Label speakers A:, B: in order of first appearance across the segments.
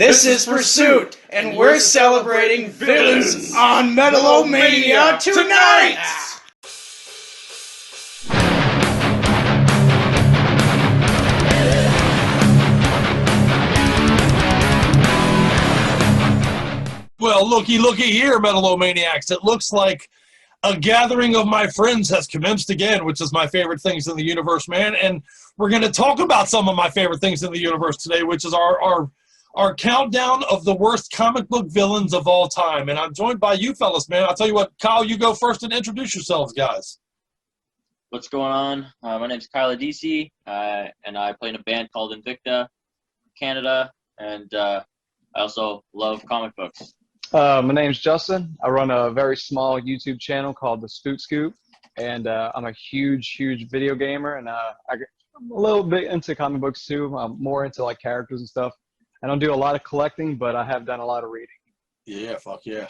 A: This is Pursuit, and we're celebrating villains on Metal-O-Mania tonight!
B: Well, looky here, Metal-O-Maniacs. It looks like a gathering of my friends has commenced again, which is my favorite things in the universe, man. And we're going to talk about some of my favorite things in the universe today, which is our countdown of the worst comic book villains of all time. And I'm joined by you fellas, man. I'll tell you what, Kyle, you go first and introduce yourselves, guys.
C: What's going on? My name's Kyle DC, and I play in a band called Invicta, Canada, and I also love comic books.
D: My name's Justin. I run a very small YouTube channel called the Scuot Scoop, and I'm a huge video gamer, and I'm a little bit into comic books too. I'm more into like characters and stuff. I don't do a lot of collecting, but I have done a lot of reading.
B: Yeah, fuck yeah.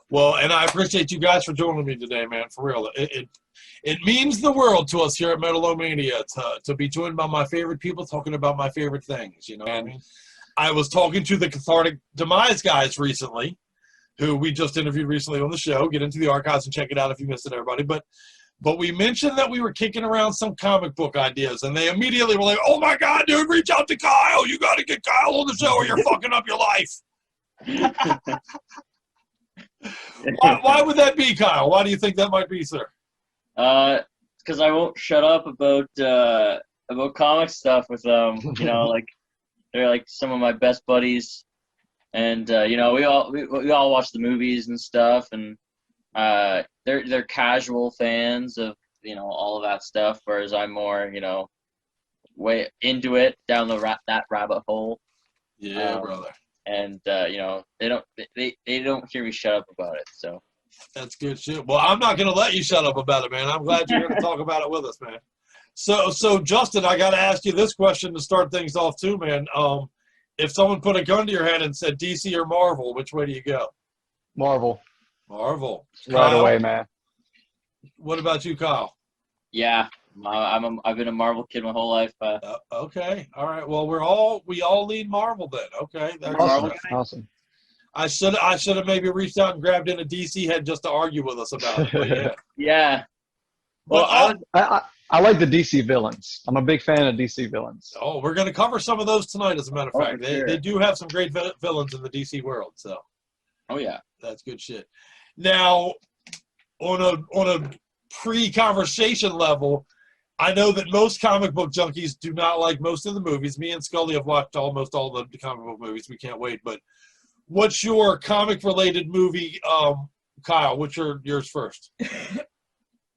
B: Well, and I appreciate you guys for joining me today, man, for real. It means the world to us here at Metal-O-Mania to be joined by my favorite people talking about my favorite things, you know what I mean? I was talking to the Cathartic Demise guys recently, who we just interviewed recently on the show. Get into the archives and check it out if you missed it, everybody. But we mentioned that we were kicking around some comic book ideas, and they immediately were like, oh, my God, dude, reach out to Kyle. You got to get Kyle on the show or you're fucking up your life. Why would that be, Kyle? Why do you think that might be, sir?
C: Because I won't shut up about comic stuff with them. You know, like they're like some of my best buddies, and you know, we all watch the movies and stuff, and they're casual fans of, you know, all of that stuff, whereas I'm more, you know, way into it down that rabbit hole.
B: Yeah, brother.
C: And you know, they don't hear me shut up about it, so.
B: That's good shit. Well, I'm not going to let you shut up about it, man. I'm glad you're going to talk about it with us, man. So Justin, I got to ask you this question to start things off too, man. If someone put a gun to your head and said DC or Marvel, which way do you go?
D: Marvel.
B: Marvel.
D: Right
B: Kyle?
D: away, man.
B: What about you, Kyle?
C: Yeah, I've been a Marvel kid my whole life.
B: Okay. All right. Well, we all lead Marvel then. Okay. That's
D: Awesome.
B: I should have maybe reached out and grabbed in a DC head just to argue with us about it. But yeah.
C: Yeah.
B: Well,
D: I like the DC villains. I'm a big fan of DC villains.
B: Oh, we're going to cover some of those tonight, as a matter of fact.
C: Sure.
B: They do have some great villains in the DC world. So.
C: Oh yeah.
B: That's good shit. Now, on a pre-conversation level, I know that most comic book junkies do not like most of the movies. Me and Scully have watched almost all the comic book movies. We can't wait. But what's your comic-related movie, Kyle? What's yours first?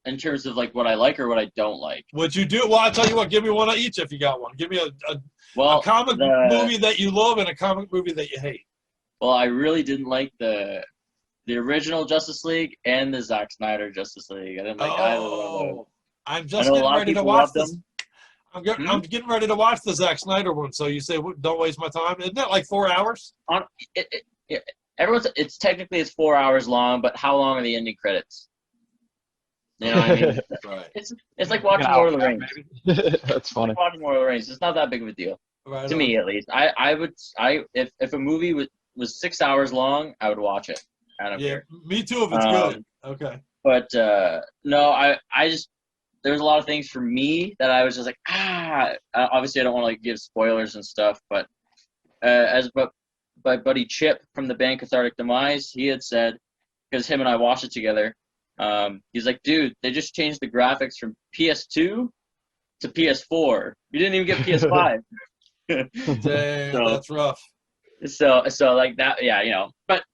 C: In terms of like what I like or what I don't like.
B: What you do? Well, I'll tell you what. Give me one of each if you got one. Give me a comic movie that you love and a comic movie that you hate.
C: Well, I really didn't like the original Justice League and the Zack Snyder Justice League. I didn't like either one of those.
B: I'm just getting ready to watch this. I'm getting ready to watch the Zack Snyder one. So you say, don't waste my time. Isn't that like 4 hours?
C: It's technically 4 hours long, but how long are the ending credits? You know what I mean?
B: Right.
C: It's like watching Lord of the Rings.
D: That's funny.
C: It's like watching Lord of the Rings. It's not that big of a deal.
B: Right
C: to me, at least. If a movie was 6 hours long, I would watch it. I don't care.
B: Me too if it's good. Okay.
C: But no, I just, there's a lot of things for me that I was just like, obviously I don't want to like give spoilers and stuff, but but my buddy Chip from the band Cathartic Demise, he had said, because him and I watched it together, he's like, dude, they just changed the graphics from PS2 to PS4. You didn't even get PS5.
B: Dang, that's rough.
C: So like that, yeah, you know, but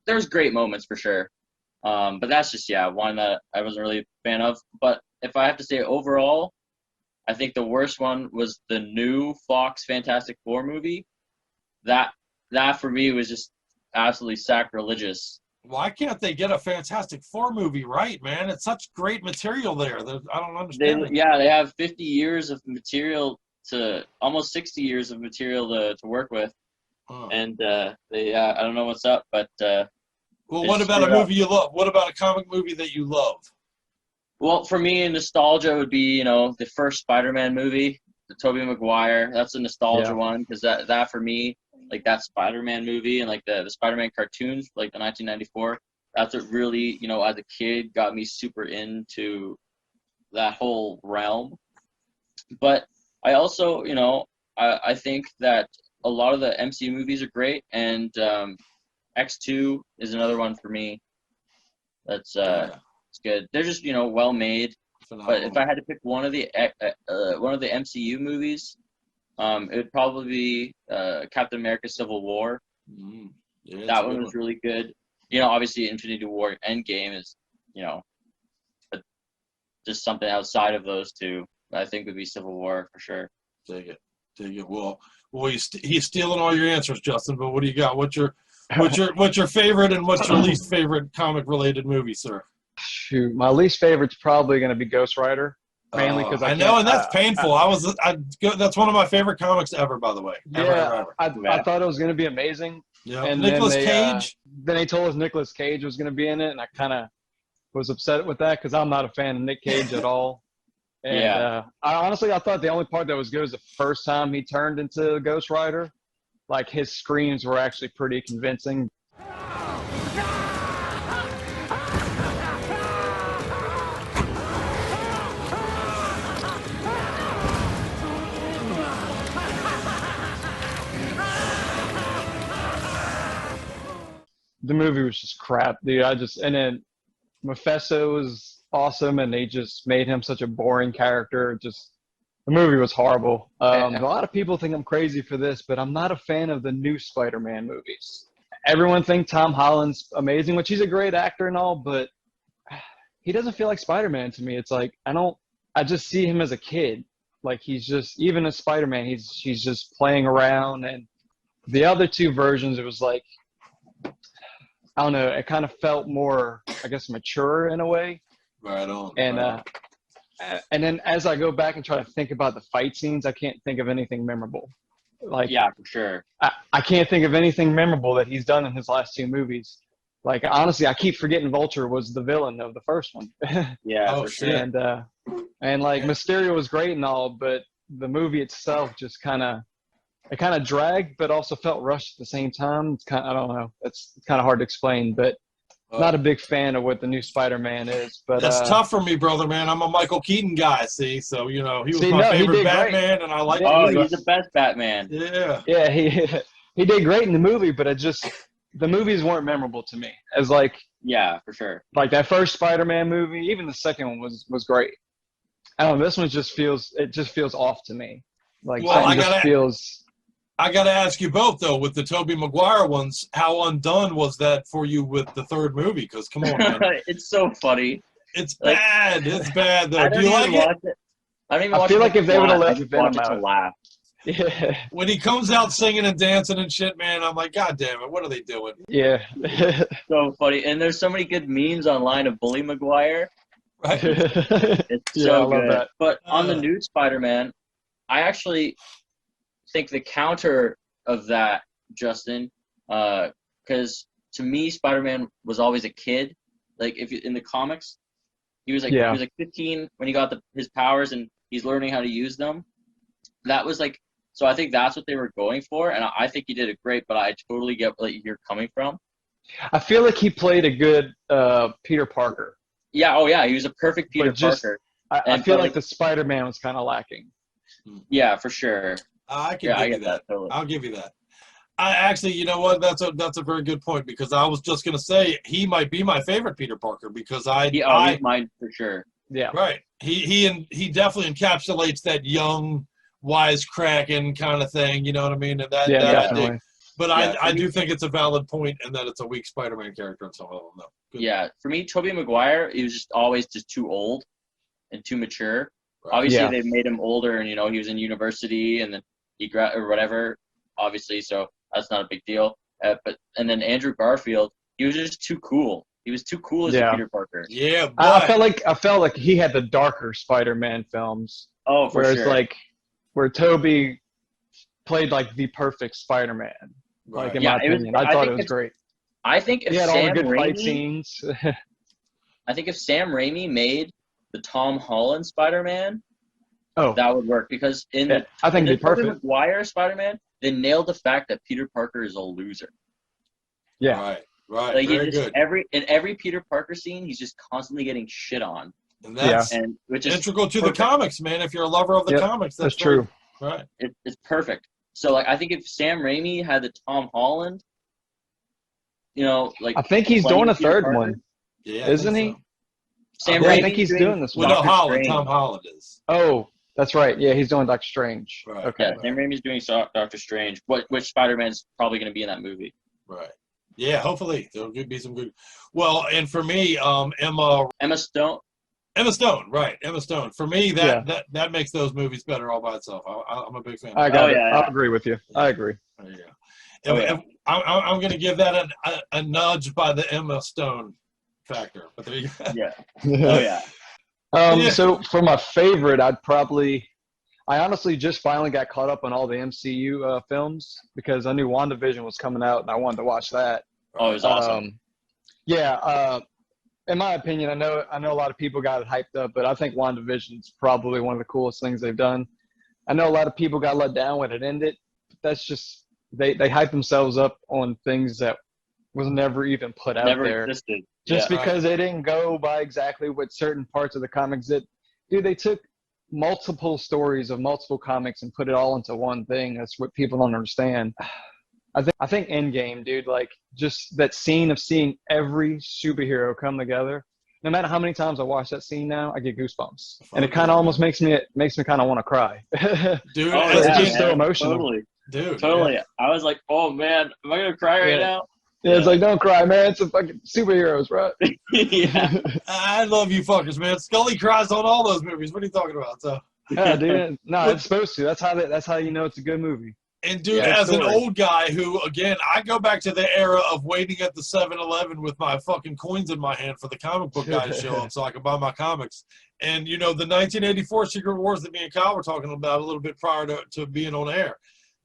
C: there's great moments for sure. But that's just, one that I wasn't really a fan of. But if I have to say overall, I think the worst one was the new Fox Fantastic Four movie. That for me was just absolutely sacrilegious.
B: Why can't they get a Fantastic Four movie right, man? It's such great material there. I don't understand.
C: They have 50 years of material almost 60 years of material to work with. Huh. And I don't know what's up, but
B: well, what about a movie you love? What about a comic movie that you love?
C: Well, for me, nostalgia would be, you know, the first Spider-Man movie, the Tobey Maguire. That's a nostalgia one because that for me, like that Spider-Man movie and like the Spider-Man cartoons, like the 1994. That's what really, you know, as a kid got me super into that whole realm. But I also, you know, I think that a lot of the MCU movies are great, and X2 is another one for me. That's it's good. They're just, you know, well made.
B: Phenomenal.
C: But if I had to pick one of the MCU movies, it would probably be Captain America: Civil War.
B: Yeah, it's
C: That
B: a
C: one
B: good
C: was really good. You know, obviously Infinity War Endgame is, you know, but just something outside of those two, I think would be Civil War for sure.
B: Take it. Well, he's stealing all your answers, Justin. But what do you got? What's your favorite and what's your least favorite comic related movie, sir?
D: Shoot, my least favorite's probably going to be Ghost Rider, mainly because
B: I know, and that's painful. That's one of my favorite comics ever, by the way. Ever.
D: I thought it was going to be amazing.
B: Yeah,
D: And
B: Nicolas
D: then
B: Cage.
D: Then they told us Nicolas Cage was going to be in it, and I kind of was upset with that because I'm not a fan of Nick Cage at all. And I thought the only part that was good was the first time he turned into Ghost Rider. Like, his screams were actually pretty convincing. The movie was just crap, dude. And then Mephisto was awesome, and they just made him such a boring character. The movie was horrible. A lot of people think I'm crazy for this, but I'm not a fan of the new Spider-Man movies. Everyone thinks Tom Holland's amazing, which he's a great actor and all, but he doesn't feel like Spider-Man to me. It's like, I just see him as a kid. Like, he's just, even as Spider-Man, he's just playing around. And the other two versions, it was like, I don't know, it kind of felt more, I guess, mature in a way.
B: Right on.
D: And then as I go back and try to think about the fight scenes, I can't think of anything memorable. Like,
C: yeah, for sure.
D: I can't think of anything memorable that he's done in his last two movies. Like, honestly, I keep forgetting Vulture was the villain of the first one.
C: Yeah, for
B: shit.
C: sure.
D: And like, Mysterio was great and all, but the movie itself just kind of dragged, but also felt rushed at the same time. I don't know. It's kind of hard to explain, but not a big fan of what the new Spider-Man is. But
B: that's tough for me, brother, man. I'm a Michael Keaton guy, see? So, you know, he was my favorite Batman, and I like him.
C: Oh, he's the best Batman.
B: Yeah.
D: Yeah, he did great in the movie, but the movies weren't memorable to me. As like,
C: yeah, for sure.
D: Like that first Spider-Man movie, even the second one was great. I don't know, this one just feels off to me. Like,
B: well, I got to ask you both, though, with the Tobey Maguire ones, how undone was that for you with the third movie? Because, come on, man.
C: It's so funny.
B: It's bad. It's bad, though.
C: Do you like it? I don't even watch it.
D: I feel like if they would have left Venom
C: out. To laugh.
D: Yeah.
B: When he comes out singing and dancing and shit, man, I'm like, God damn it, what are they doing?
D: Yeah.
C: So funny. And there's so many good memes online of Bully Maguire.
B: Right.
C: It's so
D: I love
C: good.
D: that.
C: But on the new Spider-Man, I actually think the counter of that, Justin, because to me, Spider-Man was always a kid. Like, if you, in the comics, he was like 15 when he got his powers and he's learning how to use them. That was like, so I think that's what they were going for, and I think he did it great. But I totally get where you're coming from.
D: I feel like he played a good Peter Parker.
C: Yeah. Oh yeah, he was a perfect Peter Parker.
D: I feel like the Spider-Man was kind of lacking.
C: Yeah, for sure.
B: I can give you that.
C: Totally.
B: I'll give you that. I actually, you know what? That's a very good point, because I was just gonna say he might be my favorite Peter Parker, because he's
C: mine for sure.
D: Yeah.
B: Right. He definitely encapsulates that young, wisecracking kind of thing. You know what I mean? And that I dig. But I do think it's a valid point, and that it's a weak Spider-Man character, and so I don't know. Good.
C: Yeah, for me, Tobey Maguire, he was just always just too old and too mature. Right. Obviously, they made him older, and he was in university, and then he or whatever. Obviously, so that's not a big deal. And then Andrew Garfield, he was just too cool. He was too cool as a Peter Parker.
B: Yeah,
D: I felt like he had the darker Spider-Man films.
C: Oh, for
D: whereas
C: sure.
D: like where Tobey played like the perfect Spider-Man. Right. Like in my opinion, I thought it was great.
C: I think if
D: he had
C: Sam
D: all the good
C: Raimi,
D: fight scenes.
C: I think if Sam Raimi made the Tom Holland Spider-Man, that would work, because I think the Tobey Maguire Spider-Man they nailed the fact that Peter Parker is a loser.
D: Yeah.
B: Right.
C: Like
B: Very good.
C: in every Peter Parker scene, he's just constantly getting shit on,
B: And that's
C: and which is
B: integral to
C: perfect.
B: the comics, man. If you're a lover of the comics,
D: that's true.
B: Right.
C: It's perfect. So like I think if Sam Raimi had the Tom Holland, like
D: I think he's
C: playing
D: doing a
C: Peter
D: third
C: Parker,
D: one,
B: Yeah,
D: isn't he?
B: so.
C: Sam
D: Yeah,
C: Raimi
D: I think he's doing this
B: Well,
D: one.
B: no,
C: Doctor Strange.
B: Tom Holland is.
D: Oh, that's right. Yeah, he's doing Doctor Strange.
B: Right.
D: Okay.
C: Yeah, Sam Raimi's doing Doctor Strange, which Spider-Man's probably going to be in that movie.
B: Right. Yeah, hopefully there'll be some good. Well, and for me, Emma
C: Stone.
B: Right? Emma Stone. For me, that makes those movies better all by itself. I'm a big fan.
D: I got it.
C: Yeah.
D: I agree with you. I agree.
B: Yeah. I'm going to give that a nudge by the Emma Stone factor. But there you go.
C: Yeah. Oh yeah.
D: So for my favorite, I honestly just finally got caught up on all the MCU films because I knew WandaVision was coming out and I wanted to watch that.
C: Oh, it was awesome.
D: In my opinion, I know a lot of people got it hyped up, but I think WandaVision's probably one of the coolest things they've done. I know a lot of people got let down when it ended. That's just they hype themselves up on things that was never even put out there.
C: Existed.
D: Just because they didn't go by exactly what certain parts of the comics did. Dude, they took multiple stories of multiple comics and put it all into one thing. That's what people don't understand. I think Endgame, dude, like just that scene of seeing every superhero come together. No matter how many times I watch that scene now, I get goosebumps, and it kind of almost makes me kind of want to cry.
B: Dude,
D: it's just so emotional.
C: Totally. Yeah. I was like, oh man, am I gonna cry right now?
D: Yeah, it's like, don't cry, man. It's a fucking superheroes, bro.
C: Yeah.
B: I love you fuckers, man. Scully cries on all those movies. What are you talking about? So.
D: Yeah, dude. No, it's supposed to. That's how you know it's a good movie.
B: And dude, as an old guy who, again, I go back to the era of waiting at the 7-Eleven with my fucking coins in my hand for the comic book guy to show up so I could buy my comics. And, the 1984 Secret Wars that me and Kyle were talking about a little bit prior to being on air,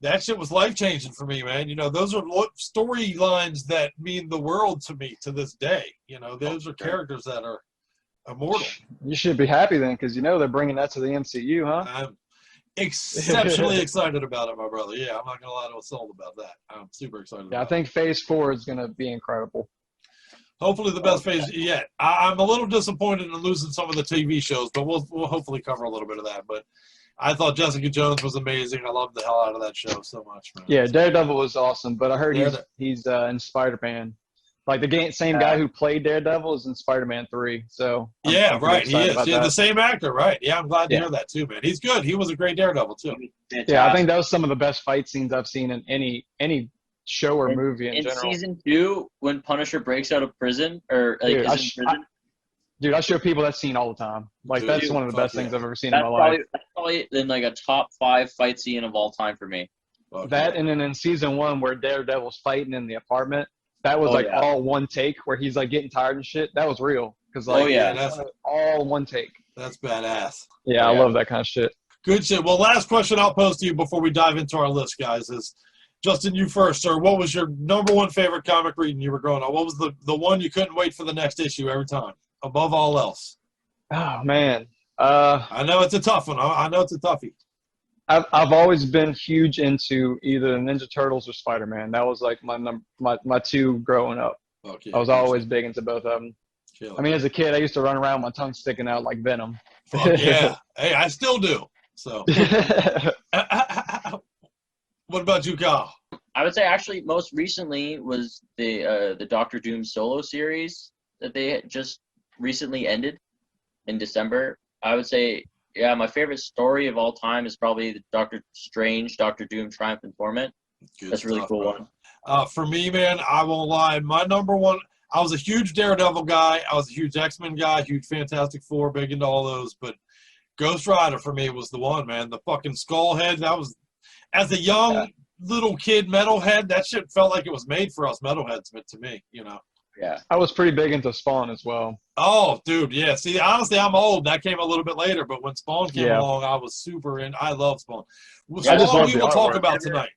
B: that shit was life-changing for me, man. Those are storylines that mean the world to me to this day. Those are characters that are immortal.
D: You should be happy then because, they're bringing that to the MCU, huh?
B: I'm exceptionally excited about it, my brother. Yeah, I'm not going to lie to a soul about that. I'm super excited about it.
D: I think Phase 4 is going to be incredible.
B: Hopefully the best phase yet. I'm a little disappointed in losing some of the TV shows, but we'll hopefully cover a little bit of that. But I thought Jessica Jones was amazing. I loved the hell out of that show so much, man.
D: Yeah, Daredevil was awesome, but I heard he's in Spider-Man. Like the same guy who played Daredevil is in Spider-Man 3. So I'm
B: right, he is. Yeah,
D: that.
B: the same actor, right? Yeah, I'm glad to hear that too, man. He's good. He was a great Daredevil too.
D: Yeah, I think that was some of the best fight scenes I've seen in any show or movie in general.
C: In season 2, when Punisher breaks out of prison or is in prison.
D: Dude, I show people that scene all the time. Like that's one of the best things I've ever seen in my life.
C: That's probably in like a top 5 fight scene of all time for me.
D: That and then in season 1 where Daredevil's fighting in the apartment, that was all one take where he's like getting tired and shit. That was real because that's all one take.
B: That's badass.
D: Yeah, I love that kind of shit.
B: Good shit. Well, last question I'll pose to you before we dive into our list, guys, is Justin, you first, sir. What was your number one favorite comic reading you were growing up? What was the one you couldn't wait for the next issue every time, above all else?
D: Oh man,
B: I know it's a tough one. I know it's a toughie.
D: I've always been huge into either Ninja Turtles or Spider-Man. That was like my two growing up. Okay, I was always big into both of them. I mean, as a kid, I used to run around with my tongue sticking out like Venom.
B: Fuck yeah. Hey, I still do. So, what about you, Kyle?
C: I would say actually most recently was the Doctor Doom solo series that they had just recently ended in December. I would say, yeah, my favorite story of all time is probably the Doctor Strange, Doctor Doom, Triumph and Torment. That's a really cool one.
B: For me, man, I won't lie. My number one, I was a huge Daredevil guy. I was a huge X-Men guy, huge Fantastic Four, big into all those. But Ghost Rider for me was the one, man. The fucking skull head. That was, as a young little kid metalhead, that shit felt like it was made for us metalheads, but to me,
C: Yeah.
D: I was pretty big into Spawn as well.
B: Oh, dude, yeah. See, honestly, I'm old. That came a little bit later, but when Spawn came along, I was super in. I love Spawn. Spawn we will talk about tonight.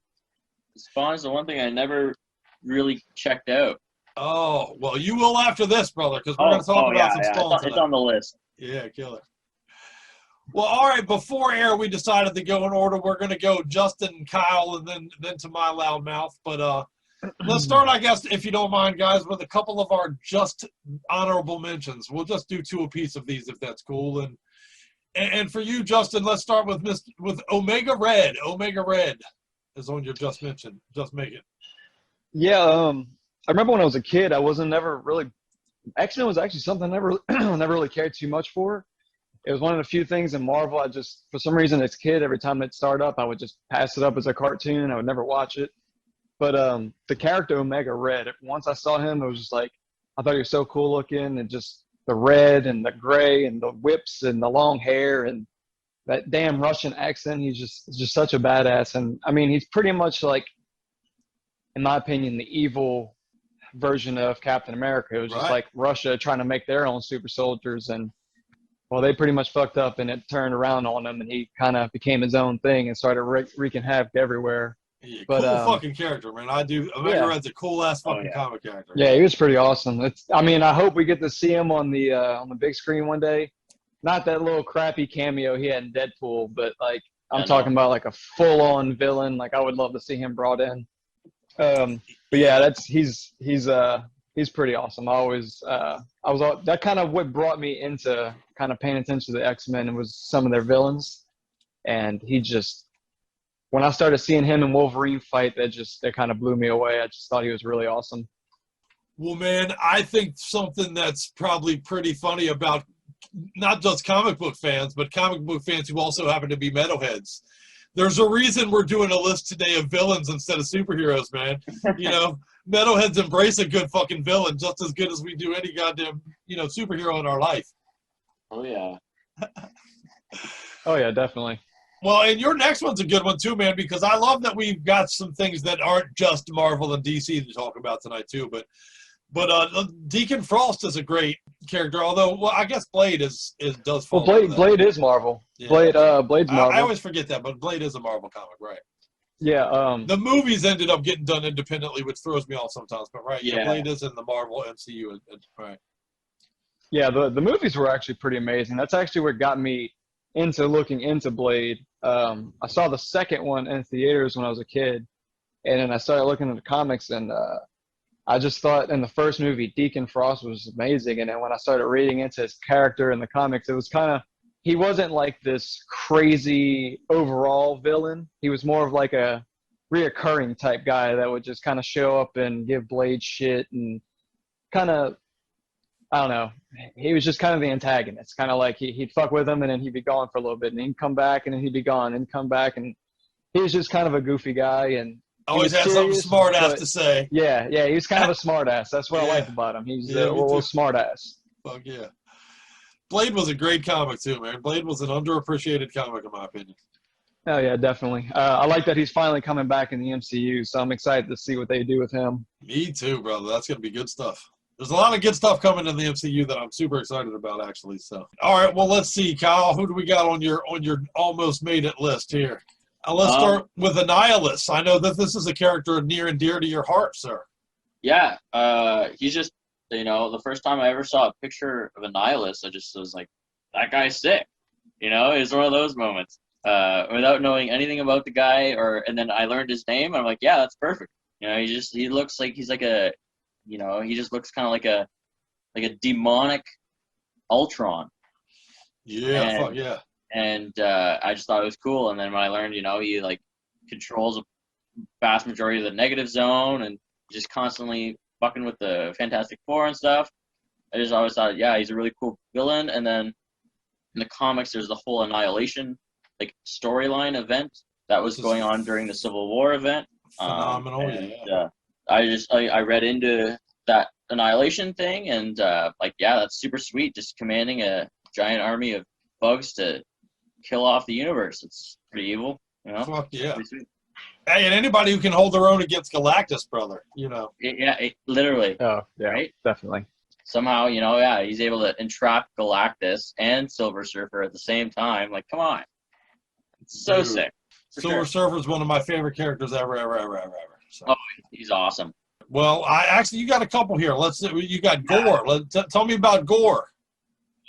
C: Spawn is the one thing I never really checked out.
B: Oh, well, you will after this, brother, because we're going to talk about some Spawn tonight.
C: It's on the list.
B: Yeah, killer. Well, all right. Before air, we decided to go in order. We're going to go Justin, Kyle, and then to my loud mouth. But let's start, I guess, if you don't mind, guys, with a couple of our just honorable mentions. We'll just do 2 apiece of these, if that's cool. And for you, Justin, let's start with Omega Red. Omega Red is on your just mention. Just make it.
D: Yeah, I remember when I was a kid, I wasn't never really X-Men was actually something I never never really cared too much for. It was one of the few things in Marvel I just, for some reason, as a kid, every time it started up, I would just pass it up as a cartoon. I would never watch it. But the character Omega Red, once I saw him, it was just like, I thought he was so cool looking, and just the red and the gray and the whips and the long hair and that damn Russian accent. He's just such a badass. And I mean, he's pretty much like, in my opinion, the evil version of Captain America. It was just like Russia trying to make their own super soldiers, and well, they pretty much fucked up, and it turned around on him, and he kind of became his own thing and started wreaking havoc everywhere.
B: Yeah,
D: but,
B: cool fucking character, man. Omega Red's a cool ass fucking comic character.
D: Yeah, he was pretty awesome. I mean, I hope we get to see him on the big screen one day. Not that little crappy cameo he had in Deadpool, but like I'm talking about like a full-on villain. Like I would love to see him brought in. But yeah, he's pretty awesome. That kind of what brought me into kind of paying attention to the X-Men, and was some of their villains. And when I started seeing him and Wolverine fight, that kind of blew me away. I just thought he was really awesome.
B: Well, man, I think something that's probably pretty funny about not just comic book fans, but comic book fans who also happen to be metalheads. There's a reason we're doing a list today of villains instead of superheroes, man. You know, metalheads embrace a good fucking villain just as good as we do any goddamn, superhero in our life.
C: Oh, yeah.
D: Oh, yeah, definitely.
B: Well, and your next one's a good one, too, man, because I love that we've got some things that aren't just Marvel and DC to talk about tonight, too. But Deacon Frost is a great character, although, well, I guess Blade does fall.
D: Well, Blade is Marvel. Yeah. Blade's Marvel.
B: I always forget that, but Blade is a Marvel comic, right?
D: Yeah.
B: The movies ended up getting done independently, which throws me off sometimes, but right, yeah, Blade is in the Marvel MCU, right? Yeah,
D: the movies were actually pretty amazing. That's actually what got me into looking into Blade. I saw the second one in theaters when I was a kid, and then I started looking at the comics, and I just thought in the first movie, Deacon Frost was amazing. And then when I started reading into his character in the comics, it was he wasn't like this crazy overall villain. He was more of like a reoccurring type guy that would just kind of show up and give Blade shit and kind of, I don't know. He was just kind of the antagonist. Kind of like he'd fuck with him and then he'd be gone for a little bit and he'd come back and then he'd be gone and come back. And he was just kind of a goofy guy and
B: always had something smart ass to say.
D: Yeah, he was kind of a smart ass. That's what I liked about him. He's a little smart ass.
B: Fuck yeah. Blade was a great comic too, man. Blade was an underappreciated comic in my opinion.
D: Oh yeah, definitely. I like that he's finally coming back in the MCU, so I'm excited to see what they do with him.
B: Me too, brother. That's gonna be good stuff. There's a lot of good stuff coming in the MCU that I'm super excited about, actually. So, all right, well, let's see, Kyle. Who do we got on your almost made it list here? Let's start with Annihilus. I know that this is a character near and dear to your heart, sir.
C: Yeah, he's just, the first time I ever saw a picture of Annihilus, I just was like, that guy's sick. It's one of those moments. Without knowing anything about the guy, and then I learned his name, and I'm like, yeah, that's perfect. He looks like he's like he just looks kind of like a demonic Ultron.
B: Yeah, fuck yeah.
C: And I just thought it was cool. And then when I learned, he like controls a vast majority of the negative zone and just constantly fucking with the Fantastic Four and stuff, I just always thought, yeah, he's a really cool villain. And then in the comics, there's the whole Annihilation like storyline event that was going on during the Civil War event.
B: Phenomenal, yeah.
C: I read into that Annihilation thing, and that's super sweet. Just commanding a giant army of bugs to kill off the universe. It's pretty evil,
B: Fuck yeah. Hey, and anybody who can hold their own against Galactus, brother,
C: literally.
D: Oh, yeah,
C: right?
D: Definitely.
C: Somehow, he's able to entrap Galactus and Silver Surfer at the same time. Like, come on. It's so sick.
B: Silver Surfer is one of my favorite characters ever. So.
C: Oh, he's awesome.
B: Well, you got a couple here. You got Gore. Tell me about Gore.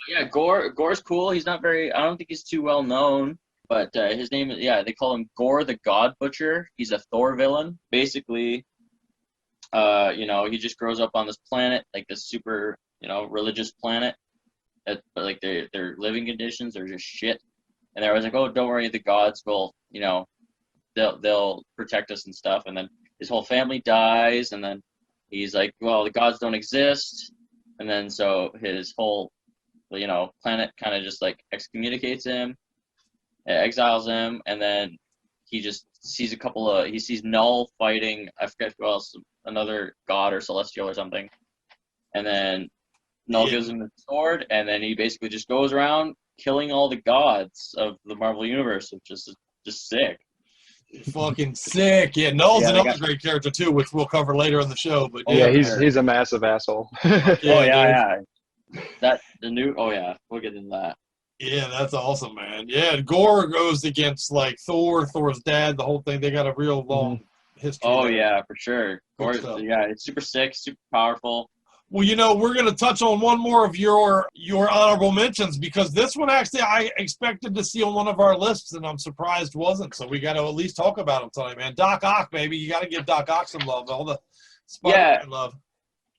C: Yeah, Gore's cool. He's not very. I don't think he's too well known, but his name is. Yeah, they call him Gore the God Butcher. He's a Thor villain. Basically, he just grows up on this planet, like this super, religious planet. But like their living conditions are just shit. And they're always like, oh, don't worry, the gods will, they'll protect us and stuff. And then his whole family dies, and then he's like, well, the gods don't exist. And then so his whole, planet kind of just like excommunicates him, exiles him, and then he just sees he sees Null fighting, I forget who else, another god or celestial or something. And then Null gives him the sword, and then he basically just goes around killing all the gods of the Marvel Universe, which is just sick.
B: Fucking sick. Yeah, Null's another great character too, which we'll cover later in the show. But
D: yeah, he's a massive asshole.
C: Yeah. We'll get into that.
B: Yeah, that's awesome, man. Yeah, Gore goes against like Thor's dad, the whole thing. They got a real long history.
C: Oh
B: there.
C: Yeah, for sure. Gore, it's super sick, super powerful.
B: Well, we're going to touch on one more of your honorable mentions, because this one actually I expected to see on one of our lists, and I'm surprised wasn't. So we got to at least talk about him tonight, man. Doc Ock, baby. You got to give Doc Ock some love. All the Spider-Man love.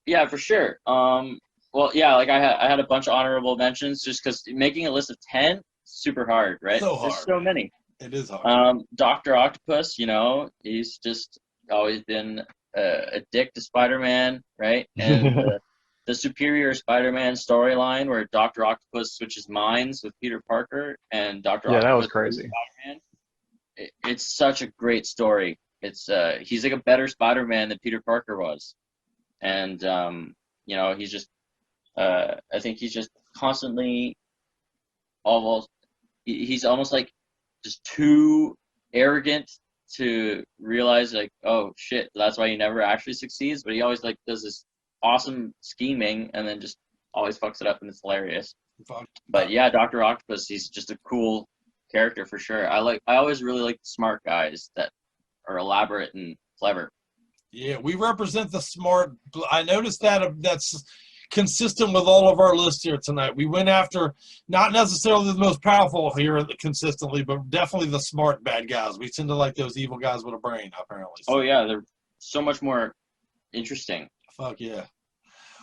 C: Yeah, for sure. Well, yeah, like I had a bunch of honorable mentions just because making a list of 10 super hard, right?
B: So hard.
C: There's so many.
B: It is hard.
C: Dr. Octopus, he's just always been a dick to Spider-Man, right? And the superior Spider-Man storyline where Dr. Octopus switches minds with Peter Parker and Dr. Octopus.
D: Yeah, that was crazy.
C: Spider-Man. It's such a great story. It's he's like a better Spider-Man than Peter Parker was, and he's just I think he's just constantly he's almost like just too arrogant to realize like, oh shit, that's why he never actually succeeds. But he always like does this awesome scheming and then just always fucks it up, and it's hilarious. But yeah, Dr. Octopus, he's just a cool character for sure. I always really like the smart guys that are elaborate and clever.
B: Yeah, we represent the smart. I noticed that's consistent with all of our lists here tonight. We went after not necessarily the most powerful here consistently, but definitely the smart bad guys. We tend to like those evil guys with a brain, apparently.
C: Oh yeah, they're so much more interesting.
B: Fuck yeah.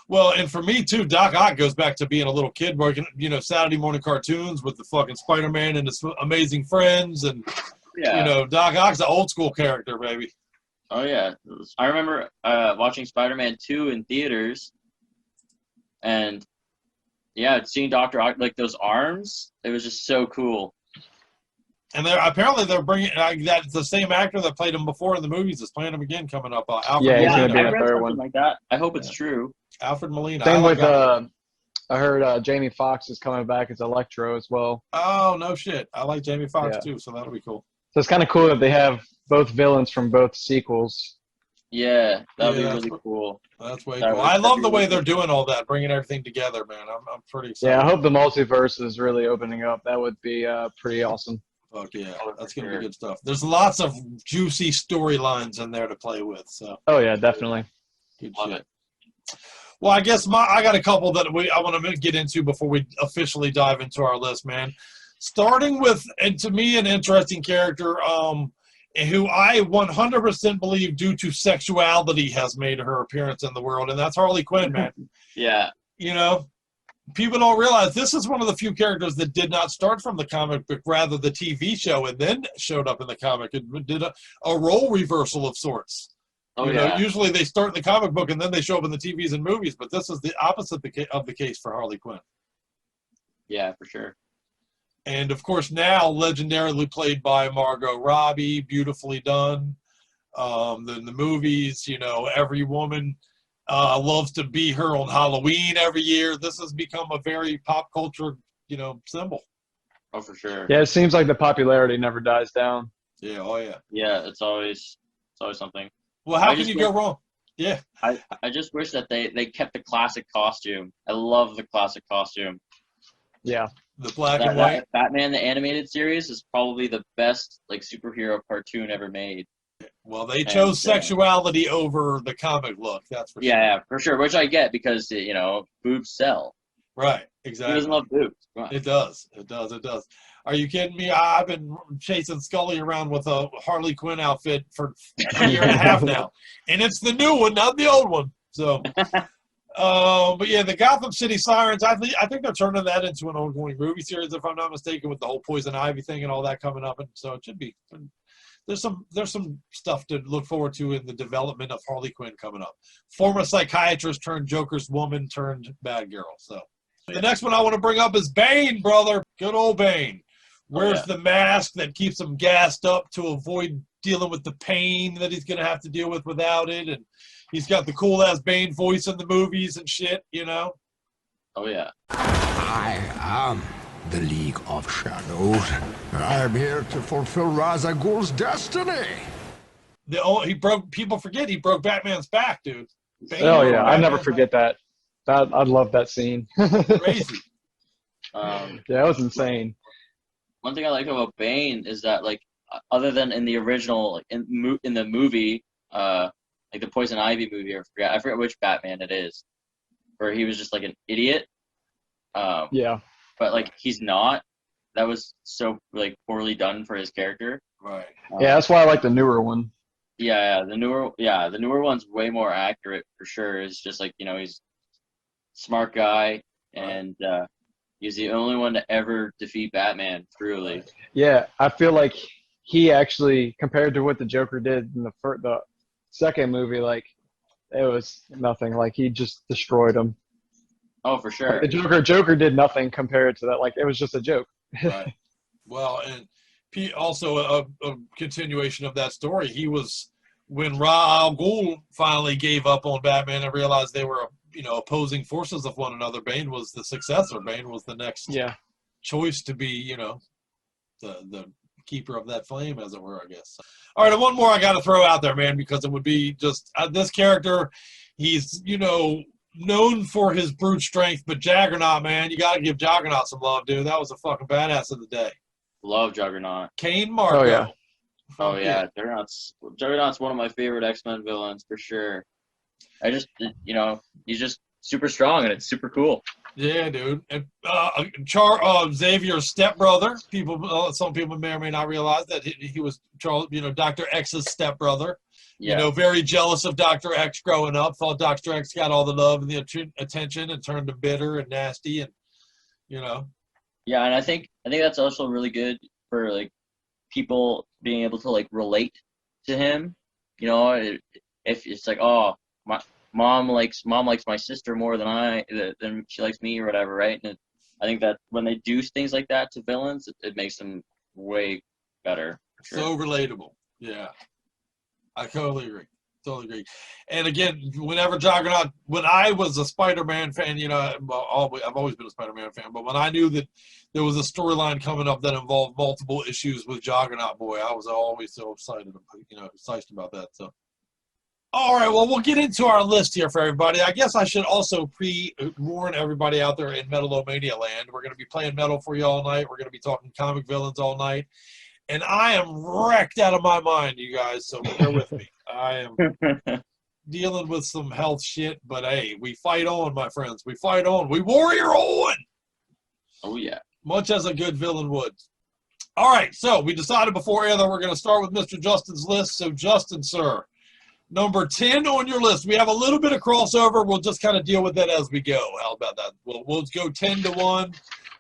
B: Well, and for me too, Doc Ock goes back to being a little kid working, Saturday morning cartoons with the fucking Spider-Man and his amazing friends, and Doc Ock's an old school character, baby.
C: Oh yeah, I remember watching Spider-Man 2 in theaters. And seeing Dr. Ock, like those arms, it was just so cool.
B: And they're bringing that's the same actor that played him before in the movies is playing him again coming up. Alfred
D: he's
B: Molina.
D: going to be in a third one
C: like that. I hope it's true.
B: Alfred Molina.
D: Same with I heard Jamie Foxx is coming back as Electro as well.
B: Oh no shit! I like Jamie Foxx too, so that'll be cool.
D: So it's kind of cool that they have both villains from both sequels.
C: Yeah, that'd be really cool.
B: That's way cool. I love the way they're doing all that, bringing everything together, man. I'm pretty excited.
D: Yeah, I hope the multiverse is really opening up. That would be pretty awesome.
B: Fuck yeah, that's gonna be good stuff. There's lots of juicy storylines in there to play with. So.
D: Oh yeah, definitely.
B: Good shit. Well, I guess I got a couple that I want to get into before we officially dive into our list, man. Starting with, and to me, an interesting character. Who I 100% believe due to sexuality has made her appearance in the world, and that's Harley Quinn, man.
C: Yeah.
B: People don't realize this is one of the few characters that did not start from the comic book, rather the TV show, and then showed up in the comic. It did a role reversal of sorts. Usually they start in the comic book and then they show up in the TVs and movies, but this is the opposite of the case for Harley Quinn.
C: Yeah, for sure.
B: And, of course, now legendarily played by Margot Robbie, beautifully done. The movies, every woman loves to be her on Halloween every year. This has become a very pop culture, symbol.
C: Oh, for sure.
D: Yeah, it seems like the popularity never dies down.
B: Yeah, oh yeah.
C: Yeah, it's always something.
B: Well, how can you go wrong? Yeah.
C: I just wish that they kept the classic costume. I love the classic costume.
D: Yeah.
B: The black and white.
C: Batman, the animated series, is probably the best superhero cartoon ever made.
B: Well, they chose sexuality over the comic look. That's for sure.
C: Yeah, for sure. Which I get because boobs sell.
B: Right,
C: He
B: exactly.
C: doesn't love boobs. Come on.
B: It does. Are you kidding me? I've been chasing Scully around with a Harley Quinn outfit for a year and a half now. And it's the new one, not the old one. So, but yeah, the Gotham City Sirens, I think they're turning that into an ongoing movie series, if I'm not mistaken, with the whole Poison Ivy thing and all that coming up. And so it should be, there's some stuff to look forward to in the development of Harley Quinn coming up. Former psychiatrist turned Joker's woman turned bad girl. So the next one I want to bring up is Bane, brother. Good old Bane. Wears the mask that keeps him gassed up to avoid dealing with the pain that he's going to have to deal with without it. And he's got the cool-ass Bane voice in the movies and shit, you know?
C: Oh, yeah.
E: I am the League of Shadows. I'm here to fulfill Ra's al Ghul's destiny.
B: People forget he broke Batman's back, dude. Bane
D: Oh,
B: broke
D: yeah. I never
B: Batman's
D: forget that. I love that scene.
B: back. Crazy.
D: Yeah, it was insane.
C: One thing I like about Bane is that, like, other than in the original, like in the movie, like the Poison Ivy movie, I forget which Batman it is, where he was just like an idiot.
D: Yeah.
C: But like he's not. That was so like poorly done for his character.
B: Right.
D: Yeah, that's why I like the newer one.
C: Yeah, the newer one's way more accurate for sure. It's just like, you know, he's a smart guy and he's the only one to ever defeat Batman, truly.
D: Yeah, I feel like he actually, compared to what the Joker did in the second movie, like, it was nothing. Like, he just destroyed him.
C: Oh, for sure.
D: Like, the Joker did nothing compared to that. Like, it was just a joke.
B: Right. Well, and also a continuation of that story. He was, when Ra's al Ghul finally gave up on Batman and realized they were, you know, opposing forces of one another, Bane was the successor. Bane was the next choice to be, you know, the keeper of that flame, as it were, I guess. All right, and one more I got to throw out there, man, because it would be just this character. He's, you know, known for his brute strength, but Juggernaut, man, you got to give Juggernaut some love, dude. That was a fucking badass of the day.
C: Love Juggernaut.
B: Kane Marco.
D: Oh, yeah.
C: Oh, yeah. Juggernaut's one of my favorite X-Men villains, for sure. You know, he's just super strong, and it's super cool.
B: Yeah, dude. And Xavier's stepbrother. Some people may or may not realize that he was Charles, you know, Dr. X's stepbrother.
C: Yeah.
B: You know, very jealous of Dr. X growing up. Thought Dr. X got all the love and the attention, and turned him bitter and nasty, and you know.
C: Yeah, and I think that's also really good for like people being able to like relate to him. You know, if it's like, oh, my mom likes my sister more than she likes me or whatever, right? And I think that when they do things like that to villains, it makes them way better. For sure.
B: So relatable. Yeah, I totally agree. And again, whenever Juggernaut, when I was a Spider-Man fan, you know, I've always been a Spider-Man fan, but when I knew that there was a storyline coming up that involved multiple issues with Juggernaut, boy, I was always so excited about that. So, all right, well, we'll get into our list here for everybody. I guess I should also pre-warn everybody out there in Metal-O-Mania land. We're going to be playing metal for you all night. We're going to be talking comic villains all night. And I am wrecked out of my mind, you guys, so bear with me. I am dealing with some health shit, but hey, we fight on, my friends. We fight on. We warrior on!
C: Oh, yeah.
B: Much as a good villain would. All right, so we decided before air that we're going to start with Mr. Justin's list. So, Justin, sir, number 10 on your list. We have a little bit of crossover. We'll just kind of deal with that as we go. How about that? We'll go 10 to 1.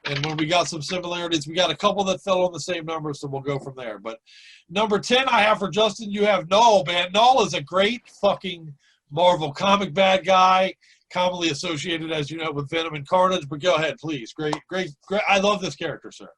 B: And when we got some similarities, we got a couple that fell on the same number, so we'll go from there. But number 10 I have for Justin, you have Null, man. Null is a great fucking Marvel comic bad guy, commonly associated, as you know, with Venom and Carnage. But go ahead, please. Great. I love this character, sir.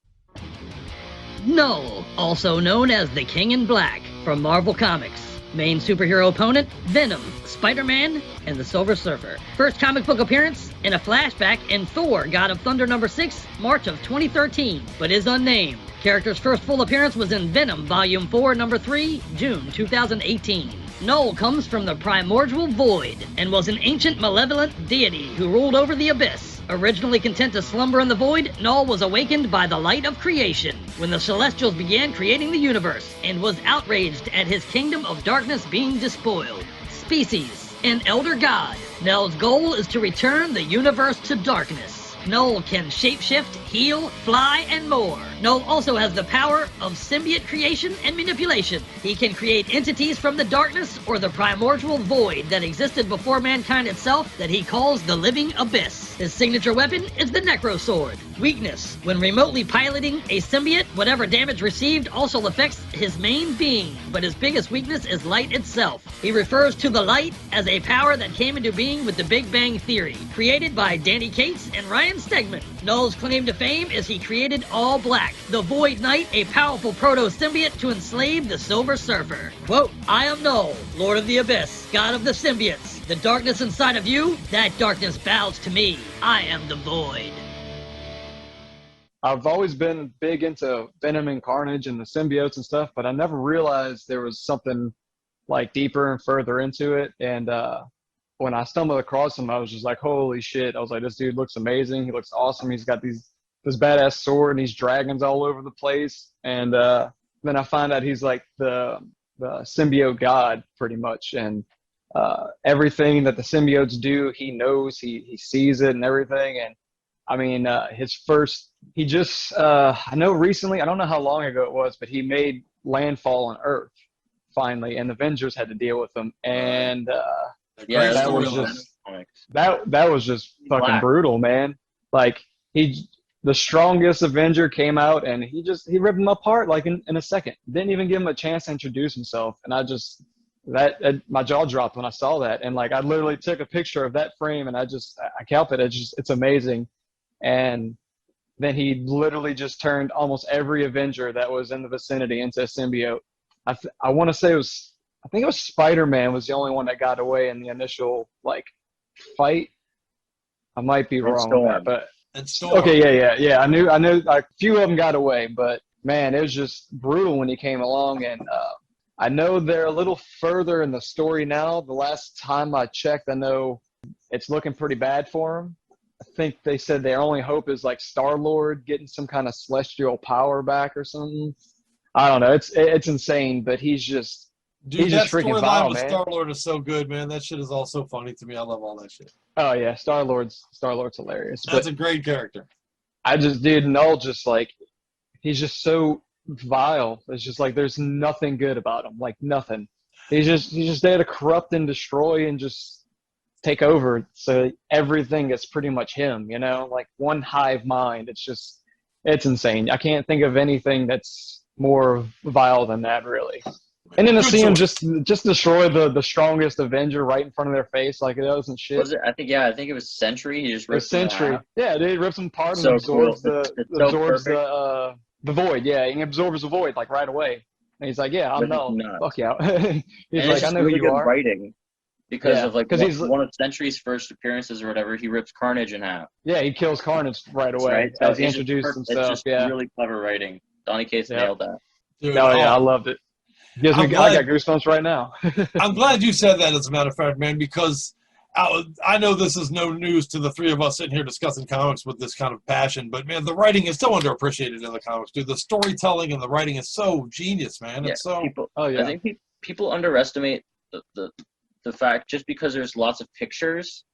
F: Null, also known as the King in Black from Marvel Comics. Main superhero opponent, Venom, Spider-Man, and the Silver Surfer. First comic book appearance in a flashback in Thor, God of Thunder #6, March of 2013, but is unnamed. Character's first full appearance was in Venom, Volume 4, #3, June 2018. Null comes from the primordial void and was an ancient malevolent deity who ruled over the abyss. Originally content to slumber in the void, Null was awakened by the light of creation when the Celestials began creating the universe and was outraged at his kingdom of darkness being despoiled. Species, an elder god. Null's goal is to return the universe to darkness. Null can shapeshift, heal, fly, and more. Null also has the power of symbiote creation and manipulation. He can create entities from the darkness or the primordial void that existed before mankind itself that he calls the Living Abyss. His signature weapon is the Necro Sword. Weakness: when remotely piloting a symbiote, whatever damage received also affects his main being, but his biggest weakness is light itself. He refers to the light as a power that came into being with the Big Bang Theory, created by Danny Cates and Ryan Stegman. Null's claim to fame is he created All Black, the Void Knight, a powerful proto-symbiote to enslave the Silver Surfer. Quote, "I am Null, Lord of the Abyss, God of the symbiotes. The darkness inside of you, that darkness bows to me. I am the Void."
D: I've always been big into Venom and Carnage and the symbiotes and stuff, but I never realized there was something like deeper and further into it. And when I stumbled across him, I was just like, holy shit. I was like, this dude looks amazing. He looks awesome. He's got this badass sword and these dragons all over the place. And then I find out he's like the symbiote god pretty much. And everything that the symbiotes do, he knows, he sees it and everything. And I mean, he just, I know recently, I don't know how long ago it was, but he made landfall on Earth finally, and the Avengers had to deal with him. And that was just fucking brutal, man. Like, the strongest Avenger came out and he ripped him apart like in a second. Didn't even give him a chance to introduce himself. And my jaw dropped when I saw that. And like, I literally took a picture of that frame and I kept it. It's amazing. And then he literally just turned almost every Avenger that was in the vicinity into a symbiote. I want to say I think it was Spider-Man was the only one that got away in the initial like fight. I might be wrong on that, but okay, yeah. I knew like, a few of them got away, but man, it was just brutal when he came along. And I know they're a little further in the story now. The last time I checked, I know it's looking pretty bad for him. I think they said their only hope is like Star-Lord getting some kind of celestial power back or something. I don't know. It's insane, but he's just freaking vile, man.
B: Star-Lord is so good, man. That shit is all so funny to me. I love all that shit.
D: Oh yeah, Star-Lord's hilarious.
B: That's a great character.
D: Null just like, he's just so vile. It's just like there's nothing good about him, like nothing. He's just there to corrupt and destroy and just take over. So everything is pretty much him, you know, like one hive mind. It's insane. I can't think of anything that's more vile than that, really. And then to see him just destroy the strongest Avenger right in front of their face like it doesn't shit.
C: Was it? I think it was Sentry. He just ripped
D: Sentry. Yeah, dude, rips him apart and absorbs the void. Yeah, he absorbs the void like right away. And he's like, yeah, I'm Null. Fuck yeah. He's like, I know who you are.
C: Writing. Because of like one of Sentry's first appearances or whatever, he rips Carnage in half.
D: Yeah, he kills Carnage right away.
C: Right?
D: As he introduced himself.
C: It's just really clever writing. Donny Cates nailed that.
B: Dude,
D: I loved it. I got goosebumps right now.
B: I'm glad you said that, as a matter of fact, man, because I know this is no news to the three of us sitting here discussing comics with this kind of passion, but man, the writing is so underappreciated in the comics, dude. The storytelling and the writing is so genius, man. It's so.
C: I think people underestimate the fact just because there's lots of pictures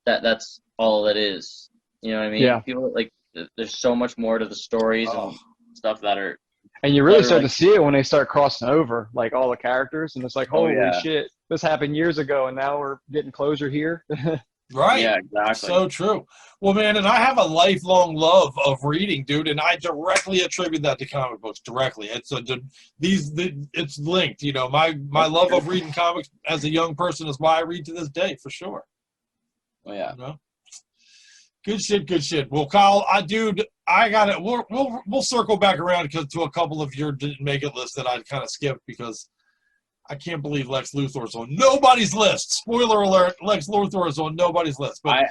C: that's all it is. You know what I mean?
D: Yeah.
C: People like there's so much more to the stories and stuff that are.
D: And you really start to see it when they start crossing over, like all the characters, and it's like, holy shit, this happened years ago, and now we're getting closure here.
B: Right.
C: Yeah, exactly.
B: So true. Well, man, and I have a lifelong love of reading, dude, and I directly attribute that to comic books. Directly, it's linked. You know, my love of reading comics as a young person is why I read to this day, for sure.
C: Oh yeah.
B: You know? Good shit. Well, Kyle, I got it. We'll circle back around to a couple of your didn't make it lists that I kind of skipped because I can't believe Lex Luthor's on nobody's list. Spoiler alert: Lex Luthor is on nobody's list. But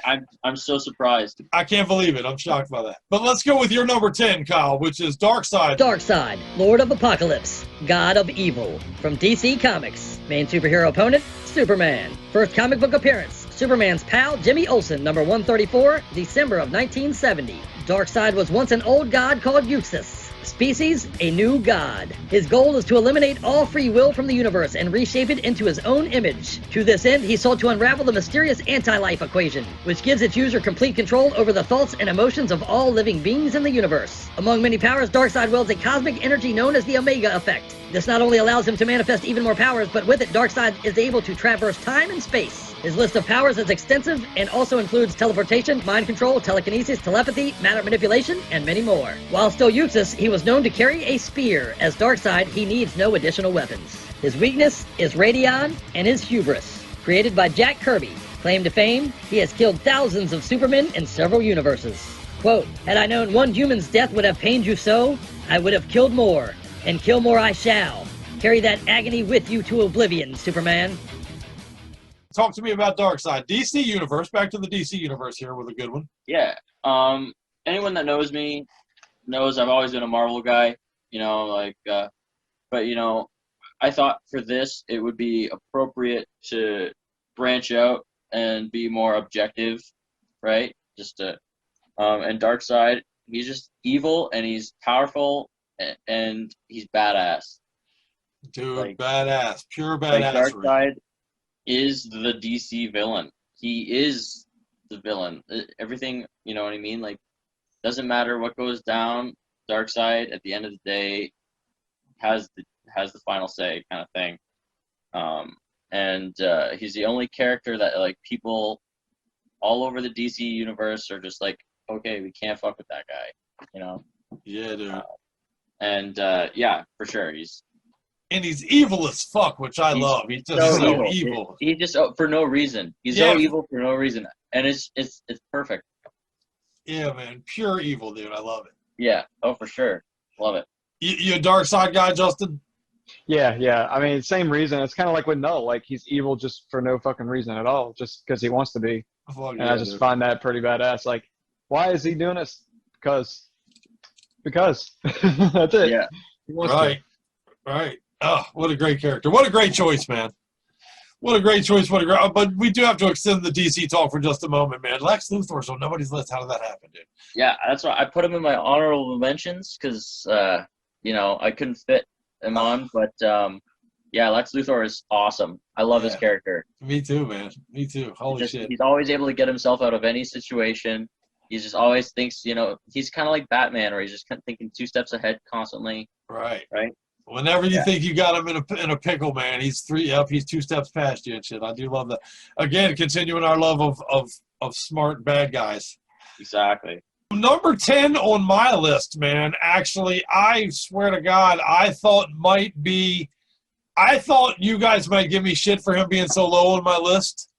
C: I'm so surprised.
B: I can't believe it. I'm shocked by that. But let's go with your number 10, Kyle, which is Darkseid.
F: Darkseid, Lord of Apocalypse, God of Evil, from DC Comics. Main superhero opponent: Superman. First comic book appearance: Superman's pal Jimmy Olsen, number 134, December of 1970. Darkseid was once an old god called Euxus. Species, a new god. His goal is to eliminate all free will from the universe and reshape it into his own image. To this end, he sought to unravel the mysterious anti-life equation, which gives its user complete control over the thoughts and emotions of all living beings in the universe. Among many powers, Darkseid wields a cosmic energy known as the Omega Effect. This not only allows him to manifest even more powers, but with it, Darkseid is able to traverse time and space. His list of powers is extensive and also includes teleportation, mind control, telekinesis, telepathy, matter manipulation, and many more. While still useless, he was known to carry a spear. As Darkseid, he needs no additional weapons. His weakness is Radion and his hubris. Created by Jack Kirby. Claim to fame, he has killed thousands of Supermen in several universes. Quote, had I known one human's death would have pained you so, I would have killed more, and kill more I shall. Carry that agony with you to oblivion, Superman.
B: Talk to me about Darkseid. DC Universe. Back to the DC Universe here with a good one.
C: Yeah. Anyone that knows me knows I've always been a Marvel guy. You know, like, but you know, I thought for this it would be appropriate to branch out and be more objective, right? Just to, and Darkseid, he's just evil and he's powerful and he's badass.
B: Dude,
C: Like,
B: badass, pure
C: Like
B: badass.
C: Darkseid is the DC villain. He is the villain. Everything, you know what I mean? Like, doesn't matter what goes down. Darkseid, at the end of the day, has the final say, kind of thing. And he's the only character that like people all over the DC universe are just like, okay, we can't fuck with that guy, you know?
B: Yeah, dude.
C: Yeah, for sure, he's
B: evil as fuck, which I love. He's just so evil.
C: He just for no reason. He's so evil for no reason, and it's perfect.
B: Yeah, man, pure evil, dude. I love it.
C: Yeah. Oh, for sure. Love it.
B: You a Darkseid guy, Justin?
D: Yeah. I mean, same reason. It's kind of like with Null. Like, he's evil just for no fucking reason at all, just because he wants to be. And I just find that pretty badass. Like, why is he doing this? Because. That's it.
C: Yeah.
D: He wants
B: Right. Oh, what a great character. What a great choice, man. What a great choice. But we do have to extend the DC talk for just a moment, man. Lex Luthor's on nobody's list. How did that happen, dude?
C: Yeah, that's why I put him in my honorable mentions because you know, I couldn't fit him on, but yeah, Lex Luthor is awesome. I love his character.
B: Me too, man. Me too. Holy shit.
C: He's always able to get himself out of any situation. He just always thinks, you know, he's kind of like Batman, where he's just kind of thinking 2 steps ahead constantly.
B: Right.
C: Whenever
B: you think you got him in a pickle, man, he's 2 steps past you and shit. I do love that. Again, continuing our love of smart bad guys.
C: Exactly.
B: Number 10 on my list, man. Actually, I swear to God, I thought you guys might give me shit for him being so low on my list.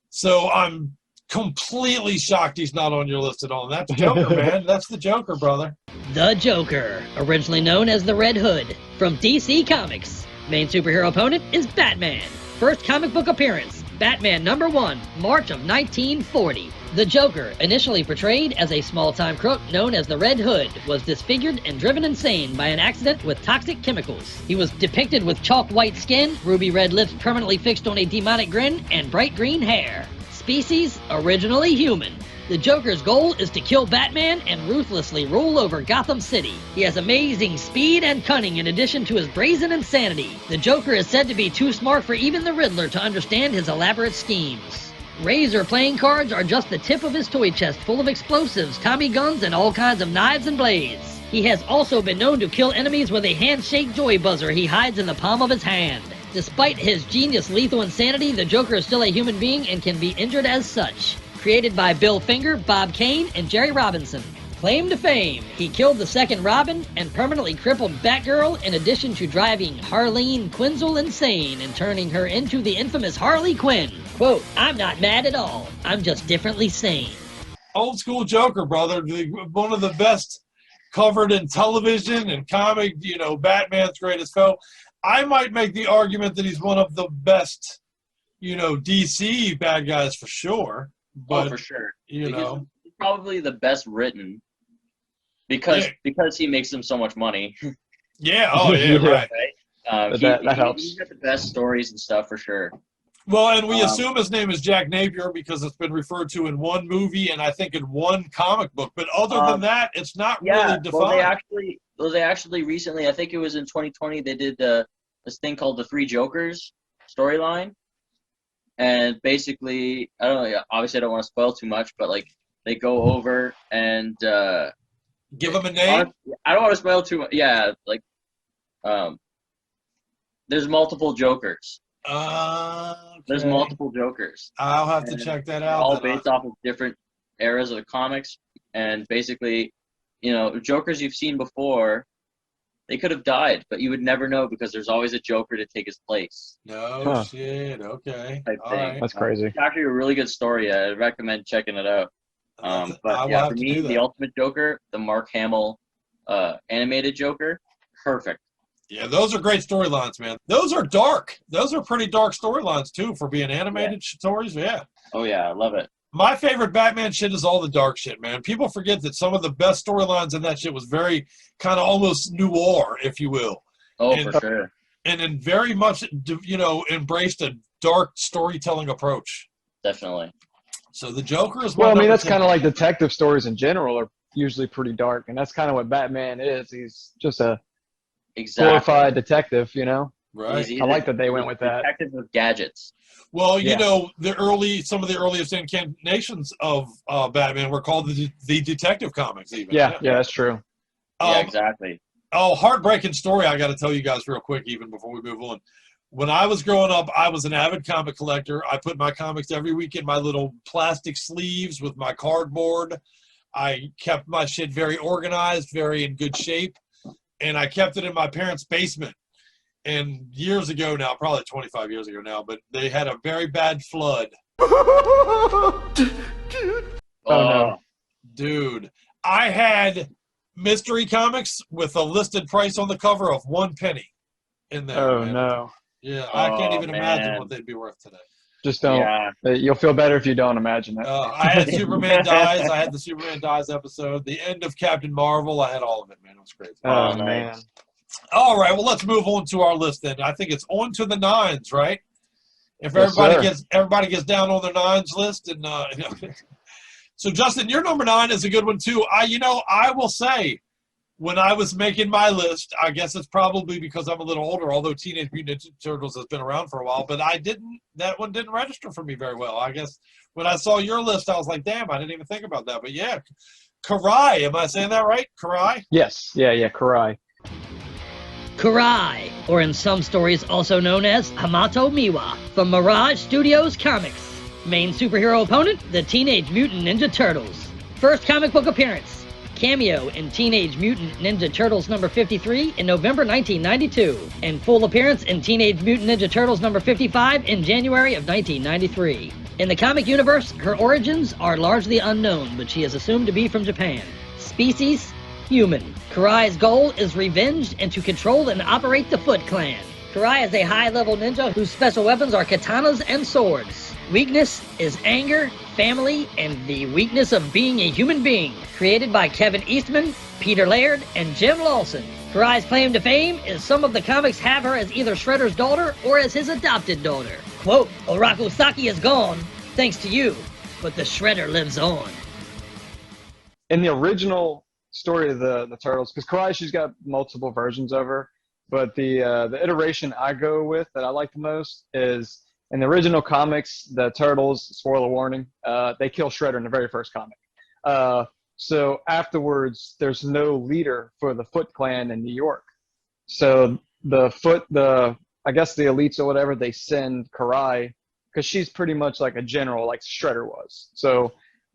B: So I'm completely shocked he's not on your list at all. And that's Joker, man. That's the Joker, brother.
F: The Joker, originally known as the Red Hood, from DC Comics. Main superhero opponent is Batman. First comic book appearance, Batman #1, March of 1940. The Joker, initially portrayed as a small-time crook known as the Red Hood, was disfigured and driven insane by an accident with toxic chemicals. He was depicted with chalk white skin, ruby red lips permanently fixed on a demonic grin, and bright green hair. Species, originally human. The Joker's goal is to kill Batman and ruthlessly rule over Gotham City. He has amazing speed and cunning in addition to his brazen insanity. The Joker is said to be too smart for even the Riddler to understand his elaborate schemes. Razor playing cards are just the tip of his toy chest full of explosives, Tommy guns, and all kinds of knives and blades. He has also been known to kill enemies with a handshake joy buzzer he hides in the palm of his hand. Despite his genius lethal insanity, the Joker is still a human being and can be injured as such. Created by Bill Finger, Bob Kane, and Jerry Robinson. Claim to fame, he killed the second Robin and permanently crippled Batgirl in addition to driving Harleen Quinzel insane and turning her into the infamous Harley Quinn. Quote, I'm not mad at all, I'm just differently sane.
B: Old school Joker, brother. One of the best covered in television and comic, you know, Batman's greatest foe. I might make the argument that he's one of the best, you know, DC bad guys for sure. But,
C: for sure.
B: You know,
C: he's probably the best written because he makes them so much money.
B: Yeah. Oh, yeah. Right.
D: That helps.
C: He's got the best stories and stuff for sure.
B: Well, and we assume his name is Jack Napier because it's been referred to in one movie and I think in one comic book. But other than that, it's not really defined.
C: Well, Well, they actually recently, I think it was in 2020, they did this thing called the Three Jokers storyline. And basically, I don't know, obviously I don't want to spoil too much, but like they go over and
B: Give them a name.
C: I don't want to spoil too much. Yeah, like there's multiple Jokers. There's
B: Okay.
C: multiple Jokers.
B: I'll have to
C: And
B: check that
C: they're
B: out.
C: all
B: then.
C: based off of different eras of the comics, and basically, you know, Jokers you've seen before, they could have died, but you would never know because there's always a Joker to take his place.
B: No
D: Huh.
B: shit. Okay.
C: Type
B: All
C: thing.
B: right.
D: That's crazy.
C: It's actually a really good story. I recommend checking it out.
B: I
C: But
B: will
C: yeah,
B: have
C: for
B: to
C: me,
B: do
C: the
B: that.
C: Ultimate Joker, the Mark Hamill animated Joker, perfect.
B: Yeah, those are great storylines, man. Those are dark. Those are pretty dark storylines too for being animated stories. Yeah.
C: Oh yeah, I love it.
B: My favorite Batman shit is all the dark shit, man. People forget that some of the best storylines in that shit was very kind of almost noir, if you will.
C: Oh,
B: And-
C: for sure.
B: And then very much, you know, embraced a dark storytelling approach.
C: Definitely.
B: So the Joker is my
D: Well, I mean,
B: number
D: that's
B: 10.
D: kind of like detective stories in general are usually pretty dark, and that's kind of what Batman is. He's just a
C: Exactly.
D: glorified detective, you know?
B: Right.
C: He's
D: I like that they went
C: he's
D: with that.
C: Detective with gadgets.
B: Well, you
D: Yeah.
B: know, some of the earliest incarnations of Batman were called the Detective Comics, even.
D: Yeah, that's true.
C: Yeah,
B: Um,
C: exactly.
B: Oh, heartbreaking story I got to tell you guys real quick, even before we move on. When I was growing up, I was an avid comic collector. I put my comics every week in my little plastic sleeves with my cardboard. I kept my shit very organized, very in good shape, and I kept it in my parents' basement. And years ago now, probably 25 years ago now, but they had a very bad flood.
D: Oh, no.
B: Dude, I had mystery comics with a listed price on the cover of 1 penny in there.
D: Oh,
B: man.
D: no.
B: Yeah, I can't
C: Oh,
B: even imagine
C: man.
B: what they'd be worth today.
D: Just don't.
C: Yeah.
D: You'll feel better if you don't imagine it.
B: I had Superman Dies. I had the Superman Dies episode. The end of Captain Marvel. I had all of it, man. It was crazy.
D: Oh,
C: Oh, nice.
D: man.
B: All right, well, let's move on to our list then. I think it's on to the nines, right? If
D: Yes,
B: everybody gets down on their nines list, and so Justin, your number 9 is a good one too. I will say, when I was making my list, I guess it's probably because I'm a little older, although Teenage Mutant Ninja Turtles has been around for a while, but that one didn't register for me very well. I guess when I saw your list, I was like, damn, I didn't even think about that. But yeah, Karai, am I saying that right? Karai?
D: Yes. Yeah, Karai.
F: Karai, or in some stories also known as Hamato Miwa, from Mirage Studios Comics. Main superhero opponent, the Teenage Mutant Ninja Turtles. First comic book appearance, cameo in Teenage Mutant Ninja Turtles number 53 in November 1992, and full appearance in Teenage Mutant Ninja Turtles number 55 in January of 1993. In the comic universe, her origins are largely unknown, but she is assumed to be from Japan. Species, human. Karai's goal is revenge and to control and operate the Foot Clan. Karai is a high-level ninja whose special weapons are katanas and swords. Weakness is anger, family, and the weakness of being a human being. Created by Kevin Eastman, Peter Laird, and Jim Lawson. Karai's claim to fame is some of the comics have her as either Shredder's daughter or as his adopted daughter. Quote, Oraku Saki is gone, thanks to you, but the Shredder lives on.
D: In the original story of the Turtles, because Karai, she's got multiple versions of her, but the iteration I go with that I like the most is in the original comics, the Turtles, spoiler warning, they kill Shredder in the very first comic. So afterwards, there's no leader for the Foot Clan in New York. So I guess the elites or whatever, they send Karai, because she's pretty much like a general, like Shredder was. So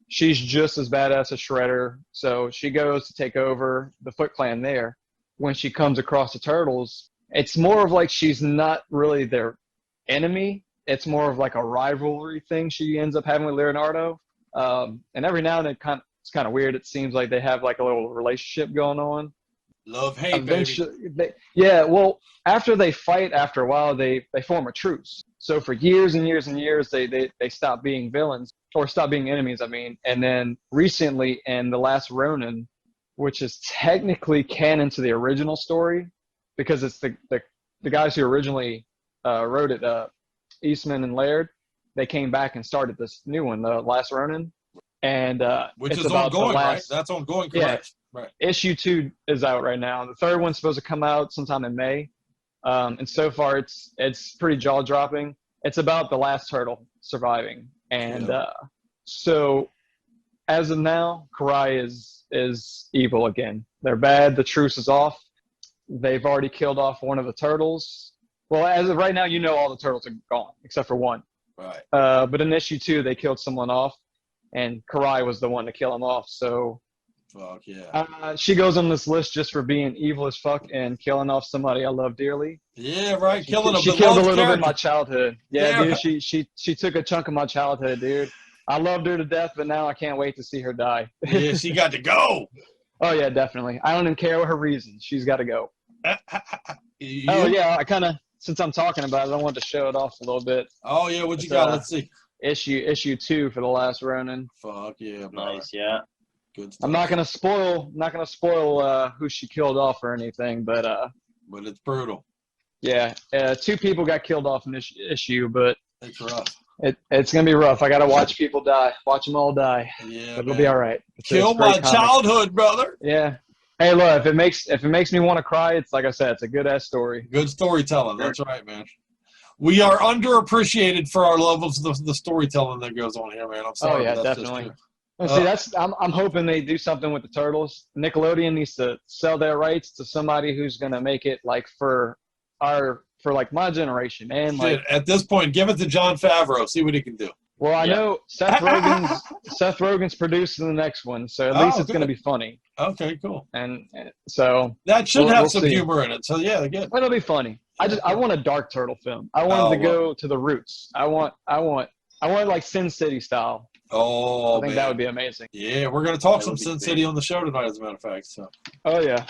D: she's just as badass as Shredder. So she goes to take over the Foot Clan there. When she comes across the Turtles, it's more of like she's not really their enemy. It's more of like a rivalry thing she ends up having with Leonardo. And every now and then it's kind of weird. It seems like they have like a little relationship going on.
B: Love, hate, baby.
D: Eventually, well, after they fight, after a while, they form a truce. So for years and years and years, they stop being villains, or stop being enemies, I mean. And then recently in The Last Ronin, which is technically canon to the original story, because it's the guys who originally wrote it, Eastman and Laird, they came back and started this new one, The Last Ronin. and
B: Which
D: it's
B: is
D: about the
B: ongoing, right?
D: last.
B: That's ongoing,
D: Yeah.
B: correct? Right.
D: Issue 2 is out right now. The third one's supposed to come out sometime in May, and so far it's pretty jaw dropping. It's about the last turtle surviving, and so as of now, Karai is evil again. They're bad. The truce is off. They've already killed off one of the turtles. Well, as of right now, you know all the turtles are gone except for one.
B: Right.
D: But in issue 2, they killed someone off, and Karai was the one to kill him off. So
B: Fuck yeah.
D: she goes on this list just for being evil as fuck and killing off somebody I love dearly.
B: Yeah, right. Killing a
D: She killed a
B: beloved
D: little bit of my
B: character.
D: childhood. Yeah,
B: Yeah.
D: dude. She took a chunk of my childhood, dude. I loved her to death, but now I can't wait to see her die.
B: Yeah, she got to go.
D: Oh yeah, definitely. I don't even care what her reasons. She's got to go.
B: You?
D: Oh yeah, I kind of, since I'm talking about it, I want to show it off a little bit.
B: Oh yeah, what you
D: It's,
B: got? Let's see.
D: Issue 2 for the last Ronin.
B: Fuck yeah, bro.
C: Nice, yeah.
B: Good stuff.
D: I'm not gonna spoil who she killed off or anything, but
B: But it's brutal.
D: yeah, 2 people got killed off in this issue, but
B: It's rough.
D: it's gonna be rough. I gotta watch people die, watch them all die.
B: Yeah,
D: But it'll
B: man.
D: be all right.
B: Kill
D: it's a great
B: my
D: comic.
B: childhood, brother.
D: Yeah. Hey, look, if it makes me want to cry, it's like I said, it's a good ass story.
B: Good storytelling. That's right, man. We are underappreciated for our levels of the storytelling that goes on here, man. I'm sorry.
D: Oh yeah,
B: but that's
D: definitely.
B: Just
D: Well, see, I'm hoping they do something with the turtles. Nickelodeon needs to sell their rights to somebody who's gonna make it like for like my generation and
B: Shit,
D: like.
B: at this point, give it to John Favreau. See what he can do.
D: Well, I know Seth Rogen's producing the next one, so at least it's gonna be funny.
B: Okay, cool.
D: And so
B: That should have
D: we'll
B: some
D: see.
B: humor in it. So yeah, good.
D: It'll be funny. I want a dark turtle film. I want it to go to the roots. I want like Sin City style.
B: Oh,
D: I think that would be amazing.
B: Yeah, we're gonna talk
C: That
B: some
C: would be
B: Sin
C: great.
B: City on the show tonight, as a matter of fact. So.
D: Oh yeah.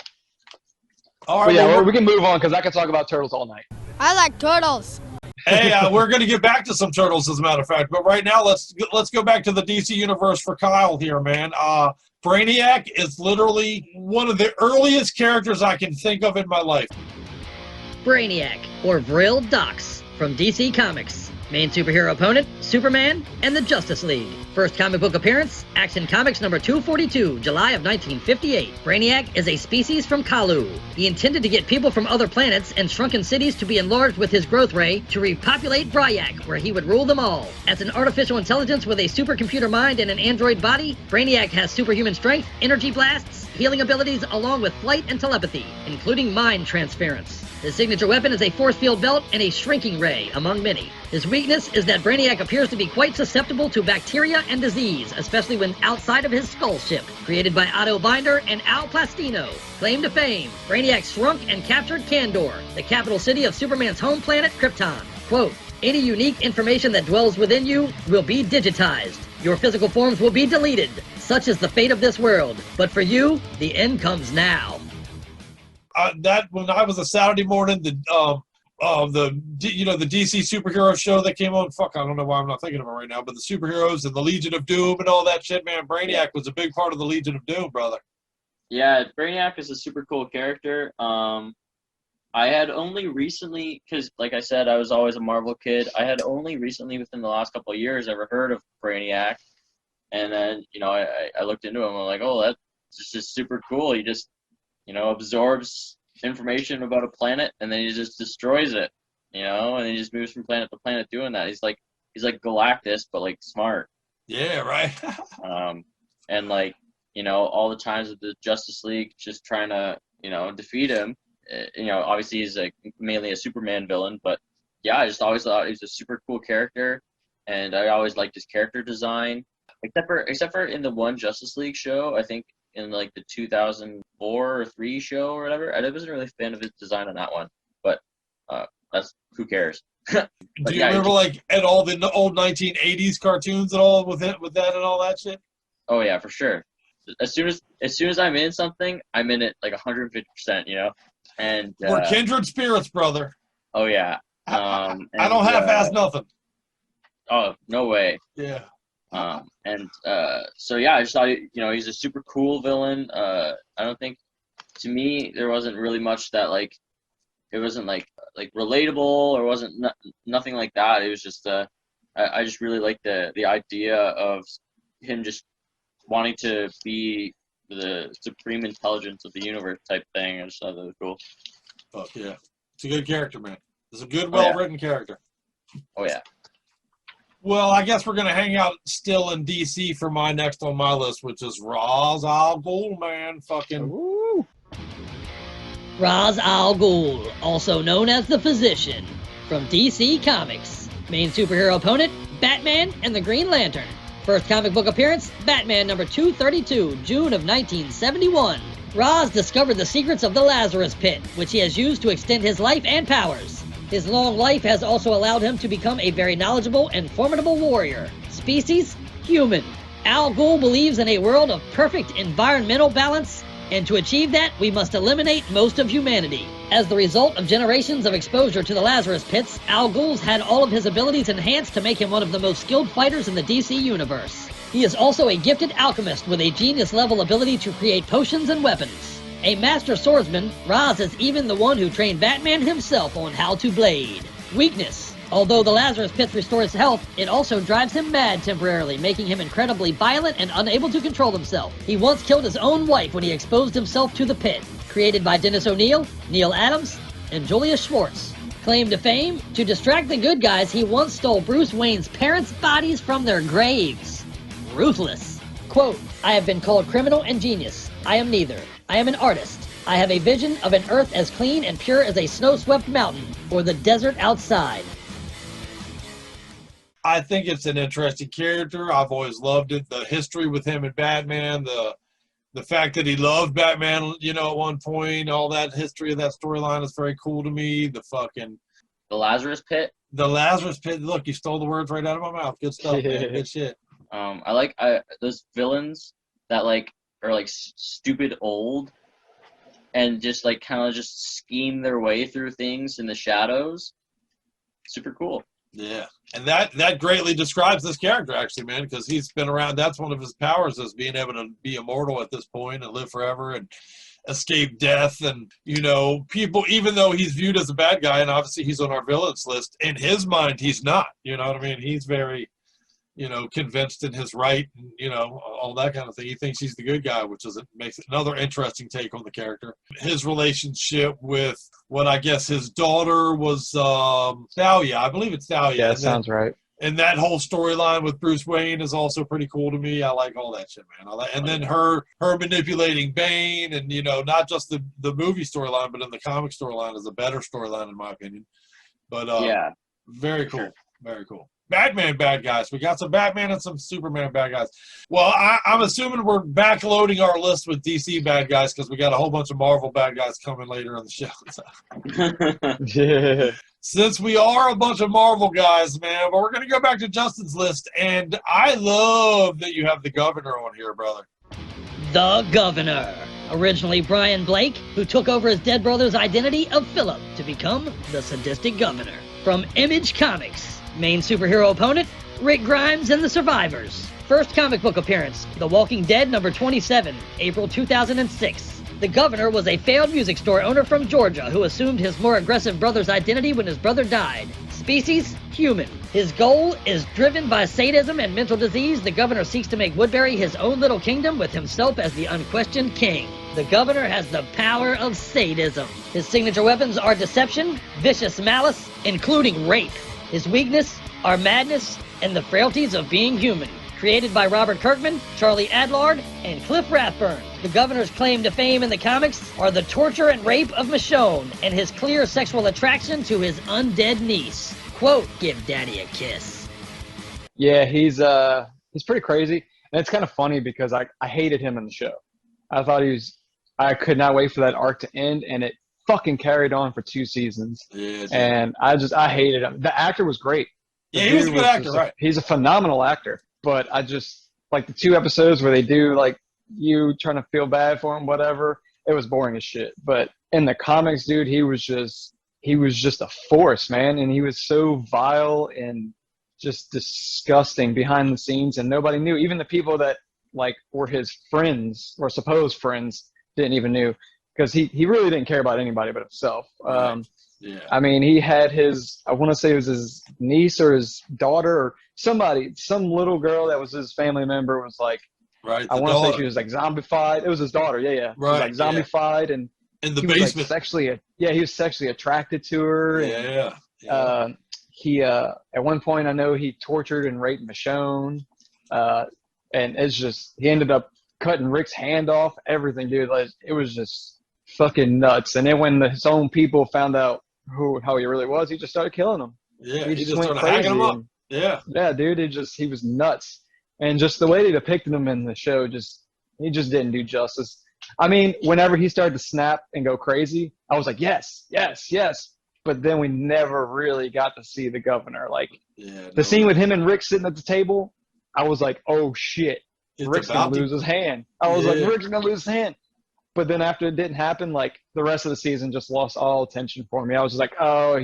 B: All
D: But
B: right.
D: yeah,
B: well,
D: we can move on because I can talk about turtles all night.
G: I like turtles.
B: hey, we're going to get back to some turtles, as a matter of fact. But right now, let's go back to the DC universe for Kyle here, man. Brainiac is literally one of the earliest characters I can think of in my life.
F: Brainiac, or Vril Dox, from DC Comics. Main superhero opponent, Superman and the Justice League. First comic book appearance, Action Comics number 242, July of 1958. Brainiac is a species from Kalu. He intended to get people from other planets and shrunken cities to be enlarged with his growth ray to repopulate Bryac, where he would rule them all. As an artificial intelligence with a supercomputer mind and an android body, Brainiac has superhuman strength, energy blasts, healing abilities, along with flight and telepathy, including mind transference. His signature weapon is a force field belt and a shrinking ray, among many. His weakness is that Brainiac appears to be quite susceptible to bacteria and disease, especially when outside of his skull ship. Created by Otto Binder and Al Plastino. Claim to fame, Brainiac shrunk and captured Kandor, the capital city of Superman's home planet, Krypton. Quote, any unique information that dwells within you will be digitized. Your physical forms will be deleted. Such is the fate of this world. But for you, the end comes now.
B: That when I was a Saturday morning, the DC superhero show that came on. Fuck, I don't know why I'm not thinking of it right now. But the superheroes and the Legion of Doom and all that shit, man. Brainiac was a big part of the Legion of Doom, brother.
C: Yeah, Brainiac is a super cool character. I had only recently, because like I said, I was always a Marvel kid. I had only recently, within the last couple of years, ever heard of Brainiac. And then, I looked into him. I'm like, oh, that's just super cool. He just, absorbs information about a planet and then he just destroys it, and he just moves from planet to planet doing that. He's like Galactus, but like smart.
B: Yeah, right.
C: And like, all the times with the Justice League just trying to, defeat him. Obviously he's mainly a Superman villain, but yeah, I just always thought he was a super cool character, and I always liked his character design. Except for in the one Justice League show, I think in like the 2004 or 3 show or whatever, I wasn't really a fan of his design on that one. But that's who cares.
B: Do you remember like at all the old 1980s cartoons and all with that and all that shit?
C: Oh yeah, for sure. As soon as I'm in something, I'm in it like 150%. And
B: we're kindred spirits, brother.
C: Oh yeah.
B: I don't half-ass nothing.
C: Oh no way.
B: Yeah.
C: So yeah, I just thought he's a super cool villain. I don't think, to me, there wasn't really much that like, it wasn't like relatable or wasn't nothing like that. It was just I just really liked the idea of him just wanting to be the supreme intelligence of the universe type thing. I just thought that was cool.
B: Fuck yeah. It's a good character, man. It's a good,
C: Oh, yeah.
B: well-written character.
C: Oh yeah.
B: Well, I guess we're going to hang out still in DC for my next on my list, which is Ra's al Ghul, man. Fucking.
D: Woo.
F: Ra's al Ghul, also known as the Physician, from DC Comics. Main superhero opponent, Batman and the Green Lantern. First comic book appearance, Batman number 232, June of 1971. Ra's discovered the secrets of the Lazarus Pit, which he has used to extend his life and powers. His long life has also allowed him to become a very knowledgeable and formidable warrior. Species, human. Al Ghul believes in a world of perfect environmental balance, and to achieve that, we must eliminate most of humanity. As the result of generations of exposure to the Lazarus Pits, Al Ghul's had all of his abilities enhanced to make him one of the most skilled fighters in the DC universe. He is also a gifted alchemist with a genius-level ability to create potions and weapons. A master swordsman, Ra's is even the one who trained Batman himself on how to blade. Weakness. Although the Lazarus Pit restores health, it also drives him mad temporarily, making him incredibly violent and unable to control himself. He once killed his own wife when he exposed himself to the pit. Created by Dennis O'Neil, Neil Adams, and Julius Schwartz. Claim to fame? To distract the good guys, he once stole Bruce Wayne's parents' bodies from their graves. Ruthless. Quote, I have been called criminal and genius. I am neither. I am an artist. I have a vision of an earth as clean and pure as a snow-swept mountain or the desert outside.
B: I think it's an interesting character. I've always loved it. The history with him and Batman, the fact that he loved Batman, you know, at one point, all that history of that storyline is very cool to me. The
C: Lazarus Pit.
B: The Lazarus Pit. Look, you stole the words right out of my mouth. Good stuff, man. Good shit.
C: I like those villains that like are like stupid old and just like kind of just scheme their way through things in the shadows. Super cool.
B: Yeah, and that greatly describes this character, actually, man, because he's been around. That's one of his powers, is being able to be immortal at this point and live forever and escape death. And, you know, people, even though he's viewed as a bad guy, and obviously he's on our villains list, in his mind, he's not. You know what I mean? He's very, you know, convinced in his right, and, you know, all that kind of thing. He thinks he's the good guy, which makes another interesting take on the character. His relationship with what I guess his daughter was, Thalia. I believe it's Thalia.
D: Yeah, that sounds right.
B: And that whole storyline with Bruce Wayne is also pretty cool to me. I like all that shit, man. And then her manipulating Bane, and, you know, not just the movie storyline, but in the comic storyline is a better storyline in my opinion. But
C: yeah,
B: very cool, very cool. Batman bad guys. We got some Batman and some Superman bad guys. Well, I'm assuming we're backloading our list with DC bad guys because we got a whole bunch of Marvel bad guys coming later in the show.
D: Yeah.
B: Since we are a bunch of Marvel guys, man, but we're going to go back to Justin's list. And I love that you have the Governor on here, brother.
F: The Governor. Originally Brian Blake, who took over his dead brother's identity of Philip to become the sadistic Governor. From Image Comics. Main superhero opponent, Rick Grimes and the Survivors. First comic book appearance, The Walking Dead number 27, April 2006. The Governor was a failed music store owner from Georgia who assumed his more aggressive brother's identity when his brother died. Species, human. His goal is driven by sadism and mental disease. The Governor seeks to make Woodbury his own little kingdom with himself as the unquestioned king. The Governor has the power of sadism. His signature weapons are deception, vicious malice, including rape. His weakness are madness and the frailties of being human. Created by Robert Kirkman, Charlie Adlard, and Cliff Rathburn. The Governor's claim to fame in the comics are the torture and rape of Michonne and his clear sexual attraction to his undead niece. Quote, give daddy a kiss.
D: Yeah, he's pretty crazy. And it's kind of funny because I hated him in the show. I could not wait for that arc to end, and it fucking carried on for 2 seasons.
B: Yeah,
D: and I hated him. The actor was great.
B: Yeah, he was a good actor, right?
D: He's a phenomenal actor. But I just, like the 2 episodes where they do, like, you trying to feel bad for him, whatever, it was boring as shit. But in the comics, dude, he was just a force, man. And he was so vile and just disgusting behind the scenes, and nobody knew. Even the people that, like, were his friends or supposed friends didn't even knew. Because he really didn't care about anybody but himself.
B: Yeah.
D: I mean, he had I want to say it was his niece or his daughter or somebody, some little girl that was his family member was like,
B: Right.
D: I want to say she was like zombified. It was his daughter. Yeah, yeah.
B: Right.
D: She was like zombified, and
B: in the
D: he
B: basement.
D: was like he was sexually attracted to her. And,
B: Yeah.
D: he at one point I know he tortured and raped Michonne, and it's just he ended up cutting Rick's hand off. Everything, dude. Like it was just fucking nuts. And then when his own people found out how he really was, he just started killing them.
B: Yeah.
D: He just went
B: started
D: crazy.
B: hacking them up.
D: And,
B: yeah,
D: dude. He was nuts. And just the way they depicted him in the show, he just didn't do justice. I mean, whenever he started to snap and go crazy, I was like, yes, yes, yes. But then we never really got to see the governor. Like the scene with him and Rick sitting at the table, I was like, oh shit, Rick's gonna lose his hand. I was like, Rick's gonna lose his hand. But then after it didn't happen, like the rest of the season just lost all attention for me. I was just like, oh,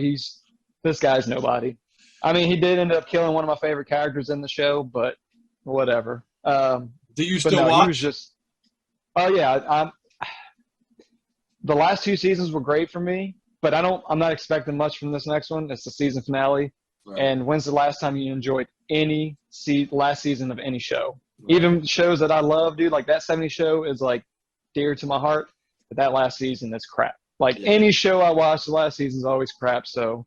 D: this guy's nobody. I mean, he did end up killing one of my favorite characters in the show, but whatever.
B: Do you still watch?
D: He was just. Oh yeah, the last 2 seasons were great for me, but I'm not expecting much from this next one. It's the season finale. Right. And when's the last time you enjoyed any last season of any show? Right. Even shows that I love, dude, like that 70s show is like dear to my heart, but that last season is crap. Like any show I watch, the last season is always crap. So,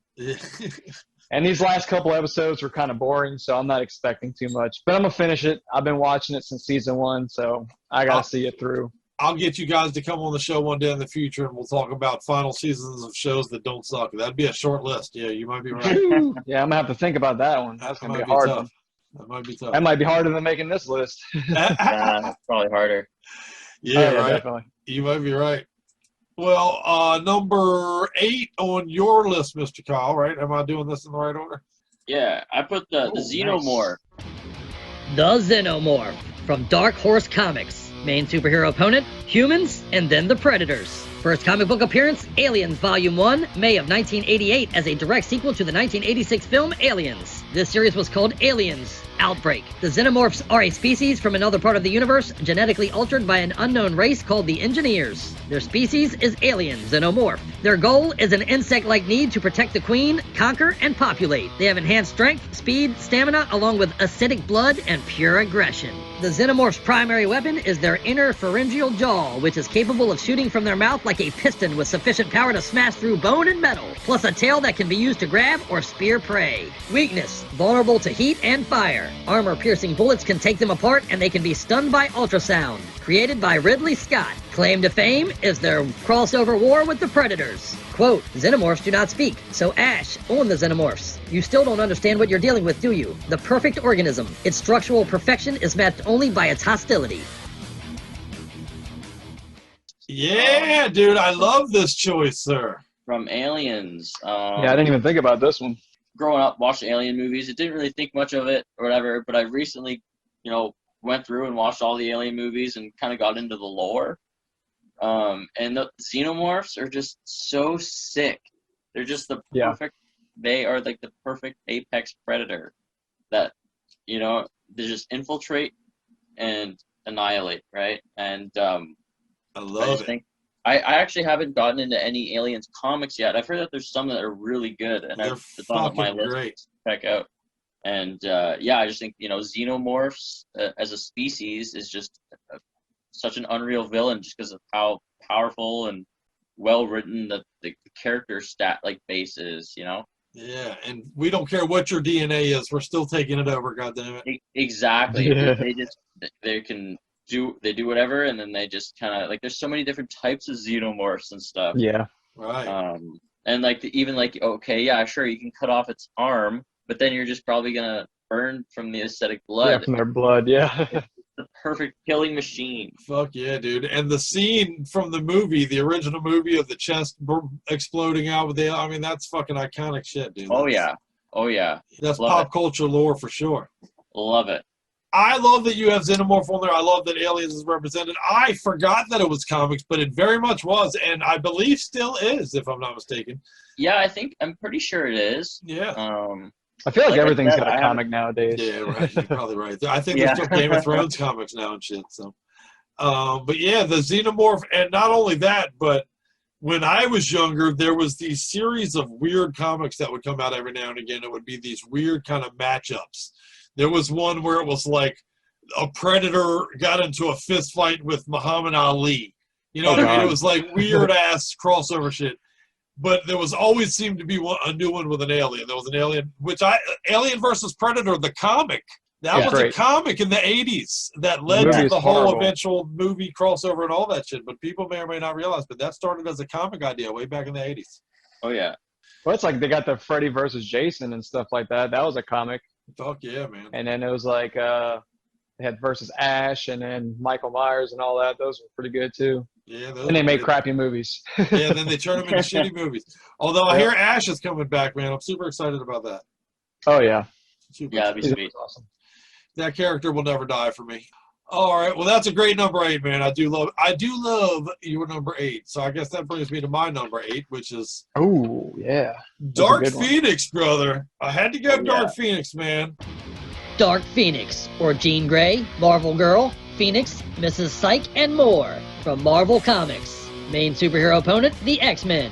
D: and these last couple episodes were kind of boring, so I'm not expecting too much. But I'm gonna finish it. I've been watching it since season 1, so I gotta see it through.
B: I'll get you guys to come on the show one day in the future, and we'll talk about final seasons of shows that don't suck. That'd be a short list. Yeah, you might be right.
D: Yeah, I'm gonna have to think about that one. That's gonna be a hard one.
B: That might be tough.
D: That might be harder than making this list.
C: Probably harder.
B: Yeah, right.
D: Definitely.
B: You might be right. Well, number 8 on your list, Mr. Kyle, right? Am I doing this in the right order?
C: Yeah, I put the Xenomorph.
F: The Xenomorph from Dark Horse Comics. Main superhero opponent, humans, and then the Predators. First comic book appearance, Aliens Volume 1, May of 1988, as a direct sequel to the 1986 film Aliens. This series was called Aliens Outbreak. The Xenomorphs are a species from another part of the universe, genetically altered by an unknown race called the Engineers. Their species is alien xenomorph. Their goal is an insect-like need to protect the queen, conquer, and populate. They have enhanced strength, speed, stamina, along with acidic blood and pure aggression. The Xenomorph's primary weapon is their inner pharyngeal jaw, which is capable of shooting from their mouth like a piston with sufficient power to smash through bone and metal, plus a tail that can be used to grab or spear prey. Weakness: vulnerable to heat and fire. Armor-piercing bullets can take them apart, and they can be stunned by ultrasound. Created by Ridley Scott. Claim to fame is their crossover war with the Predators. Quote, Xenomorphs do not speak, so Ash, own the Xenomorphs. You still don't understand what you're dealing with, do you? The perfect organism. Its structural perfection is matched only by its hostility.
B: Yeah, dude, I love this choice, sir.
C: From Aliens.
D: Yeah, I didn't even think about this one.
C: Growing up, watched Alien movies. It didn't really think much of it or whatever, but I recently, went through and watched all the Alien movies and kind of got into the lore. And the Xenomorphs are just so sick. They're just the perfect, they are like the perfect apex predator that, they just infiltrate and annihilate, right? And
B: I love it.
C: I actually haven't gotten into any Aliens comics yet. I've heard that there's some that are really good, and it's on my list to check out. And I just think Xenomorphs as a species is just such an unreal villain, just because of how powerful and well written the character base is.
B: Yeah, and we don't care what your DNA is, we're still taking it over. Goddamn it!
C: Exactly. They do whatever, and then they just kind of there's so many different types of Xenomorphs and stuff.
D: Yeah.
B: Right.
C: And okay, yeah, sure, you can cut off its arm, but then you're just probably gonna burn from the acidic blood.
D: Yeah, from their blood. Yeah.
C: The perfect killing machine.
B: Fuck yeah, dude. And the scene from the movie, the original movie of the chest exploding out with that's fucking iconic shit, dude.
C: Oh yeah.
B: That's pop culture lore for sure.
C: Love it.
B: I love that you have Xenomorph on there. I love that Aliens is represented. I forgot that it was comics, but it very much was, and I believe still is, if I'm not mistaken.
C: Yeah, I'm pretty sure it is.
B: Yeah.
D: I feel like everything's got a comic nowadays.
B: Yeah, right. You're probably right. I think there's still Game of Thrones comics now and shit. So, but yeah, the Xenomorph, and not only that, but when I was younger, there was these series of weird comics that would come out every now and again. It would be these weird kind of matchups. There was one where it was like a Predator got into a fist fight with Muhammad Ali. You know what I mean? It was like weird ass crossover shit. But there was always seemed to be a new one with an alien. There was an alien, Alien versus Predator, the comic. That was a comic in the 80s that led to the whole eventual movie crossover and all that shit. But people may or may not realize, but that started as a comic idea way back in the 80s.
C: Oh, yeah.
D: Well, it's like they got the Freddy versus Jason and stuff like that. That was a comic.
B: Fuck yeah, man.
D: And then it was like they had versus Ash and then Michael Myers and all that. Those were pretty good too.
B: Yeah,
D: and they made crappy movies.
B: Yeah, then they turn them into shitty movies. Although I hear Ash is coming back, man. I'm super excited about that.
D: Oh, yeah.
C: That'd be sweet.
D: Awesome.
B: That character will never die for me. All right, well, that's a great number 8, man. I do love your number 8. So I guess that brings me to my number 8, which is Dark Phoenix, brother. I had to go Dark Phoenix, man.
F: Dark Phoenix, or Jean Grey, Marvel Girl, Phoenix, Mrs. Psyche, and more from Marvel Comics. Main superhero opponent, the X-Men.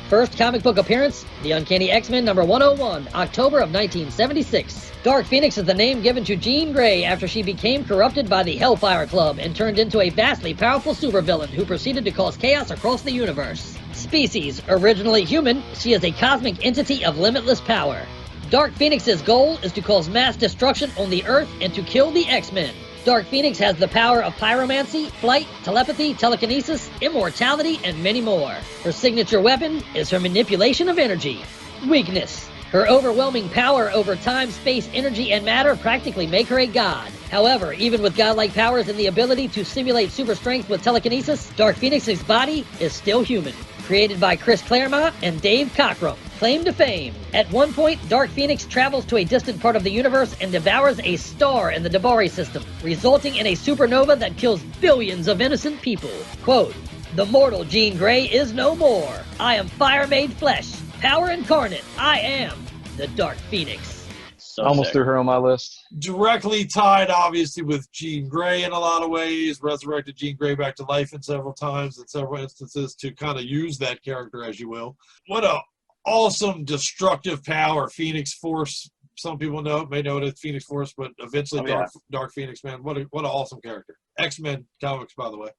F: First comic book appearance, The Uncanny X-Men number 101, October of 1976. Dark Phoenix is the name given to Jean Grey after she became corrupted by the Hellfire Club and turned into a vastly powerful supervillain who proceeded to cause chaos across the universe. Species, originally human, she is a cosmic entity of limitless power. Dark Phoenix's goal is to cause mass destruction on the Earth and to kill the X-Men. Dark Phoenix has the power of pyromancy, flight, telepathy, telekinesis, immortality, and many more. Her signature weapon is her manipulation of energy. Weakness. Her overwhelming power over time, space, energy, and matter practically make her a god. However, even with godlike powers and the ability to simulate super strength with telekinesis, Dark Phoenix's body is still human. Created by Chris Claremont and Dave Cockrum. Claim to fame. At one point, Dark Phoenix travels to a distant part of the universe and devours a star in the Debari system, resulting in a supernova that kills billions of innocent people. Quote, "The mortal Jean Grey is no more. I am fire made flesh. Power incarnate. I am the Dark Phoenix."
C: So
D: almost threw her on my list.
B: Directly tied, obviously, with Jean Grey in a lot of ways. Resurrected Jean Grey back to life in several times, in several instances, to kind of use that character, as you will. What a awesome destructive power, Phoenix Force. Some people may know it as Phoenix Force, but eventually Dark Phoenix, man. What an awesome character. X-Men comics, by the way.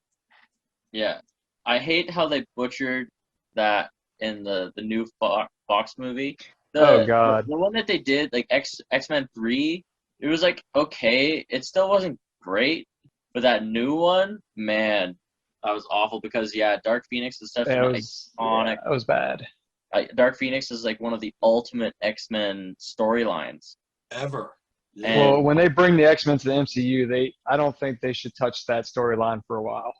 C: Yeah. I hate how they butchered that in the new Fox movie.
D: Oh, God.
C: The one that they did, like X-Men 3, it was like, okay, it still wasn't great, but that new one, man, that was awful because, Dark Phoenix is such an iconic.
D: Yeah, that was bad.
C: Dark Phoenix is like one of the ultimate X-Men storylines.
B: Ever.
C: Yeah.
D: Well, when they bring the X-Men to the MCU, I don't think they should touch that storyline for a while.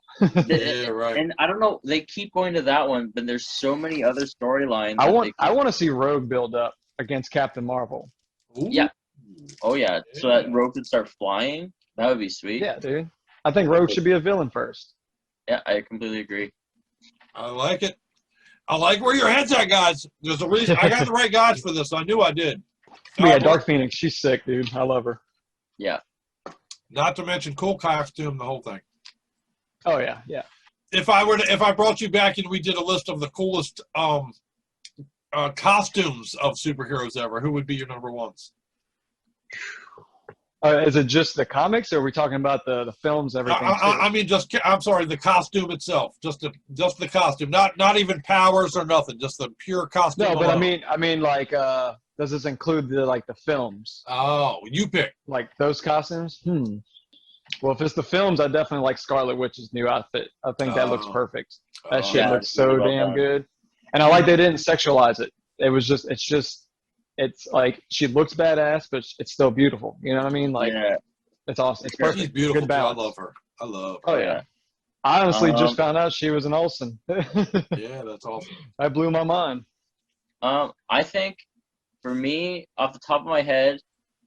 B: Yeah, right.
C: And I don't know, they keep going to that one, but there's so many other storylines.
D: I want to see Rogue build up against Captain Marvel.
B: Ooh.
C: Yeah. Oh, yeah. So that Rogue could start flying. That would be sweet.
D: Yeah, dude. I think Rogue should be a villain first.
C: Yeah, I completely agree.
B: I like it. I like where your head's at, guys. There's a reason. I got the right guys for this. I knew I did.
D: Yeah, Dark Phoenix. She's sick, dude. I love her.
C: Yeah.
B: Not to mention cool costume, the whole thing.
D: Oh, yeah, yeah.
B: If I brought you back and we did a list of the coolest costumes of superheroes ever, who would be your number ones?
D: Is it just the comics, or are we talking about the films, everything?
B: I mean, I'm sorry, the costume itself, just the costume, not even powers or nothing, just the pure costume.
D: No, but
B: alone.
D: I mean, like, does this include the films?
B: Oh, you pick.
D: Like those costumes? Well, if it's the films, I definitely like Scarlet Witch's new outfit. I think that looks perfect. That shit looks so damn good, and I like they didn't sexualize it. It's like she looks badass, but it's still beautiful. You know what I mean? Like, it's awesome. It's perfect.
B: She's beautiful.
D: Good balance.
B: I love her. I love her.
D: Oh, yeah. I honestly just found out she was an Olsen.
B: Yeah, that's awesome.
D: That blew my mind.
C: I think, for me, off the top of my head,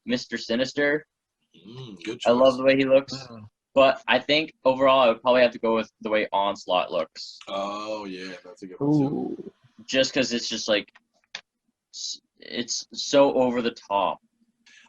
C: Mr. Sinister.
B: Good choice.
C: I love the way he looks. But I think, overall, I would probably have to go with the way Onslaught looks.
B: Oh, yeah. That's a good one, too.
C: Just because it's just like... It's so over the top.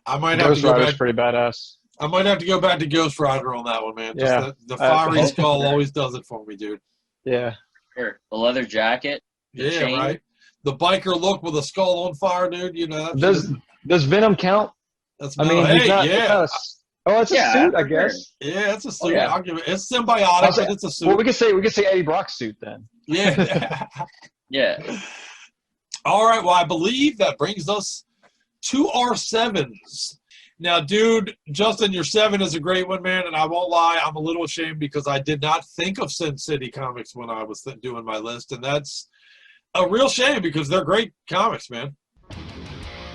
B: I might have
D: Ghost
B: to go
D: Rider's
B: back.
D: pretty badass.
B: I might have to go back to Ghost Rider on that one, man.
D: Yeah.
B: Just the fiery skull always does it for me, dude.
D: Yeah.
C: Sure. The leather jacket. The chain.
B: Right. The biker look with a skull on fire, dude. You know.
D: Does Venom count?
B: That's
D: I mean, he's not Oh, it's a
C: Yeah,
D: suit, I
C: for sure.
D: guess.
B: Yeah, it's a suit.
C: yeah.
B: I'll give it. It's symbiotic,
D: I'll say-
B: but it's a suit.
D: Well, we could say Eddie Brock's suit then.
B: Yeah.
C: Yeah.
B: All right. Well, I believe that brings us to our sevens. Now, dude, Justin, your 7 is a great one, man, and I won't lie, I'm a little ashamed because I did not think of Sin City comics when I was doing my list, and that's a real shame because they're great comics, man.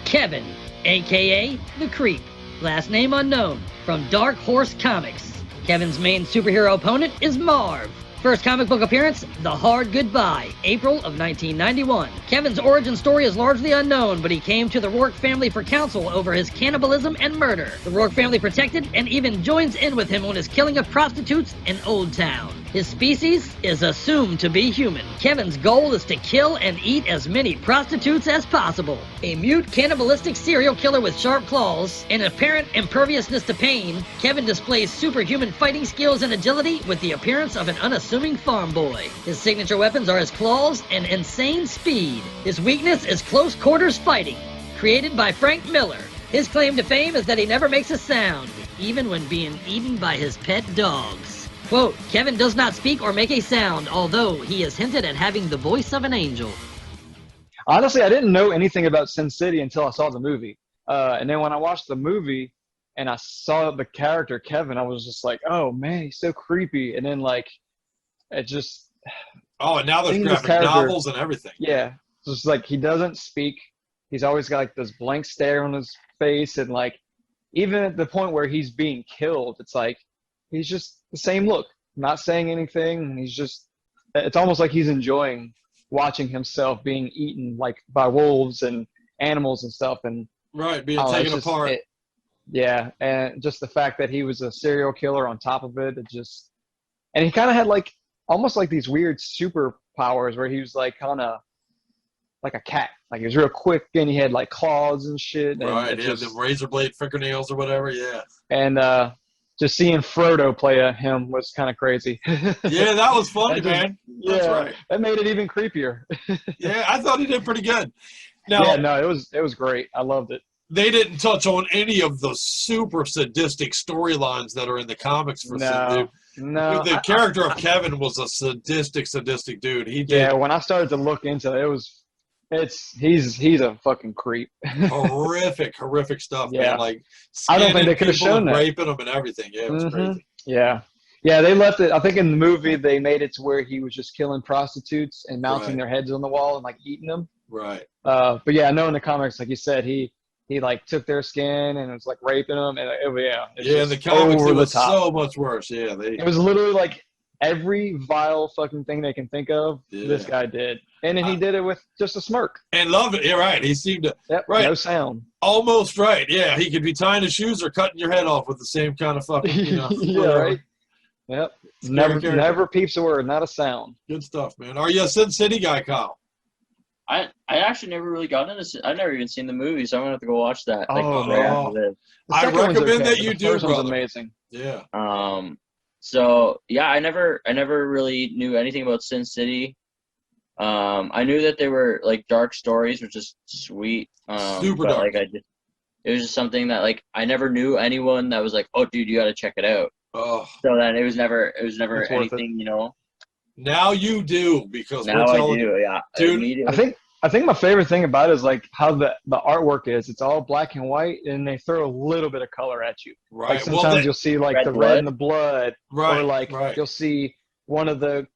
F: Kevin, a.k.a. The Creep, last name unknown, from Dark Horse Comics. Kevin's main superhero opponent is Marv. First comic book appearance, The Hard Goodbye, April of 1991. Kevin's origin story is largely unknown, but he came to the Rourke family for counsel over his cannibalism and murder. The Rourke family protected and even joins in with him on his killing of prostitutes in Old Town. His species is assumed to be human. Kevin's goal is to kill and eat as many prostitutes as possible. A mute cannibalistic serial killer with sharp claws and apparent imperviousness to pain, Kevin displays superhuman fighting skills and agility with the appearance of an unassuming farm boy. His signature weapons are his claws and insane speed. His weakness is close quarters fighting. Created by Frank Miller. His claim to fame is that he never makes a sound, even when being eaten by his pet dogs. Quote, Kevin does not speak or make a sound, although he is hinted at having the voice of an angel.
D: Honestly, I didn't know anything about Sin City until I saw the movie. And then when I watched the movie and I saw the character Kevin, I was just like, oh man, he's so creepy. And then like, it just...
B: Oh, and now there's
D: seeing this
B: graphic
D: character-
B: novels and everything.
D: Yeah, just like he doesn't speak. He's always got like this blank stare on his face, and like even at the point where he's being killed, it's like he's just the same look, not saying anything. He's just, it's almost like he's enjoying watching himself being eaten like by wolves and animals and stuff. And
B: Right, being
D: it's
B: taken
D: just-
B: apart.
D: yeah, and just the fact that he was a serial killer on top of it, it just, and he kind of had like almost like these weird superpowers where he was like kind of like a cat. Like he was real quick and he had like claws and shit. And
B: Right,
D: it
B: he had
D: just-
B: the razor blade fingernails or whatever, yeah.
D: And just seeing Frodo play him was kind of crazy.
B: Yeah, that was funny,
D: That just-
B: man. That's
D: yeah,
B: right.
D: that made it even creepier.
B: Yeah, I thought he did pretty good. Now,
D: Yeah, no, it was great. I loved it.
B: they didn't touch on any of the super sadistic storylines that are in the comics for Sin, dude.
D: No,
B: The character of Kevin was a sadistic dude. He did
D: yeah, when I started to look into it, he's a fucking creep.
B: horrific stuff,
D: Yeah.
B: man. Like
D: I don't think
B: skinning
D: they could've
B: people
D: shown
B: and
D: that.
B: raping them and everything. Yeah, it was
D: Mhm.
B: crazy.
D: Yeah. Yeah, they left it. I think in the movie they made it to where he was just killing prostitutes and mounting
B: Right.
D: their heads on the wall and like eating them.
B: Right.
D: But yeah, I know in the comics, like you said, he like took their skin and was like raping them, and it's
B: Yeah, in
D: just
B: the comics
D: over
B: it
D: the
B: was
D: top.
B: so much worse. Yeah,
D: It was literally like every vile fucking thing they can think of. This
B: Yeah.
D: guy did, and then he did it with just a smirk.
B: and love it. Yeah, right. He seemed to
D: Yep,
B: Right.
D: no sound.
B: almost right. Yeah, he could be tying his shoes or cutting your head off with the same kind of fucking,
D: Yeah,
B: whatever.
D: right. Yep.
B: Scary character.
D: Never peeps a word, not a sound.
B: Good stuff, man. Are you a Sin City guy, Kyle?
C: I actually never really got into. I've never even seen the movie, so I'm gonna have to go watch that. Like,
D: Oh,
C: right
B: man.
C: after this.
D: The
B: I
D: second one's
B: recommend that
D: but
B: you
D: the
B: do,
D: first one's
B: brother.
D: amazing.
B: Yeah.
C: So yeah, I never really knew anything about Sin City. I knew that they were like dark stories, which is sweet.
B: Super
C: but,
B: dark.
C: Like it was just something that like I never knew anyone that was like, oh, dude, you got to check it out.
B: Oh,
C: So then it was never
D: It's worth it.
C: anything, you know.
B: now you do because
C: Now
B: we're
C: I
B: telling
C: do, yeah.
B: Dude,
C: Immediately.
D: I think my favorite thing about it is like how the artwork is. It's all black and white, and they throw a little bit of color at you.
B: right.
D: Like sometimes you'll see like
C: Red
D: the
C: blood.
D: red and the blood,
B: right,
D: or like
B: right.
D: you'll see one of the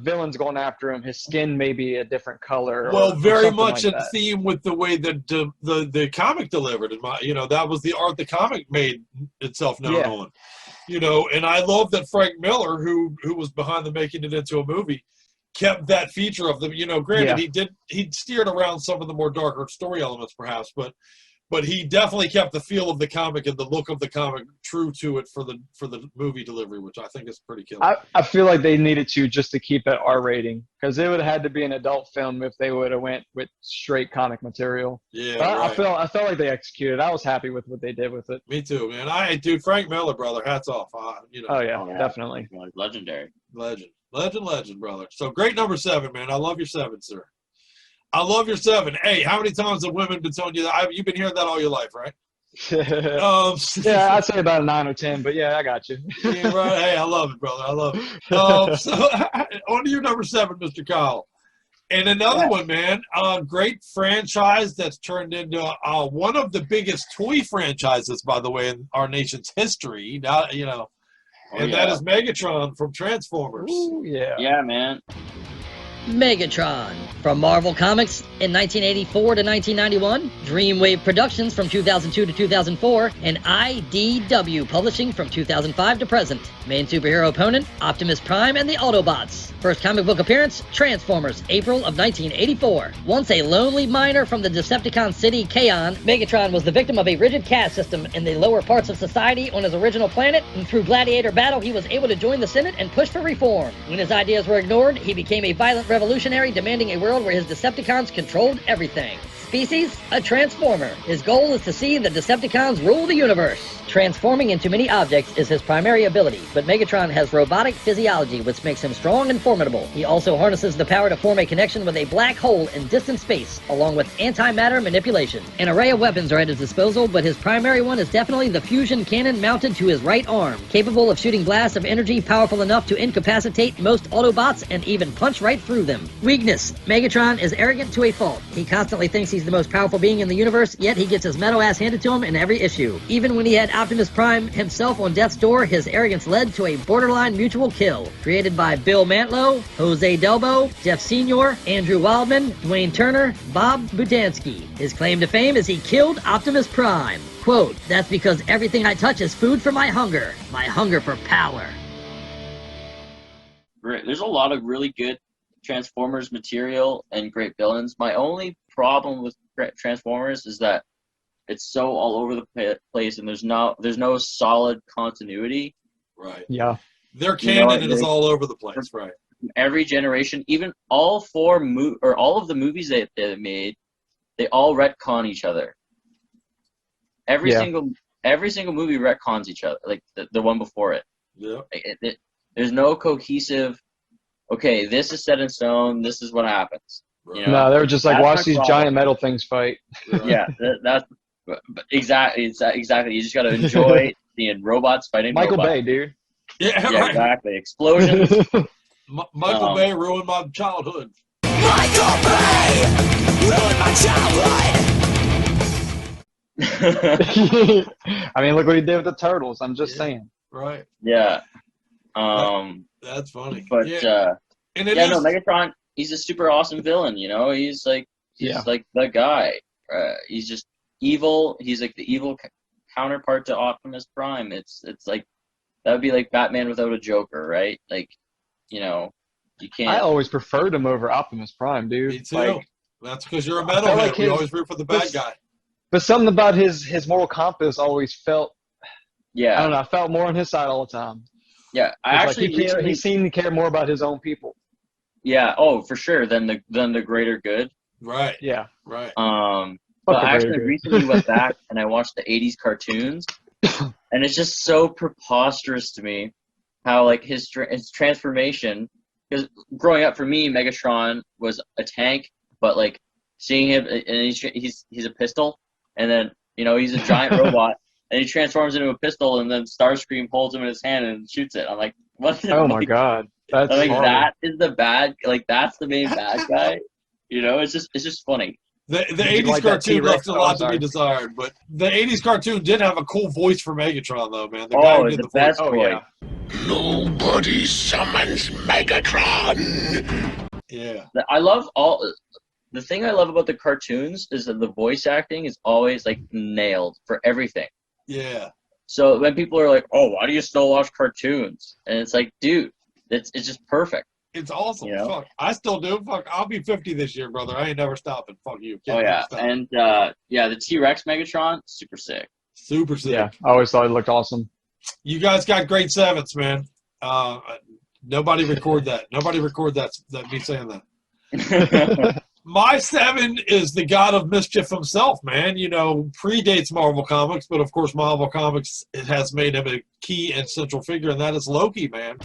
D: villains going after him. His skin may be a different color.
B: Well,
D: or
B: very
D: something
B: much
D: like
B: in
D: that.
B: theme with the way that the comic delivered. That was the art the comic made itself known
D: Yeah.
B: on. And I love that Frank Miller, who was behind the making it into a movie, kept that feature of them. Granted,
D: Yeah.
B: he steered around some of the more darker story elements, perhaps, but he definitely kept the feel of the comic and the look of the comic true to it for the movie delivery, which I think is pretty killer.
D: I feel like they needed to just to keep that R rating, because it would have had to be an adult film if they would have went with straight comic material.
B: Yeah,
D: But
B: right.
D: I felt like they execued. I was happy with what they did with it.
B: Me too, man. Dude, Frank Miller, brother, hats off.
D: Oh yeah,
C: Oh, yeah.
D: definitely.
C: Legendary.
B: Legend, brother. So great number 7, man. I love your 7, sir. I love your 7. Hey, how many times have women been telling you that? You've been hearing that all your life, right?
D: Yeah, I'd say about a 9 or 10, but yeah, I got you.
B: Yeah, right. Hey, I love it, brother. I love it. So on to your number 7, Mr. Kyle. And another one, man, great franchise that's turned into one of the biggest toy franchises, by the way, in our nation's history. Now, you know, and that is Megatron from Transformers.
D: Ooh, yeah.
C: Yeah, man.
F: Megatron. From Marvel Comics in 1984 to 1991, Dreamwave Productions from 2002 to 2004, and IDW Publishing from 2005 to present. Main superhero opponent, Optimus Prime and the Autobots. First comic book appearance, Transformers, April of 1984. Once a lonely miner from the Decepticon city, Kaon, Megatron was the victim of a rigid caste system in the lower parts of society on his original planet, and through gladiator battle he was able to join the Senate and push for reform. When his ideas were ignored, he became a violent revolutionary demanding a world where his Decepticons controlled everything. Species, a Transformer. His goal is to see the Decepticons rule the universe. Transforming into many objects is his primary ability, but Megatron has robotic physiology which makes him strong and formidable. He also harnesses the power to form a connection with a black hole in distant space, along with antimatter manipulation. An array of weapons are at his disposal, but his primary one is definitely the fusion cannon mounted to his right arm, capable of shooting blasts of energy powerful enough to incapacitate most Autobots and even punch right through them. Weakness. Megatron is arrogant to a fault. He constantly thinks he's the most powerful being in the universe, yet he gets his metal ass handed to him in every issue. Even when he had Optimus Prime himself on death's door, his arrogance led to a borderline mutual kill. Created by Bill Mantlo, Jose Delbo, Jeff Senior, Andrew Wildman, Dwayne Turner, Bob Butansky. His claim to fame is he killed Optimus Prime. Quote, "That's because everything I touch is food for my hunger for power."
C: Great. There's a lot of really good Transformers material and great villains. My only problem with Transformers is that it's so all over the place, and there's no solid continuity.
B: Right.
D: Yeah.
B: Their canon is all over the place, right?
C: Every generation, even all all of the movies they made, they all retcon each other. Every single movie retcons each other, like the one before it.
B: Yeah.
C: There's no cohesive. Okay, this is set in stone. This is what happens.
B: Right.
C: You know?
D: No, they were just like,
C: That's
D: watch
C: my
D: these
C: problem.
D: giant metal things fight.
B: Right.
C: Yeah, that's exactly. You just got to enjoy seeing robots fighting
D: Michael
C: robots.
D: Bay, dude.
B: Yeah,
C: Yeah,
B: right.
C: exactly. Explosions.
B: Michael Bay ruined my childhood.
E: Michael Bay ruined my childhood.
D: I mean, look what he did with the Turtles. I'm just saying.
B: Right.
C: Yeah.
B: That's funny.
C: But
B: And it is,
C: no, Megatron. He's a super awesome villain. You know, he's like the guy. He's just evil. He's like the evil counterpart to Optimus Prime. It's like that would be like Batman without a Joker, right? Like, you know, you can't.
D: I always preferred him over Optimus Prime, dude.
B: me too.
D: Like,
B: That's because you're a
D: felt
B: metalhead.
D: like
B: We
D: his-
B: always root for the bad guy.
D: but something about his moral compass always felt.
C: Yeah.
D: I don't know. I felt more on his side all the time.
C: Yeah. I
D: It's
C: actually
D: like he seemed to care more about his own people.
C: Yeah. Oh, for sure. Than the greater good.
B: Right.
D: Yeah.
B: Right.
C: But
D: the
C: I actually
D: greater good.
C: recently went back and I watched the 80s cartoons, and it's just so preposterous to me how like his transformation. Because growing up for me, Megatron was a tank, but like seeing him and he's a pistol, and then he's a giant robot, and he transforms into a pistol, and then Starscream holds him in his hand and shoots it. I'm like, what?
D: Oh my god. That's
C: I'm like,
D: horrible.
C: that is the bad. Like that's the main bad guy. It's just funny.
B: The
D: you
B: 80s
D: like that
B: cartoon
D: T-Rex?
B: left a lot to
D: sorry.
B: be desired, but the 80s cartoon did have a cool voice for Megatron, though, man. The guy who did
C: The
B: the
C: best
B: voice.
D: Oh
C: boy.
D: yeah.
E: Nobody summons Megatron.
B: Yeah.
C: I love all. The thing I love about the cartoons is that the voice acting is always like nailed for everything.
B: Yeah.
C: So when people are like, "Oh, why do you still watch cartoons?" and it's like, dude, it's just perfect.
B: It's awesome.
C: You know?
B: Fuck. I still do. Fuck. I'll be 50 this year, brother. I ain't never stopping. Fuck you. Can't
C: Oh
B: never
C: yeah,
B: stop.
C: and the T-Rex Megatron, super sick.
B: Super sick.
D: Yeah. I always thought it looked awesome.
B: You guys got great sevens, man. Nobody record that. Nobody record that me saying that. My 7 is the god of mischief himself, man. Predates Marvel Comics, but of course Marvel Comics, it has made him a key and central figure, and that is Loki, man.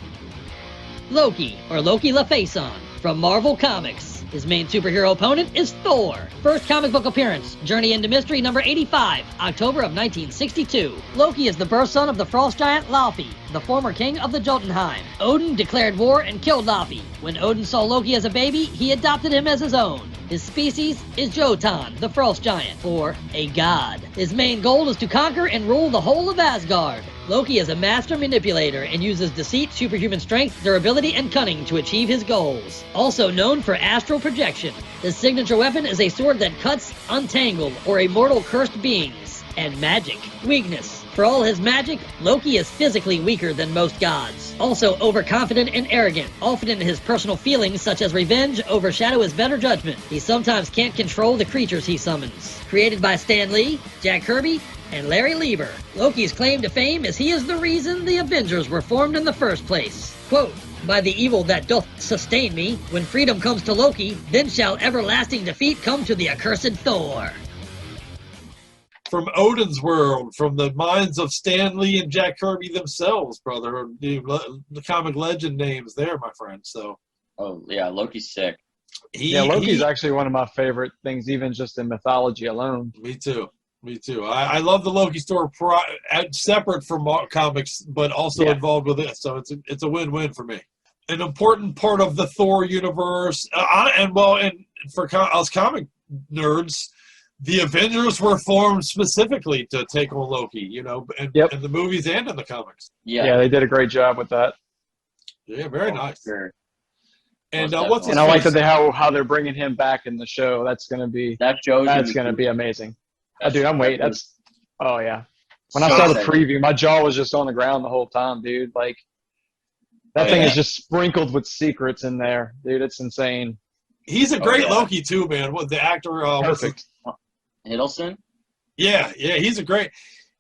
F: Loki, or Loki LaFaceon. from Marvel Comics. His main superhero opponent is Thor. First comic book appearance, Journey into Mystery number 85, October of 1962. Loki is the birth son of the frost giant Laufey, the former king of the Jotunheim. Odin declared war and killed Laufey. When Odin saw Loki as a baby, he adopted him as his own. His species is Jotun, the frost giant, or a god. His main goal is to conquer and rule the whole of Asgard. Loki is a master manipulator and uses deceit, superhuman strength, durability, and cunning to achieve his goals. Also known for astral projection. His signature weapon is a sword that cuts, untangled, or immortal cursed beings. And magic. Weakness. For all his magic, Loki is physically weaker than most gods. Also overconfident and arrogant. Often his personal feelings, such as revenge, overshadow his better judgment. He sometimes can't control the creatures he summons. Created by Stan Lee, Jack Kirby, and Larry Lieber. Loki's claim to fame is he is the reason the Avengers were formed in the first place. Quote, "By the evil that doth sustain me, when freedom comes to Loki, then shall everlasting defeat come to the accursed Thor."
B: From Odin's world, from the minds of Stan Lee and Jack Kirby themselves, brother. The comic legend names there, my friend. So,
C: Oh yeah, Loki's sick.
D: Loki's actually one of my favorite things, even just in mythology alone.
B: Me too. Me too. I love the Loki story separate from comics, but also involved with it. So it's a win-win for me. An important part of the Thor universe, and for us comic nerds, the Avengers were formed specifically to take on Loki, in the movies and in the comics.
C: Yeah,
D: they did a great job with that.
B: Yeah, very nice.
C: Sure.
B: And what's his
D: And I like
B: face?
D: that how they're bringing him back in the show. That's gonna be amazing. Dude, I'm waiting. When I saw the preview, my jaw was just on the ground the whole time, dude. Like that thing is just sprinkled with secrets in there, dude. It's insane.
B: He's a great Loki too, man. What the actor?
D: Perfect.
C: Hiddleston?
B: Yeah, he's a great.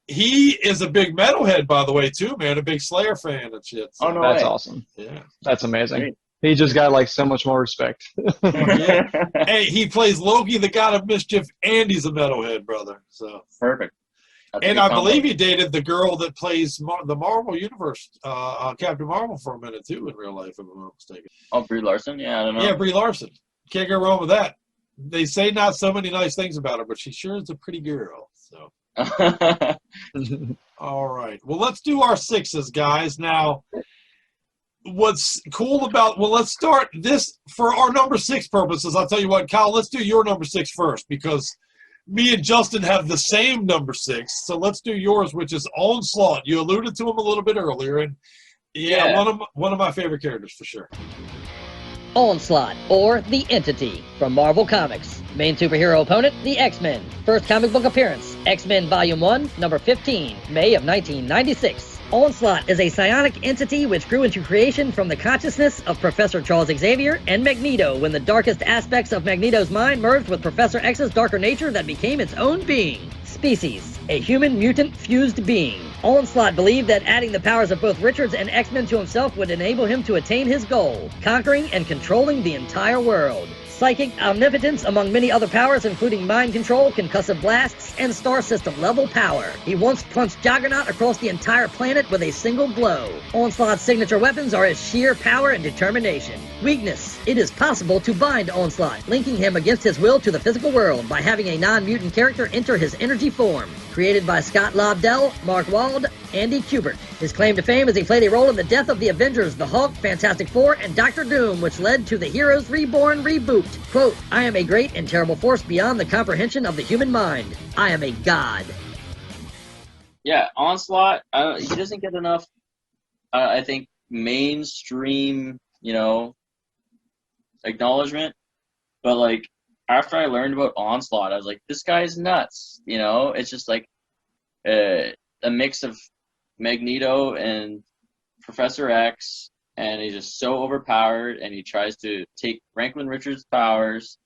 B: He is a big metalhead, by the way, too, man. A big Slayer fan and shit. So.
C: Oh, no
D: That's
C: way.
D: awesome.
B: Yeah.
D: That's amazing.
C: Great.
D: He just got like so much more respect.
B: Yeah. Hey, he plays Loki, the god of mischief, and he's a metalhead, brother. So
C: Perfect. That's
B: and
C: a
B: I
C: good
B: believe
C: combo.
B: he dated the girl that plays the Marvel Universe, Captain Marvel, for a minute, too, in real life, if I'm not mistaken.
C: Oh, Brie Larson? Yeah, I don't know.
B: Yeah, Brie Larson. Can't go wrong with that. They say not so many nice things about her, but she sure is a pretty girl. So, all right. Well, let's do our sixes, guys. Now, what's cool about, let's start this for our number 6 purposes. I'll tell you what, Kyle, let's do your number 6 first because me and Justin have the same number 6. So let's do yours, which is Onslaught. You alluded to him a little bit earlier, and one of my favorite characters for sure.
F: Onslaught, or The Entity, from Marvel Comics. Main superhero opponent, the X-Men. First comic book appearance, X-Men Volume 1, number 15, May of 1996. Onslaught is a psionic entity which grew into creation from the consciousness of Professor Charles Xavier and Magneto when the darkest aspects of Magneto's mind merged with Professor X's darker nature that became its own being. Species, a human mutant fused being. Onslaught believed that adding the powers of both Richards and X-Men to himself would enable him to attain his goal, conquering and controlling the entire world. Psychic omnipotence among many other powers including mind control, concussive blasts, and star system level power. He once punched Juggernaut across the entire planet with a single blow. Onslaught's signature weapons are his sheer power and determination. Weakness. It is possible to bind Onslaught, linking him against his will to the physical world by having a non-mutant character enter his energy form. Created by Scott Lobdell, Mark Wald, Andy Kubert. His claim to fame is he played a role in the death of the Avengers, the Hulk, Fantastic Four, and Doctor Doom, which led to the Heroes Reborn reboot. Quote, "I am a great and terrible force beyond the comprehension of the human mind. I am a god."
C: Yeah, Onslaught, he doesn't get enough, I think, mainstream, acknowledgement. But, like, after I learned about Onslaught, I was like, this guy's nuts, It's just like a mix of Magneto and Professor X, and he's just so overpowered, and he tries to take Franklin Richards' powers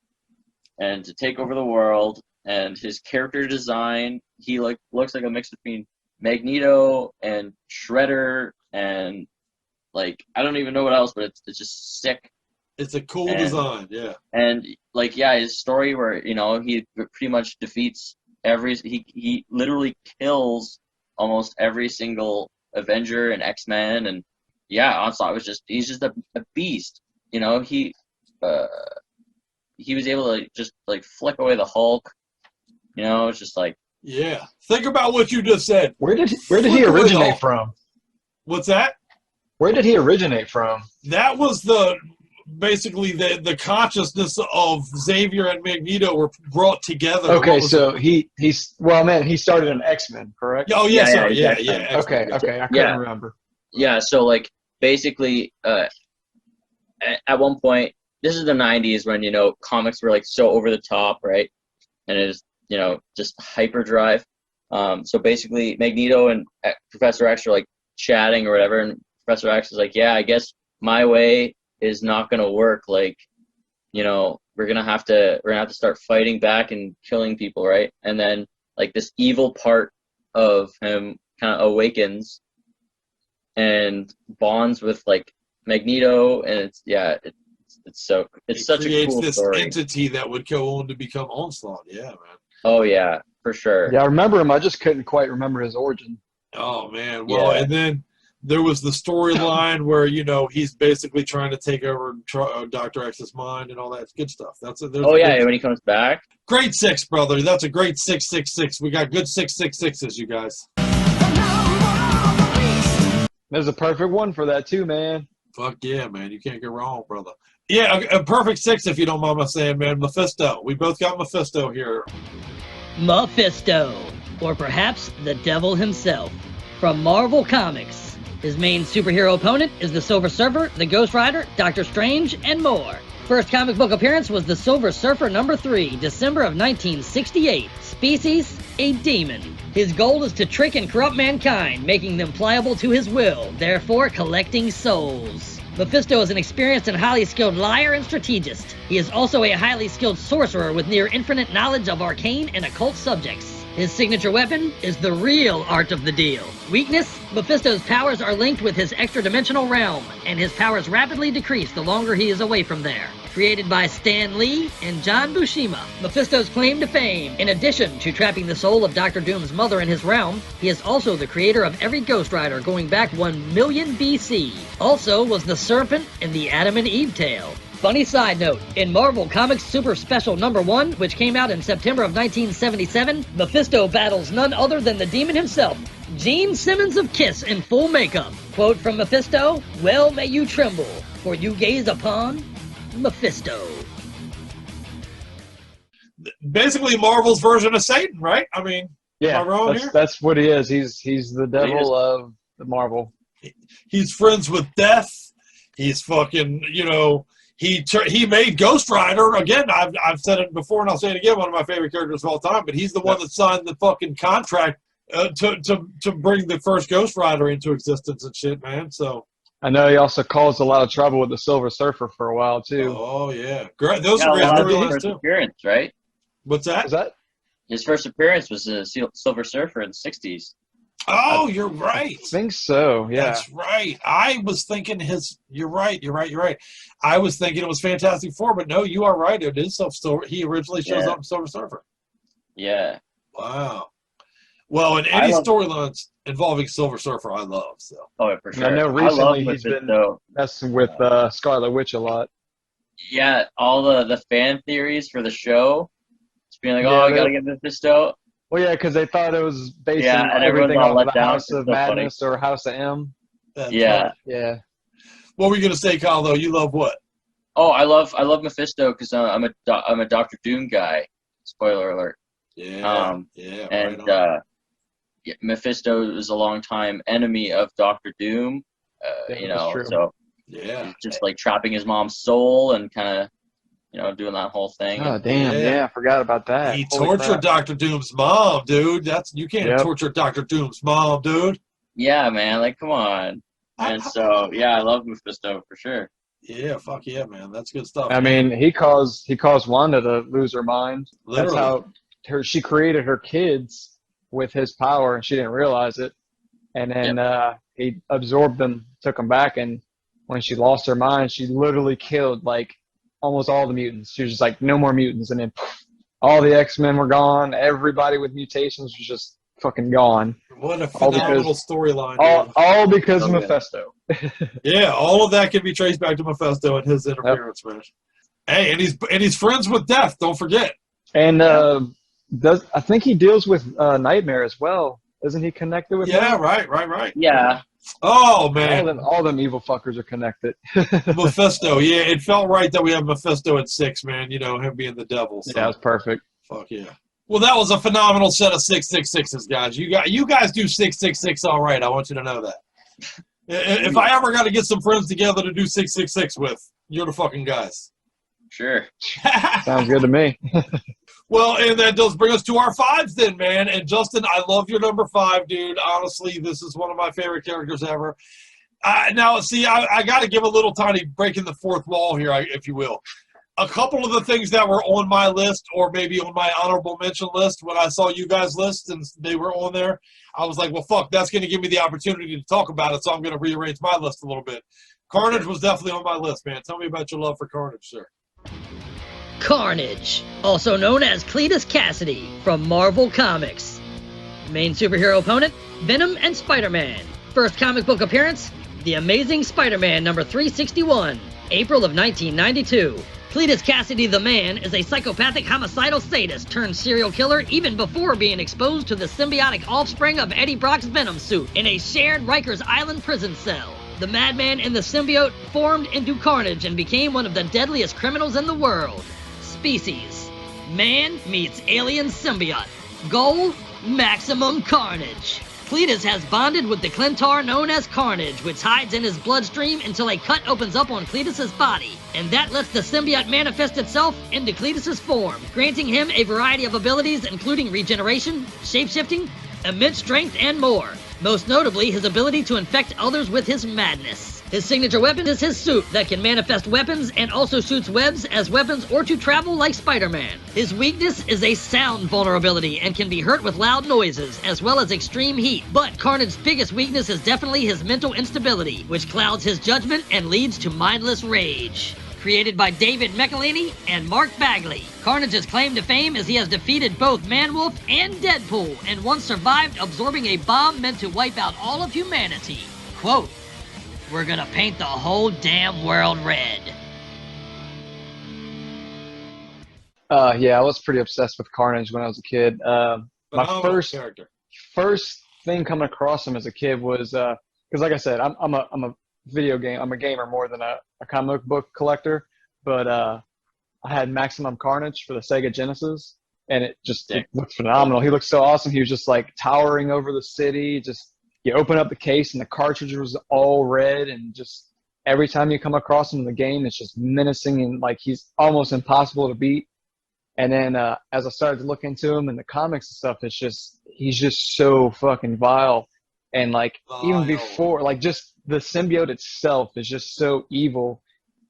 C: and to take over the world. And his character design, he looks like a mix between Magneto and Shredder, and I don't even know what else, but it's just sick.
B: It's a cool design, yeah.
C: And his story where he pretty much defeats he literally kills almost every single Avenger and X-Men, and Onslaught he's just a beast. He he was able to just like flick away the Hulk. You know, it's just like,
B: Yeah. Think about what you just said.
D: Where did he
B: Flick away the
D: originate
B: Hulk.
D: from?
B: What's that?
D: Where did he originate from?
B: That was basically the consciousness of Xavier and Magneto were brought together.
D: Okay,
B: What was
D: so
B: it?
D: he started in X-Men, correct?
B: Oh, yes, sir.
C: he's
B: Yeah,
C: X-Men.
B: yeah.
D: Okay, I couldn't remember.
C: yeah. So like basically, at one point, this is the '90s when comics were like so over the top, right? And it is just hyperdrive. So basically, Magneto and Professor X are like chatting or whatever, and Professor X is like, "Yeah, I guess my way is not gonna work. Like, we're gonna have to start fighting back and killing people, right?" And then like this evil part of him kind of awakens and bonds with like Magneto, and it's such a cool
B: this
C: story.
B: entity that would go on to become Onslaught. Yeah, man.
C: Oh yeah, for sure.
D: Yeah, I remember him. I just couldn't quite remember his origin.
B: Oh man. Well,
C: Yeah.
B: and then there was the storyline where he's basically trying to take over Dr. X's mind and all that good stuff.
C: When he comes back.
B: Great 6, brother. That's a great 666. We got good 666s, you guys.
D: There's a perfect one for that too, man.
B: Fuck yeah, man. You can't go wrong, brother. Yeah, a perfect 6 if you don't mind my saying, man. Mephisto. We both got Mephisto here.
F: Mephisto, or perhaps the devil himself. From Marvel Comics. His main superhero opponent is the Silver Surfer, the Ghost Rider, Doctor Strange, and more. First comic book appearance was the Silver Surfer number 3, December of 1968. Species, a demon. His goal is to trick and corrupt mankind, making them pliable to his will, therefore collecting souls. Mephisto is an experienced and highly skilled liar and strategist. He is also a highly skilled sorcerer with near infinite knowledge of arcane and occult subjects. His signature weapon is the real art of the deal. Weakness? Mephisto's powers are linked with his extra-dimensional realm, and his powers rapidly decrease the longer he is away from there. Created by Stan Lee and John Buscema, Mephisto's claim to fame, in addition to trapping the soul of Dr. Doom's mother in his realm, he is also the creator of every Ghost Rider going back 1 million BC. Also was the serpent in the Adam and Eve tale. Funny side note, in Marvel Comics Super Special number 1, which came out in September of 1977, Mephisto battles none other than the demon himself, Gene Simmons of Kiss in full makeup. Quote from Mephisto, "Well may you tremble, for you gaze upon Mephisto."
B: Basically Marvel's version of Satan, right? I mean,
D: Yeah,
B: am I wrong here?
D: that's what he is. He's the devil of the Marvel.
B: He's friends with death. He's fucking, he made Ghost Rider. Again, I've said it before and I'll say it again, one of my favorite characters of all time, but he's the one that signed the fucking contract to bring the first Ghost Rider into existence and shit, man. So
D: I know he also caused a lot of trouble with the Silver Surfer for a while too.
B: Oh yeah. Great. Those
C: Yeah,
B: are great
C: a lot of his
B: storylines
C: first
B: too.
C: appearance, right?
B: What's that?
D: Is that?
C: His first appearance was a Silver Surfer in the '60s.
B: Oh, you're right.
D: I think so. Yeah.
B: That's right. I was thinking you're right. I was thinking it was Fantastic Four, but no, you are right. It is he originally shows up in Silver Surfer.
C: Yeah.
B: Wow. Well, in any storylines involving Silver Surfer, I love. So.
C: Oh, for sure.
D: I know recently he's been
C: Mephisto.
D: messing with Scarlet Witch a lot.
C: Yeah, all the fan theories for the show. It's being like,
D: Yeah,
C: I gotta get Mephisto.
D: Well, yeah, because they thought it was based
C: Yeah,
D: on
C: and everyone's
D: everything
C: all
D: off
C: let
D: the
C: down.
D: House
C: It's
D: of
C: so funny.
D: Madness or House of M.
B: That's
C: Yeah.
B: right.
D: Yeah.
B: What were you gonna say, Kyle? Though you love what?
C: Oh, I love Mephisto because I'm a Doctor Doom guy. Spoiler alert.
B: Yeah.
C: And
B: right on.
C: Mephisto is a longtime enemy of Doctor Doom.
D: that's true.
C: So
B: Yeah.
C: he's just like trapping his mom's soul and kind of doing that whole thing.
D: Oh, damn.
B: Yeah.
D: Yeah, I forgot about that.
B: He
D: Holy
B: tortured
D: crap.
B: Dr. Doom's mom, dude. You can't
D: Yep.
B: torture Dr. Doom's mom, dude.
C: Yeah, man. Like, come on. And so, I love Mephisto for sure.
B: Yeah, fuck yeah, man. That's good stuff.
D: I mean, he caused Wanda to lose her mind.
B: Literally.
D: That's how she created her kids with his power, and she didn't realize it. And then he absorbed them, took them back, and when she lost her mind, she literally killed like almost all the mutants. She was just like, no more mutants, and then all the X-Men were gone. Everybody with mutations was just fucking gone.
B: What a phenomenal storyline.
D: All because of
C: Okay.
D: Mephisto.
B: Yeah, all of that can be traced back to Mephisto and his interference, man. Hey, and he's friends with Death. Don't forget.
D: And I think he deals with Nightmare as well. Isn't he connected with
B: Yeah,
D: him?
B: right.
C: Yeah.
B: Oh man,
D: All them evil fuckers are connected.
B: Mephisto. Yeah, it felt right that we have Mephisto at 6, man. You know, him being the devil. So.
D: Yeah, that's perfect.
B: Fuck yeah. Well, that was a phenomenal set of 666s, guys. You guys do 666 all right. I want you to know that. If I ever got to get some friends together to do 666 with, you're the fucking guys.
C: Sure.
D: Sounds good to me.
B: Well, and that does bring us to our 5s then, man. And Justin, I love your number 5, dude. Honestly, this is one of my favorite characters ever. Now, see, I got to give a little tiny breaking the fourth wall here, if you will. A couple of the things that were on my list or maybe on my honorable mention list when I saw you guys' list and they were on there, I was like, well, fuck, that's going to give me the opportunity to talk about it, so I'm going to rearrange my list a little bit. Carnage was definitely on my list, man. Tell me about your love for Carnage, sir.
F: Carnage, also known as Cletus Cassidy from Marvel Comics. Main superhero opponent, Venom and Spider-Man. First comic book appearance, The Amazing Spider-Man number 361, April of 1992. Cletus Cassidy the Man is a psychopathic homicidal sadist turned serial killer even before being exposed to the symbiotic offspring of Eddie Brock's Venom suit in a shared Rikers Island prison cell. The madman and the symbiote formed into Carnage and became one of the deadliest criminals in the world. Species: man meets alien symbiote. Goal: maximum carnage. Cletus has bonded with the Clintar known as Carnage, which hides in his bloodstream until a cut opens up on Cletus's body, and that lets the symbiote manifest itself into Cletus's form, granting him a variety of abilities including regeneration, shapeshifting, immense strength, and more. Most notably, his ability to infect others with his madness. His signature weapon is his suit that can manifest weapons and also shoots webs as weapons or to travel like Spider-Man. His weakness is a sound vulnerability and can be hurt with loud noises as well as extreme heat. But Carnage's biggest weakness is definitely his mental instability, which clouds his judgment and leads to mindless rage. Created by David McElhaney and Mark Bagley, Carnage's claim to fame is he has defeated both Manwolf and Deadpool and once survived absorbing a bomb meant to wipe out all of humanity. Quote, "We're gonna paint the whole damn world red."
D: Yeah, I was pretty obsessed with Carnage when I was a kid. My first thing coming across him as a kid was because, like I said, I'm a gamer more than a comic book collector. But I had Maximum Carnage for the Sega Genesis, and it looked phenomenal. He looked so awesome. He was just like towering over the city. Just you open up the case and the cartridge was all red, and just every time you come across him in the game, it's just menacing and like he's almost impossible to beat. And then as I started to look into him in the comics and stuff, he's just so fucking vile. And like even before, like just the symbiote itself is just so evil.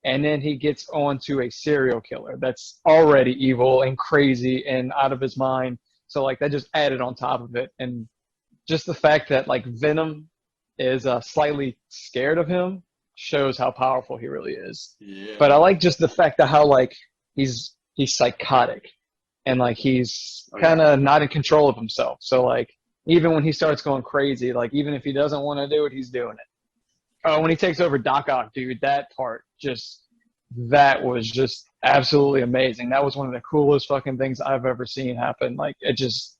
D: And then he gets onto a serial killer that's already evil and crazy and out of his mind. So like that just added on top of it. And just the fact that like Venom is slightly scared of him shows how powerful he really is. Yeah. But I like just the fact that how like he's psychotic and like he's kind of not in control of himself. So like even when he starts going crazy, like even if he doesn't want to do it, he's doing it. Oh, when he takes over Doc Ock, dude, that was just absolutely amazing. That was one of the coolest fucking things I've ever seen happen. Like it just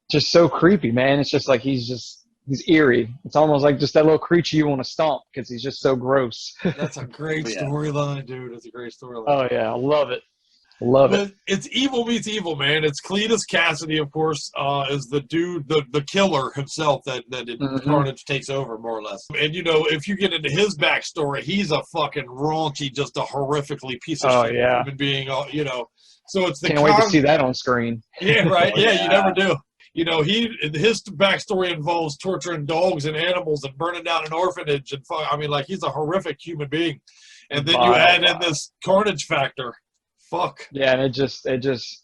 D: so creepy, man. It's just like he's eerie. It's almost like just that little creature you want to stomp because he's just so gross.
B: That's a great storyline, dude. It's a great storyline.
D: Oh yeah, I love it. Love it.
B: It's evil meets evil, man. It's Cletus Cassidy, of course, is the dude, the killer himself that Carnage takes over, more or less. And, you know, if you get into his backstory, he's a fucking raunchy, just a horrifically piece of shit human being, you know. So it's the
D: Can't wait to see that on screen.
B: Yeah, right. Yeah, you never do. You know, his backstory involves torturing dogs and animals and burning down an orphanage. And I mean, like, he's a horrific human being. And then you add in this Carnage factor. Fuck. Yeah, and it's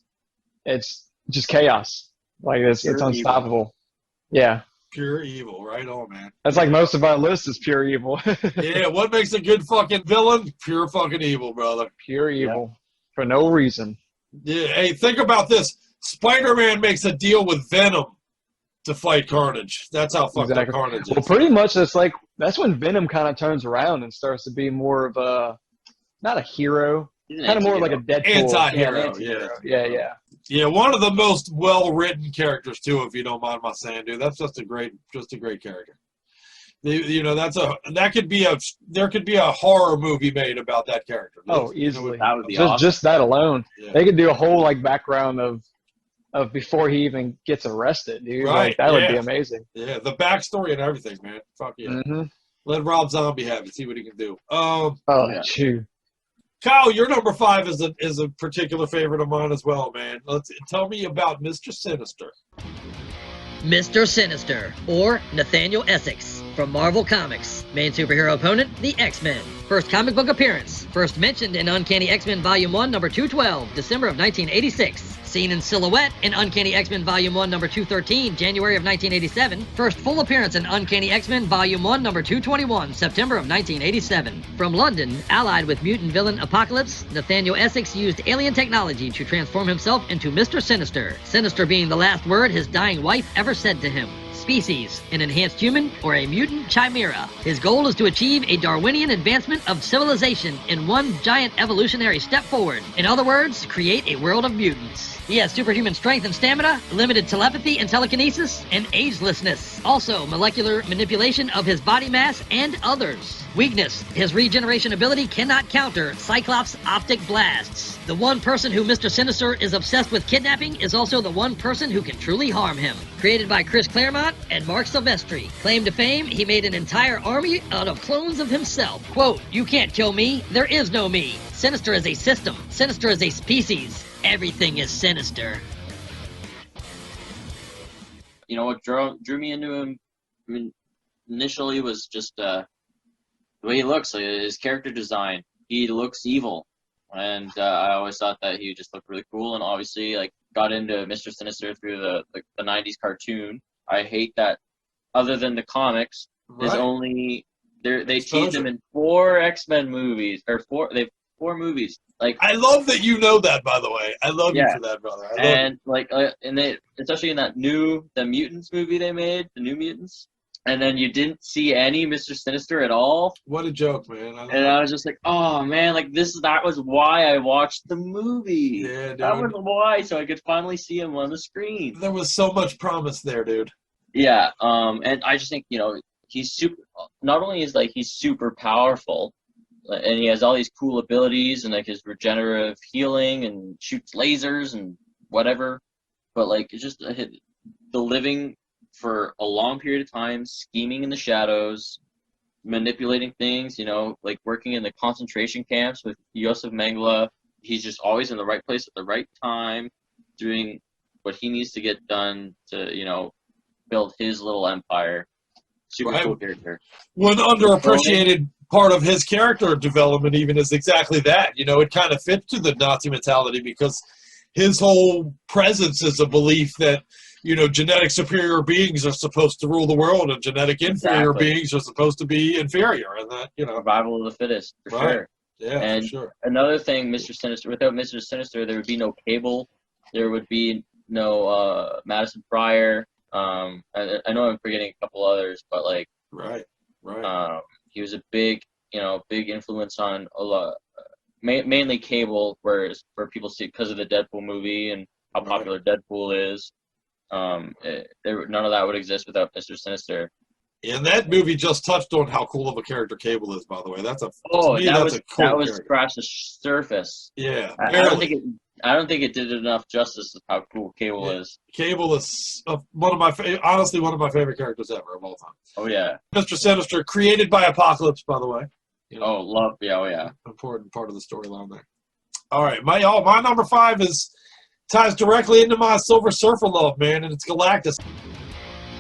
B: just chaos. Like it's unstoppable. Evil. Yeah. Pure evil, right on, man.
D: That's like most of our list is pure evil.
B: Yeah, what makes a good fucking villain? Pure fucking evil, brother.
D: Pure evil. For no reason.
B: Yeah, hey, think about this. Spider-Man makes a deal with Venom to fight Carnage. That's how fucked up Carnage is.
D: Well, pretty much that's when Venom kind of turns around and starts to be more of a, not a hero,
C: He's an
D: kind of more like a
C: anti-hero.
D: Deadpool.
B: Anti-hero,
D: Yeah.
B: Yeah, one of the most well-written characters too, if you don't mind my saying, dude. That's just a great character. You know, there could be a horror movie made about that character.
D: Oh, easily.
C: That would be awesome.
D: Just that alone.
B: Yeah.
D: They could do a whole like background of before he even gets arrested, dude.
B: Right,
D: Like, that would be
B: yeah.
D: amazing.
B: Yeah, the backstory and everything, man. Fuck yeah.
D: Mm-hmm.
B: Let Rob Zombie have it. See what he can do.
D: Oh,
C: yeah.
D: shoot.
B: Kyle, your number 5 is a particular favorite of mine as well, man. Tell me about Mr. Sinister.
F: Mr. Sinister, or Nathaniel Essex, from Marvel Comics. Main superhero opponent, the X-Men. First comic book appearance, first mentioned in Uncanny X-Men Volume 1, number 212, December of 1986. Seen in silhouette in Uncanny X-Men Volume 1, number 213, January of 1987. First full appearance in Uncanny X-Men Volume 1, number 221, September of 1987. From London, allied with mutant villain Apocalypse, Nathaniel Essex used alien technology to transform himself into Mr. Sinister. Sinister being the last word his dying wife ever said to him. Species, an enhanced human or a mutant chimera. His goal is to achieve a Darwinian advancement of civilization in one giant evolutionary step forward. In other words, create a world of mutants. He has superhuman strength and stamina, limited telepathy and telekinesis, and agelessness. Also, molecular manipulation of his body mass and others. Weakness, his regeneration ability cannot counter Cyclops' optic blasts. The one person who Mr. Sinister is obsessed with kidnapping is also the one person who can truly harm him. Created by Chris Claremont and Mark Silvestri. Claim to fame, he made an entire army out of clones of himself. Quote, "You can't kill me, there is no me. Sinister is a system. Sinister is a species. Everything is sinister."
C: You know what drew me into him? I mean, initially was just the way he looks, like his character design. He looks evil, and I always thought that he just looked really cool. And obviously, like, got into Mr. Sinister through the '90s cartoon. I hate that. Other than the comics, there's only they teased him in 4 X-Men movies or 4 movies. Like,
B: I love that you know that, by the way. I love you for that, brother.
C: And they, especially in the Mutants movie they made, the New Mutants, and then you didn't see any Mr. Sinister at all.
B: What a joke, man!
C: I was just like, oh man, like that was why I watched the movie.
B: Yeah, dude.
C: That was why, so I could finally see him on the screen.
B: There was so much promise there, dude.
C: Yeah, and I just think, you know, he's super. Not only is he's super powerful, and he has all these cool abilities and like his regenerative healing and shoots lasers and whatever, but like it's just the living for a long period of time, scheming in the shadows, manipulating things, you know, like working in the concentration camps with Josef Mengele. He's just always in the right place at the right time, doing what he needs to get done to, you know, build his little empire. Super cool character.
B: One underappreciated part of his character development even is exactly that. You know, it kind of fits to the Nazi mentality because his whole presence is a belief that, you know, genetic superior beings are supposed to rule the world and genetic inferior beings are supposed to be inferior. And that, you know.
C: Survival of the fittest, for sure.
B: Yeah,
C: and
B: for sure.
C: Another thing, Mr. Sinister, without Mr. Sinister, there would be no Cable. There would be no Madison Pryor. I know I'm forgetting a couple others, but like,
B: right.
C: He was a big influence on a lot, mainly Cable, where people see because of the Deadpool movie and how popular Deadpool is. None of that would exist without Mr. Sinister.
B: And that movie just touched on how cool of a character Cable is, by the way. That's a cool character.
C: Scratched the surface.
B: Yeah,
C: I don't think it did enough justice to how cool Cable is.
B: Cable is honestly one of my favorite characters ever of all time.
C: Oh yeah,
B: Mr. Sinister, created by Apocalypse, by the way. You know,
C: important
B: part of the storyline there. All right, my number 5 ties directly into my Silver Surfer love, man, and it's Galactus.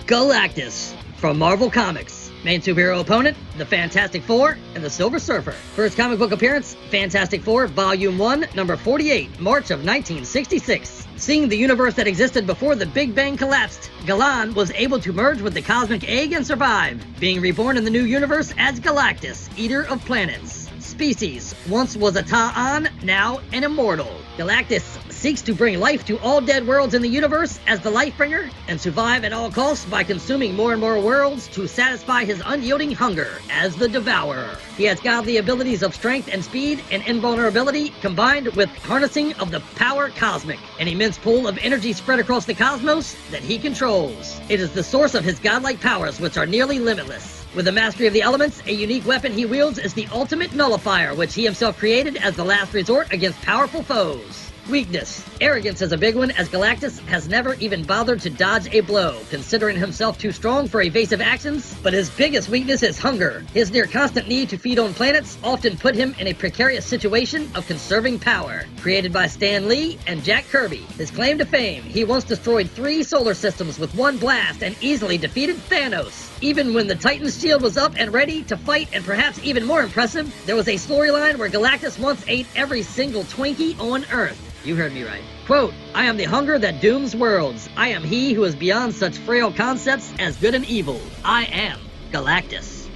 F: Galactus, from Marvel Comics. Main superhero opponent, the Fantastic Four and the Silver Surfer. First comic book appearance, Fantastic Four, Volume 1, number 48, March of 1966. Seeing the universe that existed before the Big Bang collapsed, Galan was able to merge with the cosmic egg and survive, being reborn in the new universe as Galactus, Eater of Planets. Species, once was a Ta'an, now an immortal. Galactus seeks to bring life to all dead worlds in the universe as the Lifebringer and survive at all costs by consuming more and more worlds to satisfy his unyielding hunger as the Devourer. He has godly abilities of strength and speed and invulnerability combined with harnessing of the power cosmic, an immense pool of energy spread across the cosmos that he controls. It is the source of his godlike powers, which are nearly limitless. With the mastery of the elements, a unique weapon he wields is the ultimate nullifier, which he himself created as the last resort against powerful foes. Weakness. Arrogance is a big one, as Galactus has never even bothered to dodge a blow, considering himself too strong for evasive actions, but his biggest weakness is hunger. His near constant need to feed on planets often put him in a precarious situation of conserving power. Created by Stan Lee and Jack Kirby, his claim to fame, he once destroyed 3 solar systems with one blast and easily defeated Thanos. Even when the Titan's shield was up and ready to fight, and perhaps even more impressive, there was a storyline where Galactus once ate every single Twinkie on Earth. You heard me right. Quote, I am the hunger that dooms worlds. I am he who is beyond such frail concepts as good and evil. I am Galactus.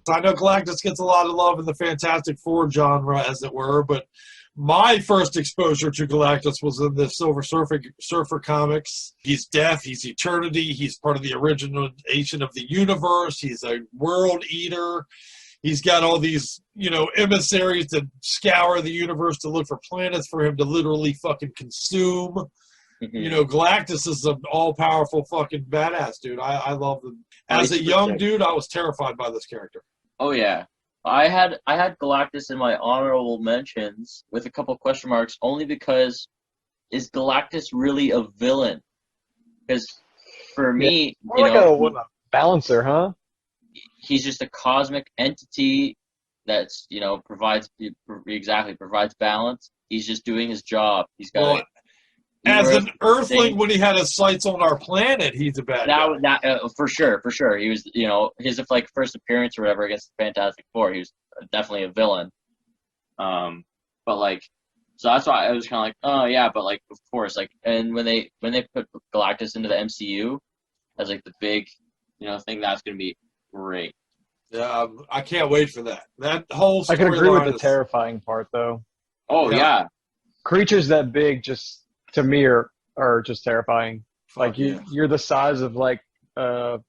B: I know Galactus gets a lot of love in the Fantastic Four genre, as it were, but my first exposure to Galactus was in the Silver Surfer comics. He's death, he's eternity, he's part of the origination of the universe, he's a world eater. He's got all these, emissaries that scour the universe to look for planets for him to literally fucking consume.
C: Mhm.
B: Galactus is an all-powerful fucking badass, dude. I love him. As a young dude, I was terrified by this character.
C: Oh yeah, I had Galactus in my honorable mentions with a couple question marks, only because is Galactus really a villain? Because for me,
D: More like a balancer, huh?
C: he's just a cosmic entity that's provides balance. He's just doing his job. He's got
B: as an Earthling, when he had his sights on our planet, he's a bad guy.
C: For sure. He was, his first appearance or whatever against the Fantastic Four, he was definitely a villain. So that's why I was kind of like, oh yeah, but of course, and when they put Galactus into the MCU as the big, thing, that's gonna be great.
B: Yeah, I can't wait for that. That whole
D: I can agree with the terrifying part, though.
C: Oh yeah.
D: Creatures that big just to me are just terrifying. You're the size of a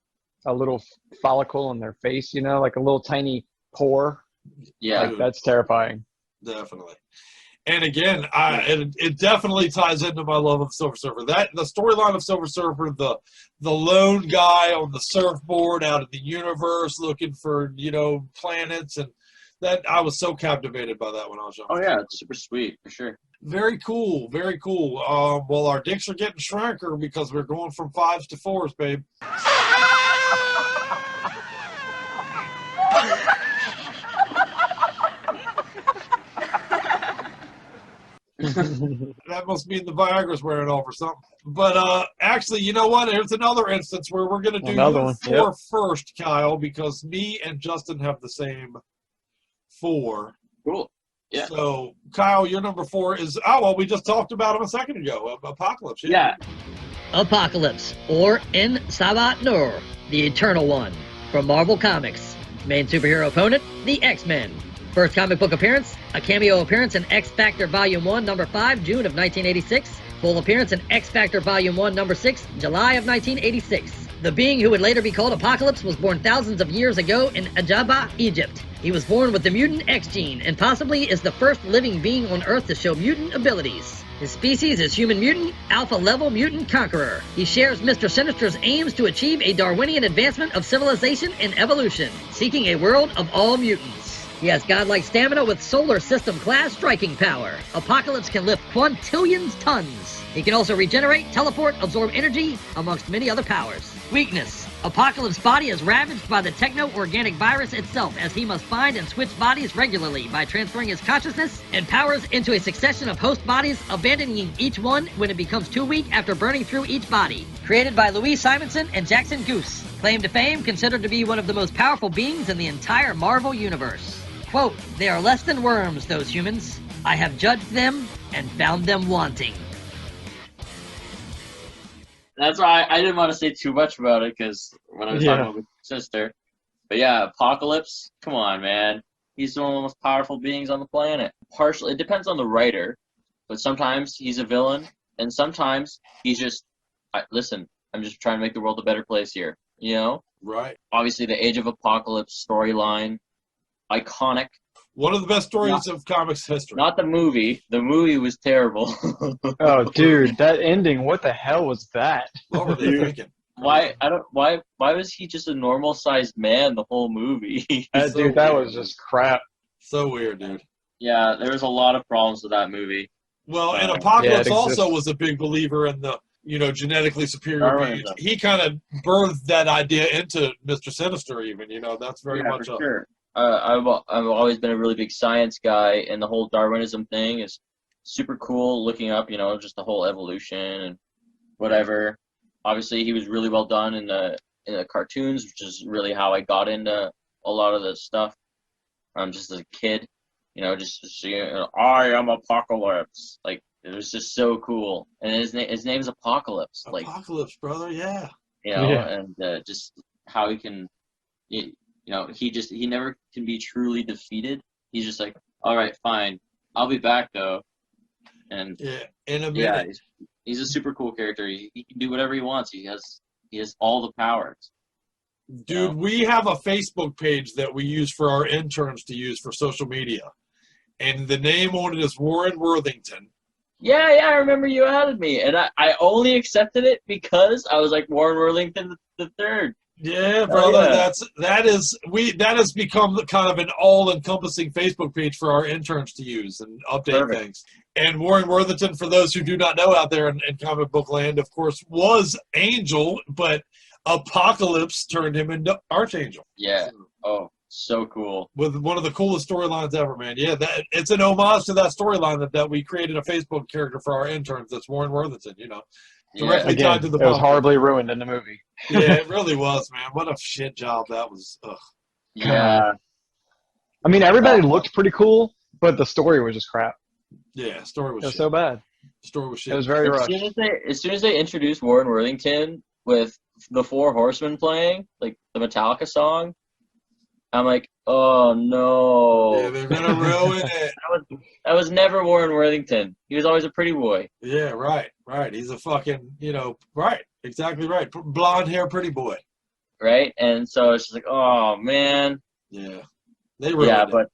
D: little follicle in their face, like a little tiny pore.
C: Yeah,
D: that's terrifying.
B: Definitely. And again, it definitely ties into my love of Silver Surfer. The storyline of Silver Surfer, the lone guy on the surfboard out in the universe looking for planets, and that I was so captivated by that when I was young.
C: Oh yeah, it's super sweet for sure.
B: Very cool, very cool. Well, our dicks are getting shrinker because we're going from 5s to 4s, babe. That must mean the Viagra's wearing off or something. But actually, you know what? Here's another instance where we're going to do your 4 first, Kyle, because me and Justin have the same 4.
C: Cool. Yeah.
B: So, Kyle, your number 4 is, we just talked about him a second ago, Apocalypse.
C: Yeah.
F: Apocalypse, or En Sabbat Nur, the Eternal One, from Marvel Comics. Main superhero opponent, the X-Men. First comic book appearance, a cameo appearance in X Factor Volume 1, Number 5, June of 1986. Full appearance in X Factor Volume 1, Number 6, July of 1986. The being who would later be called Apocalypse was born thousands of years ago in Ajaba, Egypt. He was born with the mutant X gene and possibly is the first living being on Earth to show mutant abilities. His species is human mutant, alpha-level mutant conqueror. He shares Mr. Sinister's aims to achieve a Darwinian advancement of civilization and evolution, seeking a world of all mutants. He has godlike stamina with solar system class striking power. Apocalypse can lift quintillions tons. He can also regenerate, teleport, absorb energy, amongst many other powers. Weakness. Apocalypse's body is ravaged by the techno-organic virus itself, as he must find and switch bodies regularly by transferring his consciousness and powers into a succession of host bodies, abandoning each one when it becomes too weak after burning through each body. Created by Louise Simonson and Jackson Goose. Claim to fame, considered to be one of the most powerful beings in the entire Marvel Universe. Quote, they are less than worms, those humans. I have judged them and found them wanting.
C: That's why I didn't want to say too much about it, because when I was talking about my sister. But yeah, Apocalypse, come on, man. He's one of the most powerful beings on the planet. Partially, it depends on the writer, but sometimes he's a villain, and sometimes he's just, listen, I'm just trying to make the world a better place here. You know?
B: Right.
C: Obviously, the Age of Apocalypse storyline, iconic.
B: One of the best stories of comics history.
C: Not the movie. The movie was terrible.
D: Oh, dude, that ending! What the hell was that?
B: What were they thinking?
C: Why was he just a normal sized man the whole movie?
D: That,
B: So
D: dude, that
B: weird.
D: was just crap.
B: So weird, dude.
C: Yeah, there was a lot of problems with that movie.
B: Well, and
C: Yeah,
B: Apocalypse
D: it
B: also
D: exists.
B: was a big believer in the, genetically superior beings.
C: Darwinism.
B: He kind of birthed that idea into Mr. Sinister even, that's very
C: Yeah,
B: much
C: for sure. I've always been a really big science guy, and the whole Darwinism thing is super cool. Looking up, just the whole evolution and whatever. Obviously, he was really well done in the cartoons, which is really how I got into a lot of the stuff. Just as a kid, I am Apocalypse. Like, it was just so cool, and his name's Apocalypse. Like,
B: Apocalypse, brother, yeah.
D: Yeah.
C: and just how he can. He never can be truly defeated. He's just like, all right, fine, I'll be back though, and
B: Yeah, in a
C: yeah,
B: minute.
C: he's a super cool character. He can do whatever he wants. He has all the powers.
B: Dude, we have a Facebook page that we use for our interns to use for social media, and the name on it is Warren Worthington.
C: Yeah, I remember you added me, and I only accepted it because I was like Warren Worthington the third.
B: Yeah, brother,
C: yeah.
B: that has become kind of an all-encompassing Facebook page for our interns to use and update
C: Perfect.
B: things. And Warren Worthington, for those who do not know out there in comic book land, of course, was Angel, but Apocalypse turned him into Archangel.
C: Yeah. Oh, so cool.
B: With one of the coolest storylines ever, man. Yeah, it's an homage to that storyline that we created a Facebook character for our interns. That's Warren Worthington, directly
D: Again,
B: tied to the
D: it was
B: comic.
D: horribly ruined in the movie.
B: Yeah, it really was, man. What a shit job that was. Ugh.
C: Yeah.
D: I mean, everybody looked pretty cool, but the story was just crap.
B: Yeah, story was
D: It was
B: shit.
D: so bad.
B: Story was shit.
D: It was very
C: As
D: rushed.
C: soon as they introduced Warren Worthington with the Four Horsemen playing, like the Metallica song, I'm like, oh no.
B: Yeah, they're gonna ruin it.
C: That was never Warren Worthington. He was always a pretty boy.
B: Yeah, right. He's a fucking, right. Exactly right. Blonde hair, pretty boy.
C: Right? And so it's just like, oh man.
B: Yeah. They ruined
C: Yeah,
B: it.
C: but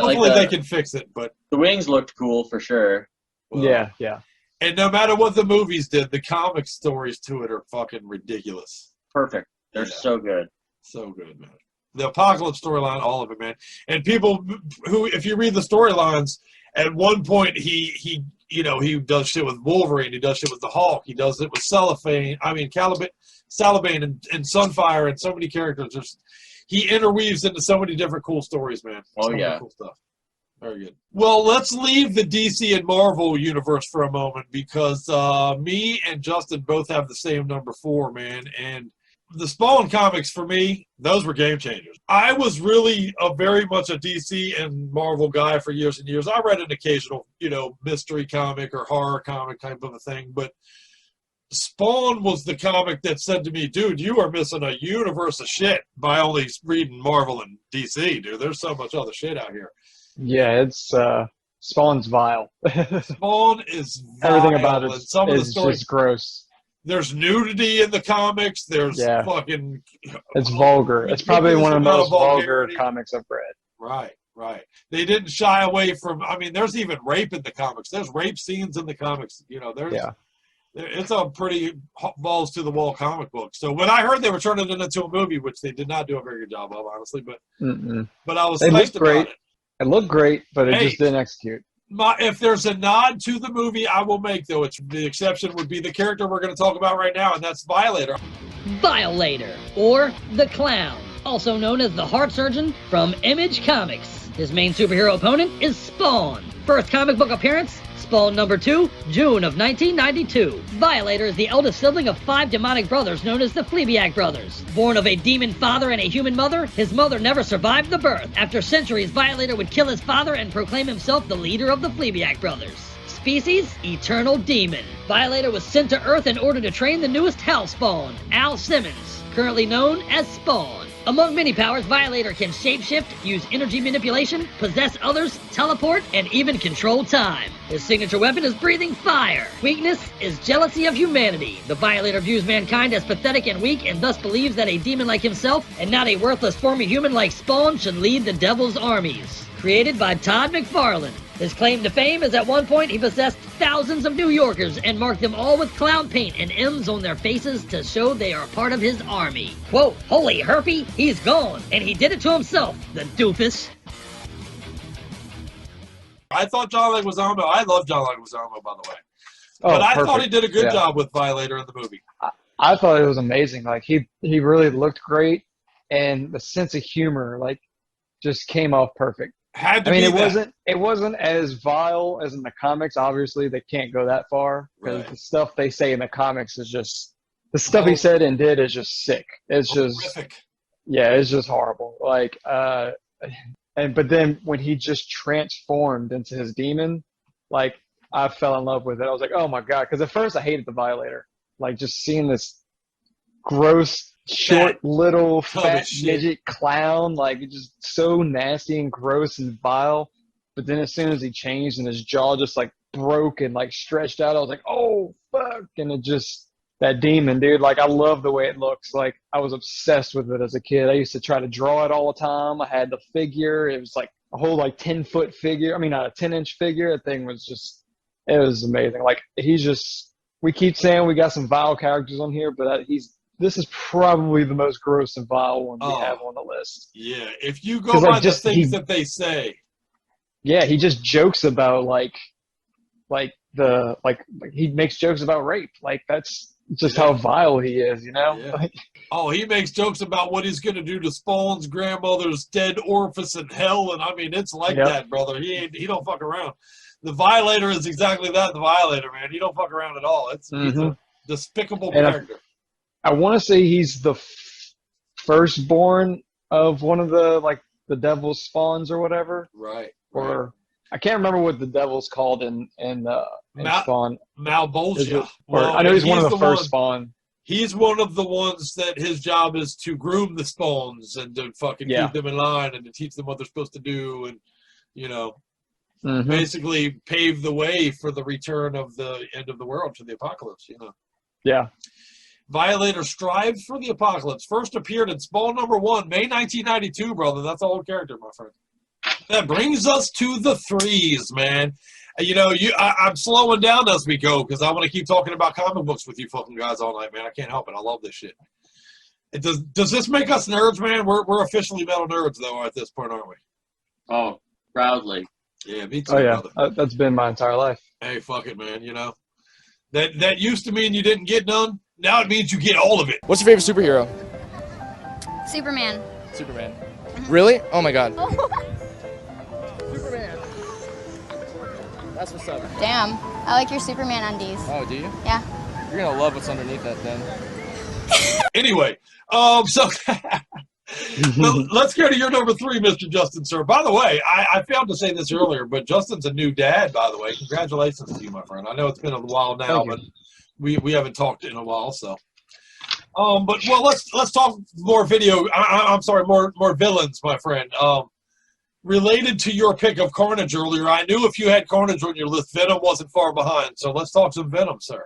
B: Hopefully
C: like
B: they can fix it, but
C: the wings looked cool for sure.
B: well,
D: Yeah.
B: And no matter what the movies did, the comic stories to it are fucking ridiculous.
C: Perfect. They're
B: Yeah.
C: so good.
B: So good, man. The Apocalypse storyline, all of it, man. And people who, if you read the storylines, at one point he does shit with Wolverine, he does shit with the Hulk, he does it with Salabane and Sunfire, and so many characters. He interweaves into so many different cool stories, man.
C: Oh,
B: So many
C: yeah.
B: cool stuff. Very good. Well, let's leave the DC and Marvel universe for a moment, because me and Justin both have the same number 4, man. And the Spawn comics, for me, those were game changers. I was really very much a DC and Marvel guy for years and years. I read an occasional, mystery comic or horror comic type of a thing, but Spawn was the comic that said to me, dude, you are missing a universe of shit by only reading Marvel and DC, dude. There's so much other shit out here.
D: Yeah, it's Spawn's vile.
B: Spawn is vile.
D: Everything about it
B: And some of the
D: is
B: stories,
D: just gross.
B: there's nudity in the comics. There's
D: Yeah.
B: fucking...
D: It's vulgar. It's probably one of the
B: ridiculous
D: most
B: amount of
D: vulgar
B: vulgarity.
D: comics I've read.
B: Right. They didn't shy away from... I mean, there's even rape in the comics. There's rape scenes in the comics. It's a pretty balls-to-the-wall comic book. So when I heard they were turning it into a movie, which they did not do a very good job of, honestly, but I was
D: They
B: psyched
D: looked great.
B: about it.
D: It looked great, but it
B: Hey.
D: just didn't execute.
B: If there's a nod to the movie, I will make, though. The exception would be the character we're going to talk about right now, and that's Violator.
F: Violator, or the Clown, also known as the Heart Surgeon from Image Comics. His main superhero opponent is Spawn. First comic book appearance, Spawn number 2, June of 1992. Violator is the eldest sibling of 5 demonic brothers known as the Fleabag Brothers. Born of a demon father and a human mother, his mother never survived the birth. After centuries, Violator would kill his father and proclaim himself the leader of the Fleabag Brothers. Species, Eternal Demon. Violator was sent to Earth in order to train the newest house Spawn, Al Simmons, currently known as Spawn. Among many powers, Violator can shapeshift, use energy manipulation, possess others, teleport, and even control time. His signature weapon is breathing fire. Weakness is jealousy of humanity. The Violator views mankind as pathetic and weak, and thus believes that a demon like himself, and not a worthless former human like Spawn, should lead the Devil's armies. Created by Todd McFarlane. His claim to fame is at one point he possessed thousands of New Yorkers and marked them all with clown paint and M's on their faces to show they are part of his army. Quote, holy herpy, he's gone, and he did it to himself, the doofus.
B: I thought John Leguizamo, I love John Leguizamo, by the way.
D: Oh,
B: But I
D: perfect.
B: thought he did a good
D: Yeah.
B: job with Violator in the movie.
D: I thought it was amazing. Like he really looked great, and the sense of humor like just came off perfect.
B: Had to
D: I mean,
B: be
D: it wasn't as vile as in the comics. Obviously, they can't go that far because
B: Right.
D: the stuff they say in the comics is just the stuff he said and did is just sick. It's just
B: horrific.
D: yeah, it's just horrible. Like but then when he just transformed into his demon, like I fell in love with it. I was like, oh my god, because at first I hated the Violator, like just seeing this gross, short, little, fat
B: shit.
D: midget clown, like just so nasty and gross and vile. But then as soon as he changed and his jaw just like broke and like stretched out, I was like, oh fuck! And it just that demon, dude. Like I love the way it looks. Like I was obsessed with it as a kid. I used to try to draw it all the time. I had the figure. It was like a whole like 10-foot figure. I mean, not a 10-inch figure. That thing was just, it was amazing. Like he's just. We keep saying we got some vile characters on here, but this is probably the most gross and vile one we have on the list.
B: Yeah, if you go
D: 'Cause, like,
B: by the
D: just
B: things that they say.
D: Yeah, he just jokes about like he makes jokes about rape. Like that's just how vile he is, you know?
B: Yeah.
D: Like,
B: Oh, he makes jokes about what he's going to do to Spawn's grandmother's dead orifice in hell, and I mean, it's like
D: Yep.
B: that, brother. He don't fuck around. The Violator is exactly that, the Violator, man. He don't fuck around at all. He's a despicable
D: And
B: character.
D: I want to say he's the firstborn of one of the devil's spawns or whatever.
B: Right.
D: Or I can't remember what the devil's called in Spawn.
B: Malbolgia.
D: I know he's one of the first Spawn.
B: He's one of the ones that his job is to groom the Spawns and to fucking keep them in line and to teach them what they're supposed to do and, you know, basically pave the way for the return of the end of the world, to the apocalypse, you know.
D: Yeah.
B: Violator strives for the apocalypse. First appeared in Spawn #1, May 1992, brother. That's an old character, my friend. That brings us to the threes, man. You know, I'm slowing down as we go because I want to keep talking about comic books with you fucking guys all night, man. I can't help it. I love this shit. Does this make us nerds, man? We're officially metal nerds, though, at this point, aren't we?
C: Oh, proudly.
B: Yeah, me too,
D: Oh yeah,
B: brother.
D: that's been my entire life.
B: Hey, fuck it, man. You know, that used to mean you didn't get none. Now it means you get all of it.
G: What's your favorite superhero?
H: Superman.
G: Superman. Really? Oh my god.
H: Superman.
G: That's what's up.
H: Damn. I like your Superman undies.
G: Oh, do you?
H: Yeah.
G: You're gonna love what's underneath that then.
B: Anyway, so let's go to your number 3, Mr. Justin, sir. By the way, I failed to say this earlier, but Justin's a new dad, by the way. Congratulations to you, my friend. I know it's been a while now, but we haven't talked in a while, so. But well, let's talk more video. I'm sorry, more villains, my friend. Related to your pick of Carnage earlier, I knew if you had Carnage on your list, Venom wasn't far behind. So let's talk some Venom, sir.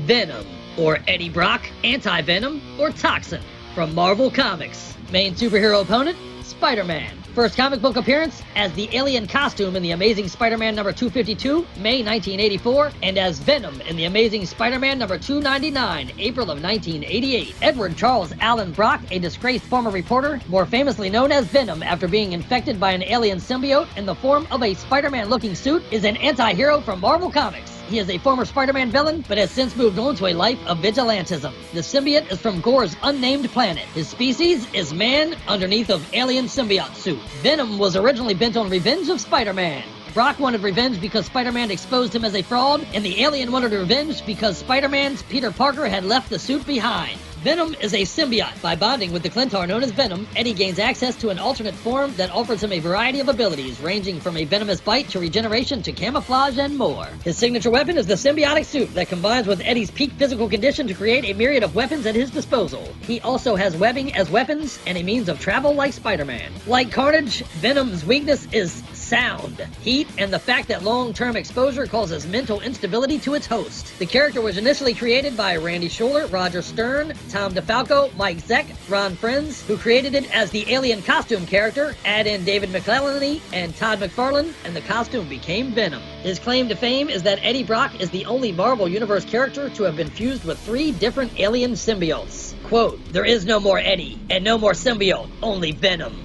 F: Venom, or Eddie Brock, Anti-Venom, or Toxin. From Marvel Comics. Main superhero opponent, Spider-Man. First comic book appearance as the alien costume in The Amazing Spider-Man number 252, May 1984, and as Venom in The Amazing Spider-Man number 299, April of 1988. Edward Charles Allen Brock, a disgraced former reporter, more famously known as Venom after being infected by an alien symbiote in the form of a Spider-Man-looking suit, is an anti-hero from Marvel Comics. He is a former Spider-Man villain, but has since moved on to a life of vigilantism. The symbiote is from Gore's unnamed planet. His species is man underneath of alien symbiote suit. Venom was originally bent on revenge of Spider-Man. Brock wanted revenge because Spider-Man exposed him as a fraud, and the alien wanted revenge because Spider-Man's Peter Parker had left the suit behind. Venom is a symbiote. By bonding with the Clintar known as Venom, Eddie gains access to an alternate form that offers him a variety of abilities, ranging from a venomous bite to regeneration to camouflage and more. His signature weapon is the symbiotic suit that combines with Eddie's peak physical condition to create a myriad of weapons at his disposal. He also has webbing as weapons and a means of travel like Spider-Man. Like Carnage, Venom's weakness is sound, heat, and the fact that long-term exposure causes mental instability to its host. The character was initially created by Randy Schuller, Roger Stern, Tom DeFalco, Mike Zeck, Ron Frenz, who created it as the alien costume character. Add in David McClellan and Todd McFarlane, and the costume became Venom. His claim to fame is that Eddie Brock is the only Marvel Universe character to have been fused with 3 different alien symbiotes. Quote, "There is no more Eddie, and no more symbiote, only Venom."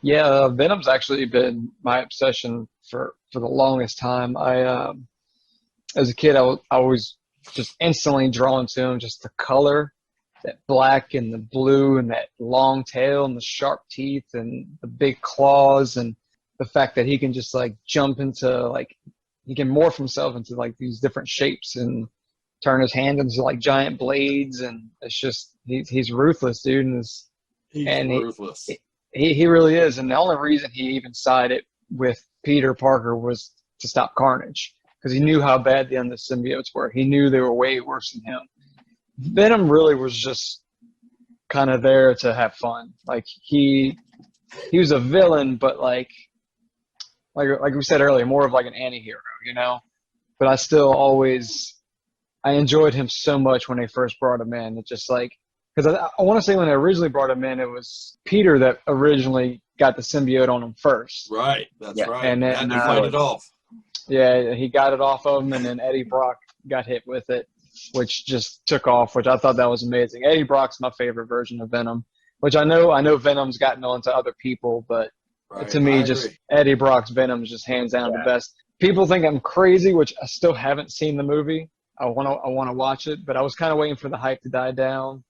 D: Yeah, Venom's actually been my obsession for the longest time. As a kid, I was always just instantly drawn to him. Just the color, that black and the blue, and that long tail, and the sharp teeth, and the big claws, and the fact that he can just like jump into like he can morph himself into like these different shapes and turn his hand into like giant blades, and it's just he's ruthless, dude, and
B: He's ruthless.
D: He really is, and the only reason he even sided with Peter Parker was to stop Carnage, because he knew how bad the other symbiotes were. He knew they were way worse than him. Venom really was just kind of there to have fun. Like he was a villain, but like we said earlier, more of like an anti-hero, you know. But I enjoyed him so much when they first brought him in. It just like. Because I want to say when they originally brought him in, it was Peter that originally got the symbiote on him first.
B: Right, that's right.
D: And then
B: to fight it off.
D: Yeah, he got it off of him, and then Eddie Brock got hit with it, which just took off, which I thought that was amazing. Eddie Brock's my favorite version of Venom, which I know Venom's gotten on to other people, but to me, just Eddie Brock's Venom is just hands down the best. People think I'm crazy, which I still haven't seen the movie. I want to watch it, but I was kind of waiting for the hype to die down.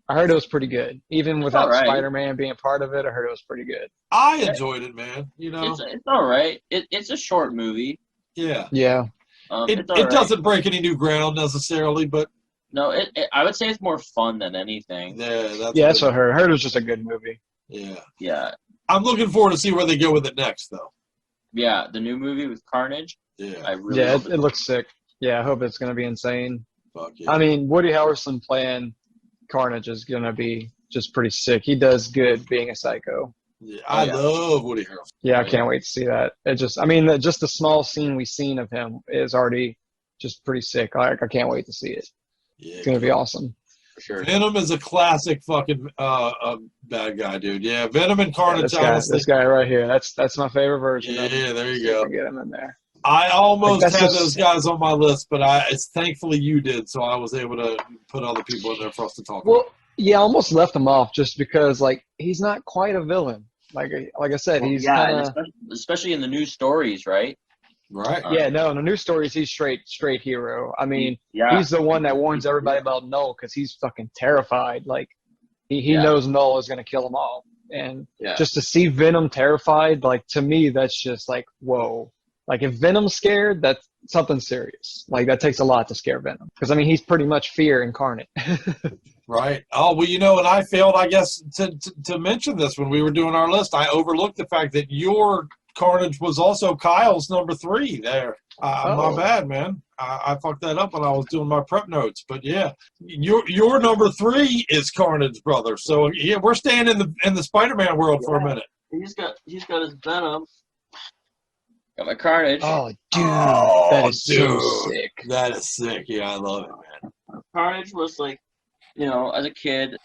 D: I heard it was pretty good. Even without Spider-Man being part of it, I heard it was pretty good.
B: I enjoyed it, man. You know,
C: it's all right. It's a short movie.
B: Yeah.
D: Yeah.
B: It doesn't break any new ground necessarily, but
C: no, I would say it's more fun than anything.
B: Yeah,
D: that's what I heard. I heard it was just a good movie.
B: Yeah.
C: Yeah.
B: I'm looking forward to see where they go with it next, though.
C: Yeah, the new movie with Carnage.
B: Yeah.
D: It looks sick. Yeah, I hope it's going to be insane.
B: Fuck yeah.
D: I mean, Woody Harrelson playing Carnage is going to be just pretty sick. He does good being a psycho.
B: Yeah, I love Woody Harrelson.
D: Yeah, I can't wait to see that. Just the small scene we've seen of him is already just pretty sick. I can't wait to see it.
B: Yeah,
D: it's going to be awesome.
C: For sure.
B: Venom is a classic fucking bad guy, dude. Yeah, Venom and Carnage.
D: This guy right here. That's my favorite version.
B: Yeah, there you go.
D: Get him in there.
B: I almost had those guys on my list, but it's thankfully you did, so I was able to put other people in there for us to talk about.
D: Yeah, I almost left him off just because, like, he's not quite a villain. Like I said, he's
C: especially in the news stories, right?
B: Right.
D: Yeah, no, in the news stories, he's straight hero. I mean, he's the one that warns everybody about Null because he's fucking terrified. Like, he knows Null is going to kill them all. And just to see Venom terrified, like, to me, that's just like, whoa. Like, if Venom's scared, that's something serious. Like, that takes a lot to scare Venom. Because, I mean, he's pretty much fear incarnate.
B: Right. Oh, well, and I failed, I guess, to mention this when we were doing our list. I overlooked the fact that your Carnage was also Kyle's number 3 there. My bad, man. I fucked that up when I was doing my prep notes. But, yeah, your number 3 is Carnage, brother. So, yeah, we're staying in the Spider-Man world for a minute.
C: He's got his Venom. Got my Carnage.
D: Oh, dude. That is so sick.
B: That is sick. Yeah, I love it, man.
C: Carnage was like, as a kid,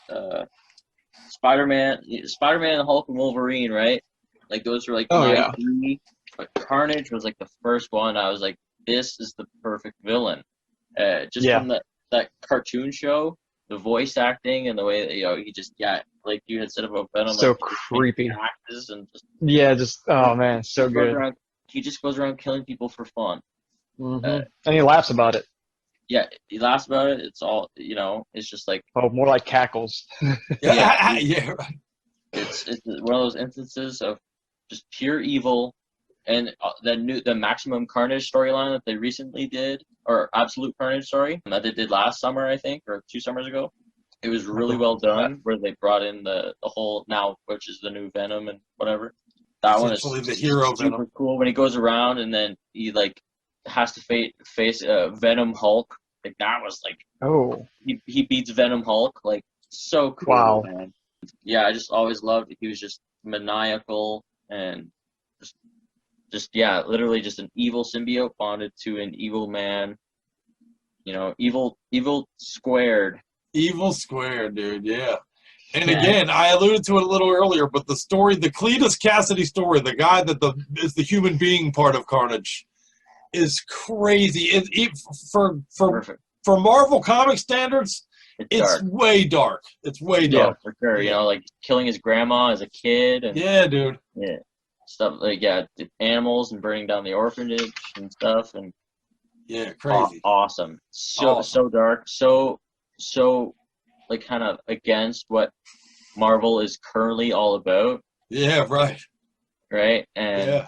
C: Spider-Man, and Hulk and Wolverine, right? Like, those were like my 3. But Carnage was like the first one. I was like, this is the perfect villain. From that cartoon show, the voice acting and the way that, he just, like you had said about Venom.
D: So
C: like,
D: creepy.
C: And
D: oh, man, so good.
C: He just goes around killing people for fun.
D: Mm-hmm. And he laughs about it.
C: Yeah, he laughs about it. It's all, it's just like...
D: Oh, more like cackles.
B: Yeah, right.
C: It's one of those instances of just pure evil. And the Maximum Carnage storyline that they recently did, or Absolute Carnage, sorry, that they did last summer, I think, or 2 summers ago. It was really well done, where they brought in the whole now, which is the new Venom and whatever. That one is
B: Essentially the hero
C: super
B: Venom.
C: cool when he goes around and then he like has to face Venom Hulk. Like that was like
D: Oh,
C: he beats Venom Hulk, like so cool,
D: Wow.
C: man. Yeah, I just always loved it. He was just maniacal and just yeah, literally just an evil symbiote bonded to an evil man. You know, evil squared.
B: Evil squared, dude. Yeah. And
C: Yeah.
B: again, I alluded to it a little earlier, but the story, the Cletus Cassidy story, the guy that is the human being part of Carnage, is crazy. For
C: Perfect.
B: Marvel comic standards, it's
C: dark.
B: way dark. It's way
C: Yeah,
B: dark.
C: for sure. You know, like killing his grandma as a kid and
B: Yeah, dude.
C: yeah, stuff like the animals and burning down the orphanage and stuff and
B: Yeah, crazy.
C: awesome. So dark. So like kind of against what Marvel is currently all about.
B: Yeah, right.
C: Right? And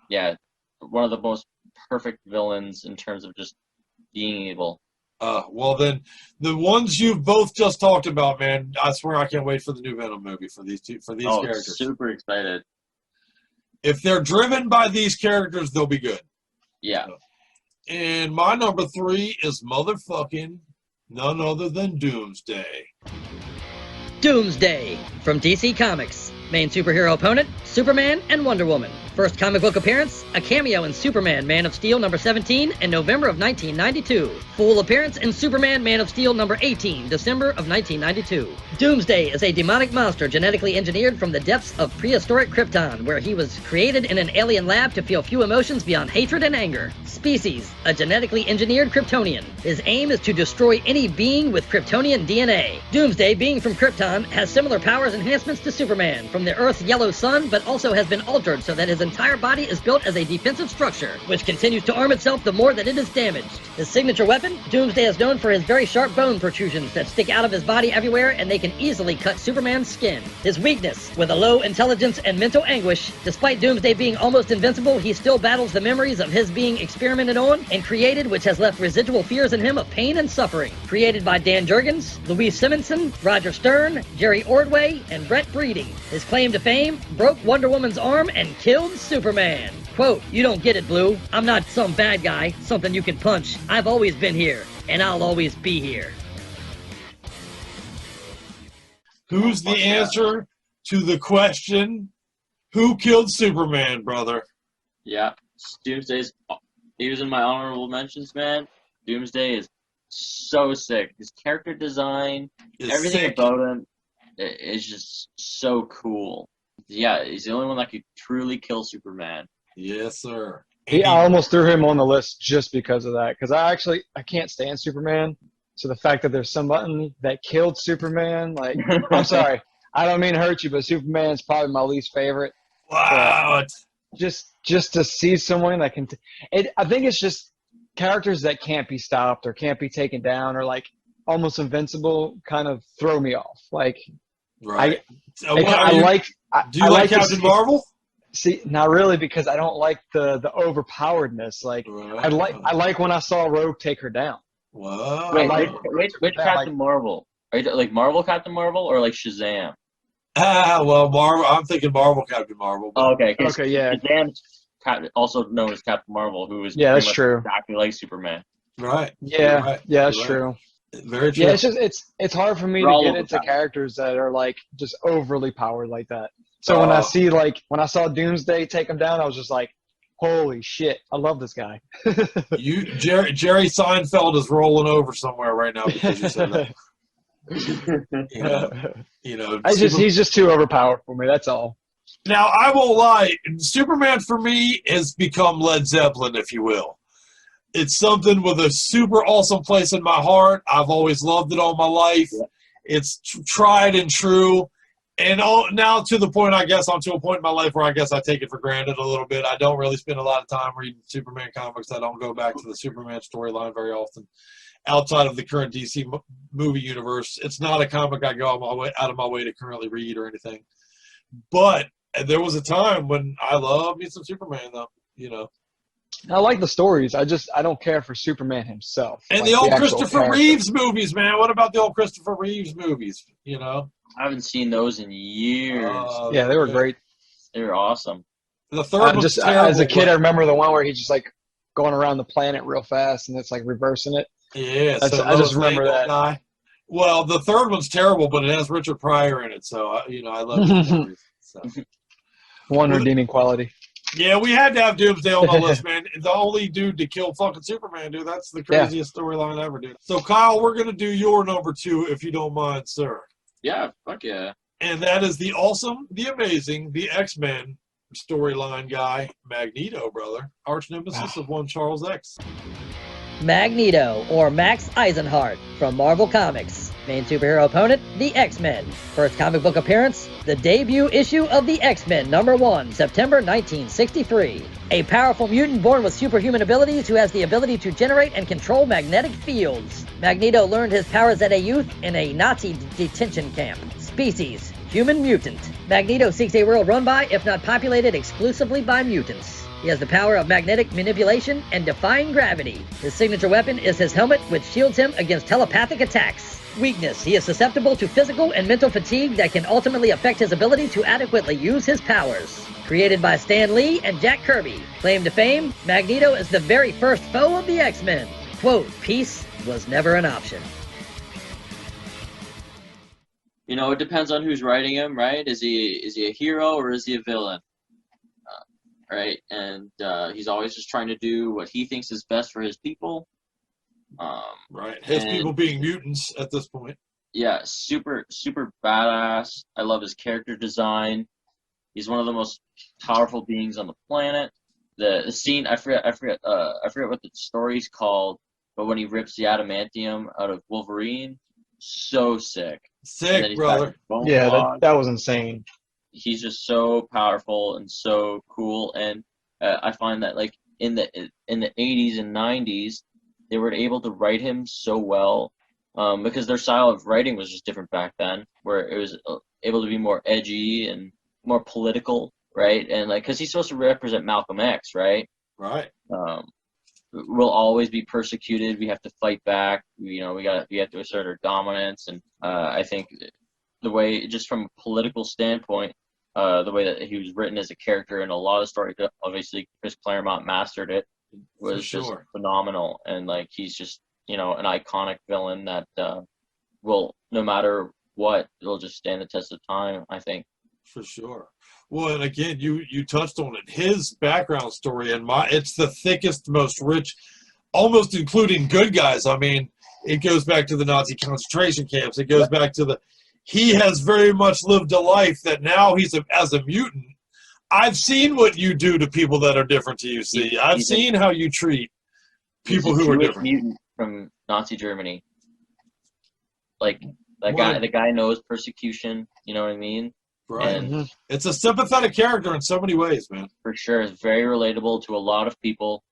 C: yeah, one of the most perfect villains in terms of just being evil.
B: Well then, the ones you've both just talked about, man, I swear I can't wait for the new Venom movie for these characters.
C: Super excited.
B: If they're driven by these characters, they'll be good.
C: Yeah.
B: And my number 3 is motherfucking none other than Doomsday.
F: Doomsday from DC Comics. Main superhero opponent, Superman and Wonder Woman. First comic book appearance, a cameo in Superman Man of Steel number 17 in November of 1992. Full appearance in Superman Man of Steel number 18, December of 1992. Doomsday is a demonic monster genetically engineered from the depths of prehistoric Krypton, where he was created in an alien lab to feel few emotions beyond hatred and anger. Species, a genetically engineered Kryptonian. His aim is to destroy any being with Kryptonian DNA. Doomsday, being from Krypton, has similar powers enhancements to Superman from the Earth's yellow sun, but also has been altered so that his entire body is built as a defensive structure, which continues to arm itself the more that it is damaged. His signature weapon, Doomsday is known for his very sharp bone protrusions that stick out of his body everywhere, and they can easily cut Superman's skin. His weakness, with a low intelligence and mental anguish, despite Doomsday being almost invincible, he still battles the memories of his being experimented on and created, which has left residual fears in him of pain and suffering. Created by Dan Jurgens, Louise Simonson, Roger Stern, Jerry Ordway, and Brett Breeding. His claim to fame, broke Wonder Woman's arm and killed Superman. Quote, "You don't get it, Blue. I'm not some bad guy, something you can punch. I've always been here, and I'll always be here."
B: Who's the answer to the question, who killed Superman, brother?
C: Yeah, Doomsday's. He was in my honorable mentions, man. Doomsday is so sick. His character design, everything
B: sick.
C: about him, is just so cool. Yeah, he's the only one that could truly kill Superman.
B: Yes, sir.
D: I almost threw him on the list just because of that. Because I can't stand Superman. So the fact that there's somebody that killed Superman, like, I'm sorry, I don't mean to hurt you, but Superman's probably my least favorite.
B: Wow.
D: Just to see someone that can, I think it's just characters that can't be stopped or can't be taken down or like almost invincible kind of throw me off. Like,
B: right.
D: Do you
B: like Captain Marvel?
D: See, not really, because I don't like the overpoweredness. Like, I like when I saw Rogue take her down.
B: Wow.
C: Wait, which Captain Marvel? Are you like Marvel Captain Marvel or like Shazam?
B: Well, Marvel. I'm thinking Marvel Captain Marvel.
C: Oh, okay.
D: Okay, yeah.
C: Shazam's also known as Captain Marvel, who is
D: that's true.
C: Exactly like Superman.
B: Right.
D: Yeah,
B: right.
D: yeah, that's true.
B: Very true.
D: Yeah, it's just it's hard for me to get into characters that are like just overly powered like that. So when I saw Doomsday take him down, I was just like, holy shit, I love this guy.
B: Jerry Seinfeld is rolling over somewhere right now because you said that.
D: He's just too overpowered for me. That's all.
B: Now I won't lie, Superman for me has become Led Zeppelin, if you will. It's something with a super awesome place in my heart. I've always loved it all my life. Yeah. It's tried and true. And now to the point, I guess, I'm to a point in my life where I guess I take it for granted a little bit. I don't really spend a lot of time reading Superman comics. I don't go back to the Superman storyline very often. Outside of the current DC movie universe, it's not a comic I go out of my way to currently read or anything. But there was a time when I loved me some Superman, though.
D: I like the stories. I don't care for Superman himself.
B: And
D: like
B: the old
D: actual
B: Christopher
D: character.
B: Reeves movies, man. What about the old Christopher Reeves movies? You know?
C: I haven't seen those in years.
D: Yeah, they were great.
C: They were awesome.
B: The third one's
D: Just
B: terrible.
D: as a kid,
B: but-
D: I remember the one where he's just like going around the planet real fast, and it's like reversing it.
B: Yeah,
D: That's-
B: so
D: I just
B: Lois
D: remember
B: Lane
D: that.
B: Guy. Well, the third one's terrible, but it has Richard Pryor in it, so you know I love it for that reason. So.
D: One redeeming quality.
B: Yeah, we had to have Doomsday on the list, man. The only dude to kill fucking Superman, dude. That's the craziest storyline ever, dude. So, Kyle, we're gonna do your number 2, if you don't mind, sir.
C: Yeah, fuck yeah.
B: And that is the awesome, the amazing, the X-Men storyline guy, Magneto, brother. Arch nemesis of one Charles X.
F: Magneto, or Max Eisenhart, from Marvel Comics. Main superhero opponent, the X-Men. First comic book appearance, the debut issue of the X-Men, #1, September 1963. A powerful mutant born with superhuman abilities who has the ability to generate and control magnetic fields. Magneto learned his powers at a youth in a Nazi detention camp. Species, human mutant. Magneto seeks a world run by, if not populated exclusively by mutants. He has the power of magnetic manipulation and defying gravity. His signature weapon is his helmet, which shields him against telepathic attacks. Weakness: he is susceptible to physical and mental fatigue that can ultimately affect his ability to adequately use his powers. Created by Stan Lee and Jack Kirby. Claim to fame, Magneto is the very first foe of the X-Men. Quote, peace was never an option.
C: You know, it depends on who's writing him, right? Is he a hero or is he a villain? Right? And he's always just trying to do what he thinks is best for his people.
B: Right. His people being mutants at this point.
C: Yeah, super badass. I love his character design. He's one of the most powerful beings on the planet. The scene, I forget what the story's called, but when he rips the adamantium out of Wolverine, so sick.
B: Sick, brother.
D: Yeah, that was insane.
C: He's just so powerful and so cool, and I find that like in the 80s and 90s, they were able to write him so well because their style of writing was just different back then, where it was able to be more edgy and more political, right? And like, because he's supposed to represent Malcolm X, right?
B: Right.
C: We'll always be persecuted. We have to fight back. We have to assert our dominance. And I think the way, just from a political standpoint, the way that he was written as a character in a lot of stories, obviously Chris Claremont mastered it, was just phenomenal. And like, he's just, an iconic villain that will, no matter what, will just stand the test of time, I think.
B: For sure. Well, and again, you touched on it. His background story it's the thickest, most rich, almost including good guys. I mean, it goes back to the Nazi concentration camps. It goes back to he has very much lived a life that now as a mutant. I've seen what you do to people that are different to you. See, I've seen how you treat people who are different.
C: Mutant from Nazi Germany. Like the guy knows persecution. You know what I mean?
B: Right.
C: And
B: it's a sympathetic character in so many ways, man.
C: For sure. It's very relatable to a lot of people.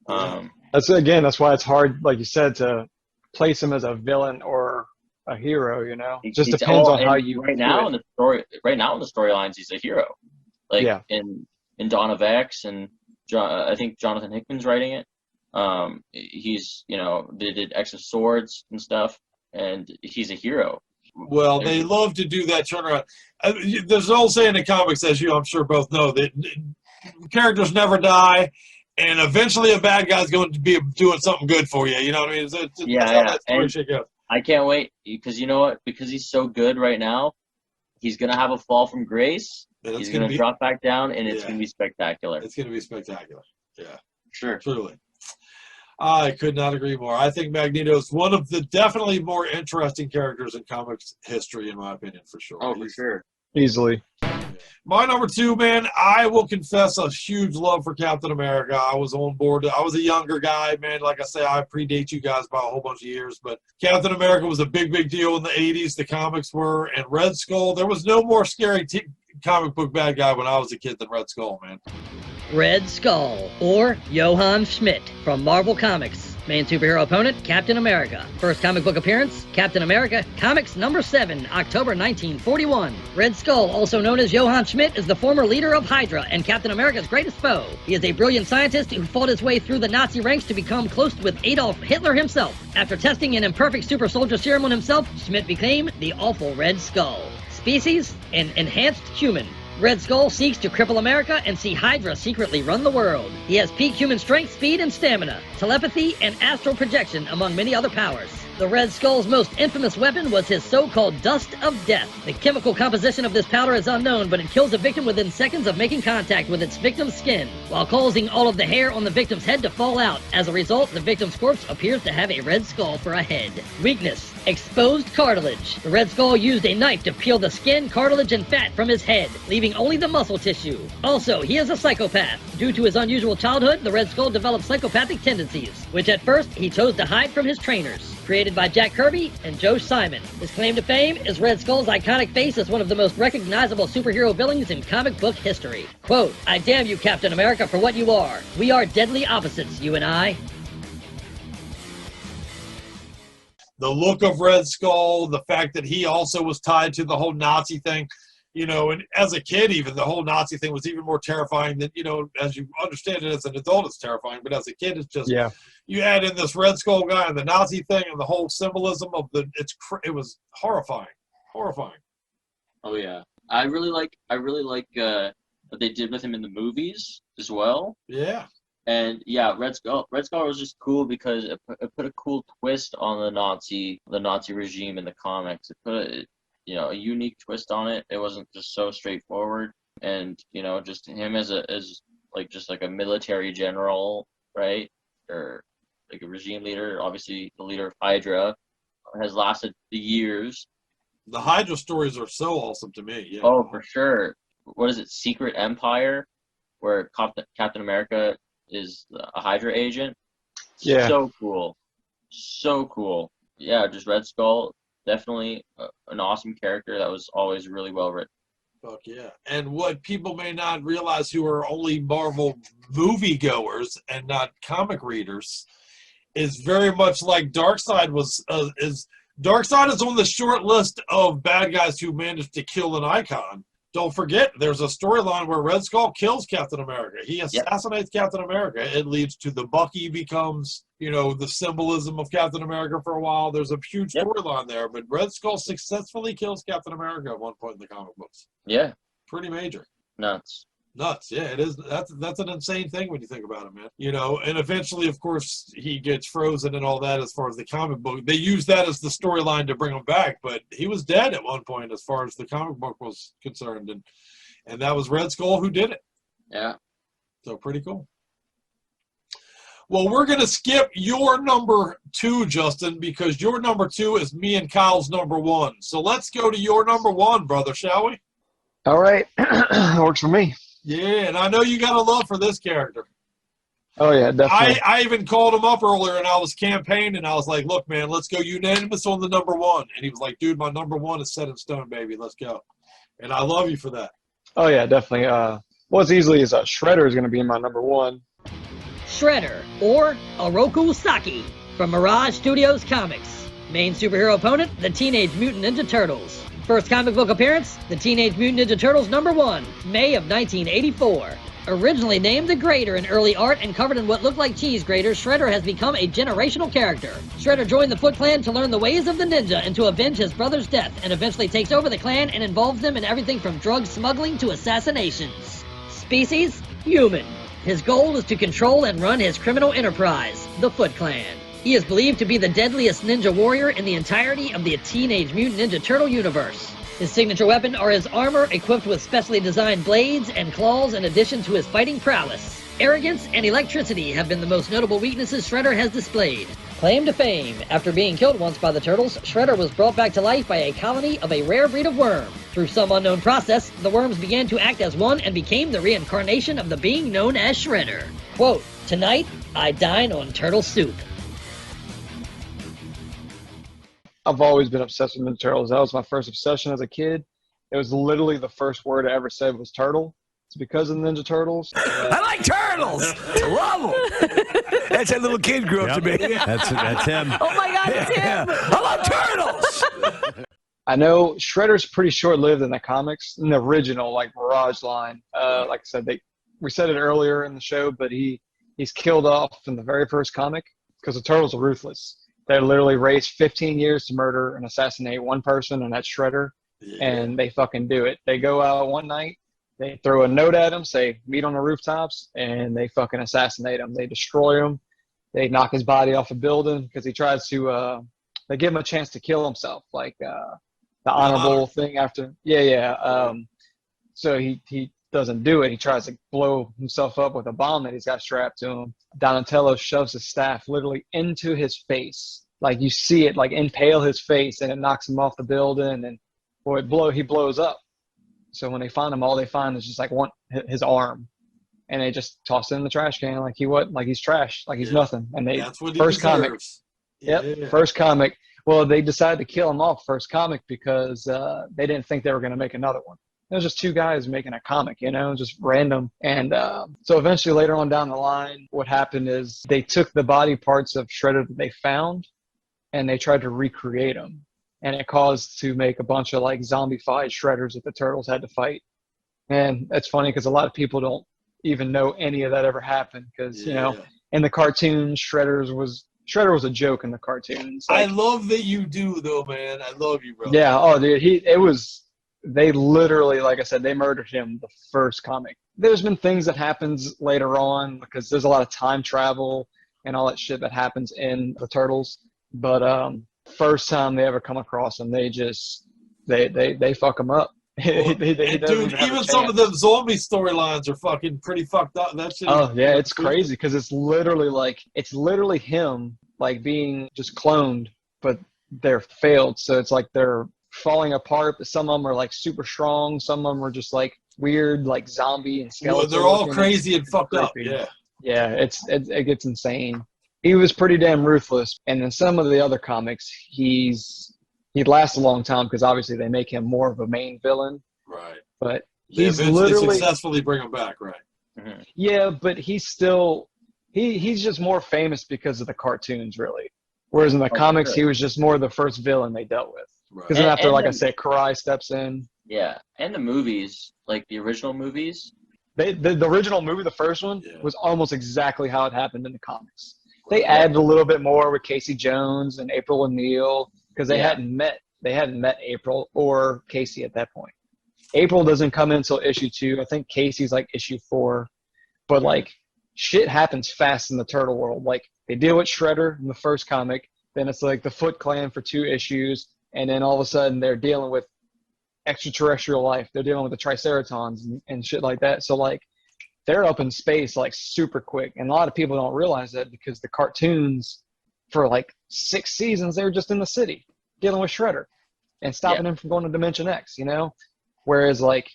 D: That's why it's hard, like you said, to place him as a villain or a hero, It just depends on how you
C: right now in the storylines he's a hero. Like in Dawn of X, and I think Jonathan Hickman's writing it. He's they did X of Swords and stuff, and he's a hero.
B: Well, they love to do that turnaround. There's an old saying in comics, as you I'm sure both know, that characters never die, and eventually a bad guy's going to be doing something good for you. You know what I mean? That's how that story should go.
C: I can't wait, because you know what? Because he's so good right now, he's going to have a fall from grace. He's going to drop back down, and it's going to be spectacular.
B: It's going to be spectacular. Yeah.
C: Sure.
B: Truly. I could not agree more. I think Magneto is one of the definitely more interesting characters in comics history, in my opinion, for sure.
C: Oh, for sure.
D: Easily.
B: My number 2, man, I will confess a huge love for Captain America. I was on board. I was a younger guy, man. Like I say, I predate you guys by a whole bunch of years. But Captain America was a big, big deal in the 80s. The comics were. And Red Skull, there was no more scary comic book bad guy when I was a kid than Red Skull, man.
F: Red Skull, or Johann Schmidt from Marvel Comics. Main superhero opponent, Captain America. First comic book appearance, Captain America, Comics number 7, October 1941. Red Skull, also known as Johann Schmidt, is the former leader of Hydra and Captain America's greatest foe. He is a brilliant scientist who fought his way through the Nazi ranks to become close with Adolf Hitler himself. After testing an imperfect super soldier serum on himself, Schmidt became the awful Red Skull. Species, an enhanced human. Red Skull seeks to cripple America and see Hydra secretly run the world. He has peak human strength, speed, and stamina, telepathy, and astral projection, among many other powers. The Red Skull's most infamous weapon was his so-called Dust of Death. The chemical composition of this powder is unknown, but it kills a victim within seconds of making contact with its victim's skin, while causing all of the hair on the victim's head to fall out. As a result, the victim's corpse appears to have a red skull for a head. Weakness: exposed cartilage. The Red Skull used a knife to peel the skin, cartilage, and fat from his head, leaving only the muscle tissue. Also, he is a psychopath. Due to his unusual childhood, the Red Skull developed psychopathic tendencies, which at first he chose to hide from his trainers. Created by Jack Kirby and Joe Simon. His claim to fame is Red Skull's iconic face as one of the most recognizable superhero villains in comic book history. Quote, "I damn you, Captain America, for what you are. We are deadly opposites, you and I."
B: The look of Red Skull, the fact that he also was tied to the whole Nazi thing, you know, and as a kid even, the whole Nazi thing was even more terrifying than, you know, as you understand it as an adult, it's terrifying, but as a kid, it's just,
D: Yeah.
B: you add in this Red Skull guy and the Nazi thing and the whole symbolism of it was horrifying.
C: Oh yeah, I really like what they did with him in the movies as well.
B: Yeah.
C: And yeah, Red Skull was just cool because it put a cool twist on the Nazi regime in the comics. It put a unique twist on it. It wasn't just so straightforward, and just him as a military general, right, or like a regime leader. Obviously, the leader of Hydra has lasted the years.
B: The Hydra stories are so awesome to me. Yeah.
C: Oh, for sure. What is it? Secret Empire, where Captain America is a Hydra agent.
D: Yeah.
C: So cool. Yeah, just Red Skull, definitely an awesome character that was always really well written.
B: Fuck yeah. And what people may not realize who are only Marvel moviegoers and not comic readers is very much like Darkseid Darkseid is on the short list of bad guys who managed to kill an icon. Don't forget, there's a storyline where Red Skull kills Captain America. He assassinates Captain America. It leads to the Bucky becomes, the symbolism of Captain America for a while. There's a huge storyline there, but Red Skull successfully kills Captain America at one point in the comic books.
C: Yeah.
B: Pretty major.
C: Nuts.
B: Yeah, it is. That's an insane thing when you think about it, man. And eventually, of course, he gets frozen and all that as far as the comic book. They use that as the storyline to bring him back, but he was dead at one point as far as the comic book was concerned, and that was Red Skull who did it.
C: Yeah.
B: So pretty cool. Well, we're going to skip your number 2, Justin, because your number 2 is me and Kyle's number 1. So let's go to your number 1, brother, shall we?
D: All right. Works for me.
B: Yeah, and I know you got a love for this character.
D: Oh, yeah, definitely.
B: I even called him up earlier, and I was campaigning. I was like, look, man, let's go unanimous on the number 1. And he was like, dude, my number 1 is set in stone, baby. Let's go. And I love you for that.
D: Oh, yeah, definitely. What's easily is Shredder is going to be my number 1.
F: Shredder, or Oroku Saki, from Mirage Studios Comics. Main superhero opponent, the Teenage Mutant Ninja Turtles. First comic book appearance, the Teenage Mutant Ninja Turtles number 1, May of 1984. Originally named the Grater in early art and covered in what looked like cheese graters, Shredder has become a generational character. Shredder joined the Foot Clan to learn the ways of the ninja and to avenge his brother's death, and eventually takes over the clan and involves them in everything from drug smuggling to assassinations. Species, human. His goal is to control and run his criminal enterprise, the Foot Clan. He is believed to be the deadliest ninja warrior in the entirety of the Teenage Mutant Ninja Turtle universe. His signature weapon are his armor equipped with specially designed blades and claws in addition to his fighting prowess. Arrogance and electricity have been the most notable weaknesses Shredder has displayed. Claim to fame, after being killed once by the Turtles, Shredder was brought back to life by a colony of a rare breed of worm. Through some unknown process, the worms began to act as one and became the reincarnation of the being known as Shredder. Quote, "Tonight, I dine on turtle soup."
D: I've always been obsessed with Ninja Turtles. That was my first obsession as a kid. It was literally the first word I ever said was turtle. It's because of the Ninja Turtles.
I: I like turtles. Love them. That's that little kid grew up to be.
J: That's him.
K: Oh my God, it's him.
I: I love turtles.
D: I know Shredder's pretty short-lived in the comics, in the original, like, Mirage line. Like I said, we said it earlier in the show, but he's killed off in the very first comic because the Turtles are ruthless. They literally race 15 years to murder and assassinate one person, and that's Shredder, and they fucking do it. They go out one night, they throw a note at him, say, meet on the rooftops, and they fucking assassinate him. They destroy him. They knock his body off a building because he tries to they give him a chance to kill himself, like the honorable thing after. So he doesn't do it. He tries to blow himself up with a bomb that he's got strapped to him. Donatello shoves his staff literally into his face. Like, you see it, like, impale his face, and it knocks him off the building, and he blows up. So when they find him, all they find is just, like, his arm. And they just toss it in the trash can like he's trash, like he's nothing. And
B: That's what he
D: first
B: deserves.
D: comic. Yep, first comic. Well, they decided to kill him off first comic because they didn't think they were going to make another one. It was just two guys making a comic, just random. And so eventually later on down the line, what happened is they took the body parts of Shredder that they found and they tried to recreate them. And it caused to make a bunch of like zombified Shredders that the Turtles had to fight. And it's funny because a lot of people don't even know any of that ever happened because, in the cartoons, Shredder was a joke in the cartoons. Like,
B: I love that you do, though, man. I love you, bro.
D: Yeah. Oh, dude. They literally, like I said, they murdered him the first comic. There's been things that happens later on because there's a lot of time travel and all that shit that happens in the Turtles. But first time they ever come across him, they fuck him up.
B: Dude, even some of the zombie storylines are fucking pretty fucked up. That shit.
D: Oh yeah, it's crazy because it's literally him like being just cloned, but they're failed. So it's like they're falling apart. But some of them are like super strong. Some of them are just like weird, like zombie and skeleton.
B: Well, they're all crazy and fucked up. Yeah.
D: Yeah, it gets insane. He was pretty damn ruthless, and in some of the other comics, he'd last a long time because obviously they make him more of a main villain.
B: Right.
D: But
B: They
D: he's
B: eventually
D: literally
B: successfully bring him back, right?
C: Mhm.
D: yeah, but he's still he's just more famous because of the cartoons, really. Whereas in the comics,
C: sure.
D: he was just more the first villain they dealt with.
B: Right.
D: Because then after,
C: And
D: like I
C: then-
D: said, Karai steps in.
C: Yeah, and the movies, like the original movies.
D: The original movie, the first one,
B: Yeah.
D: was almost exactly how it happened in the comics. They added a little bit more with Casey Jones and April O'Neil because they hadn't met April or Casey at that point. April doesn't come in until issue 2. I think Casey's like issue 4. But like shit happens fast in the Turtle world. Like they deal with Shredder in the first comic, then it's like the Foot Clan for 2 issues, and then all of a sudden they're dealing with extraterrestrial life. They're dealing with the Triceratons and shit like that. So like they're up in space like super quick, and a lot of people don't realize that because the cartoons for like 6 seasons they were just in the city dealing with Shredder and stopping him from going to Dimension X, whereas like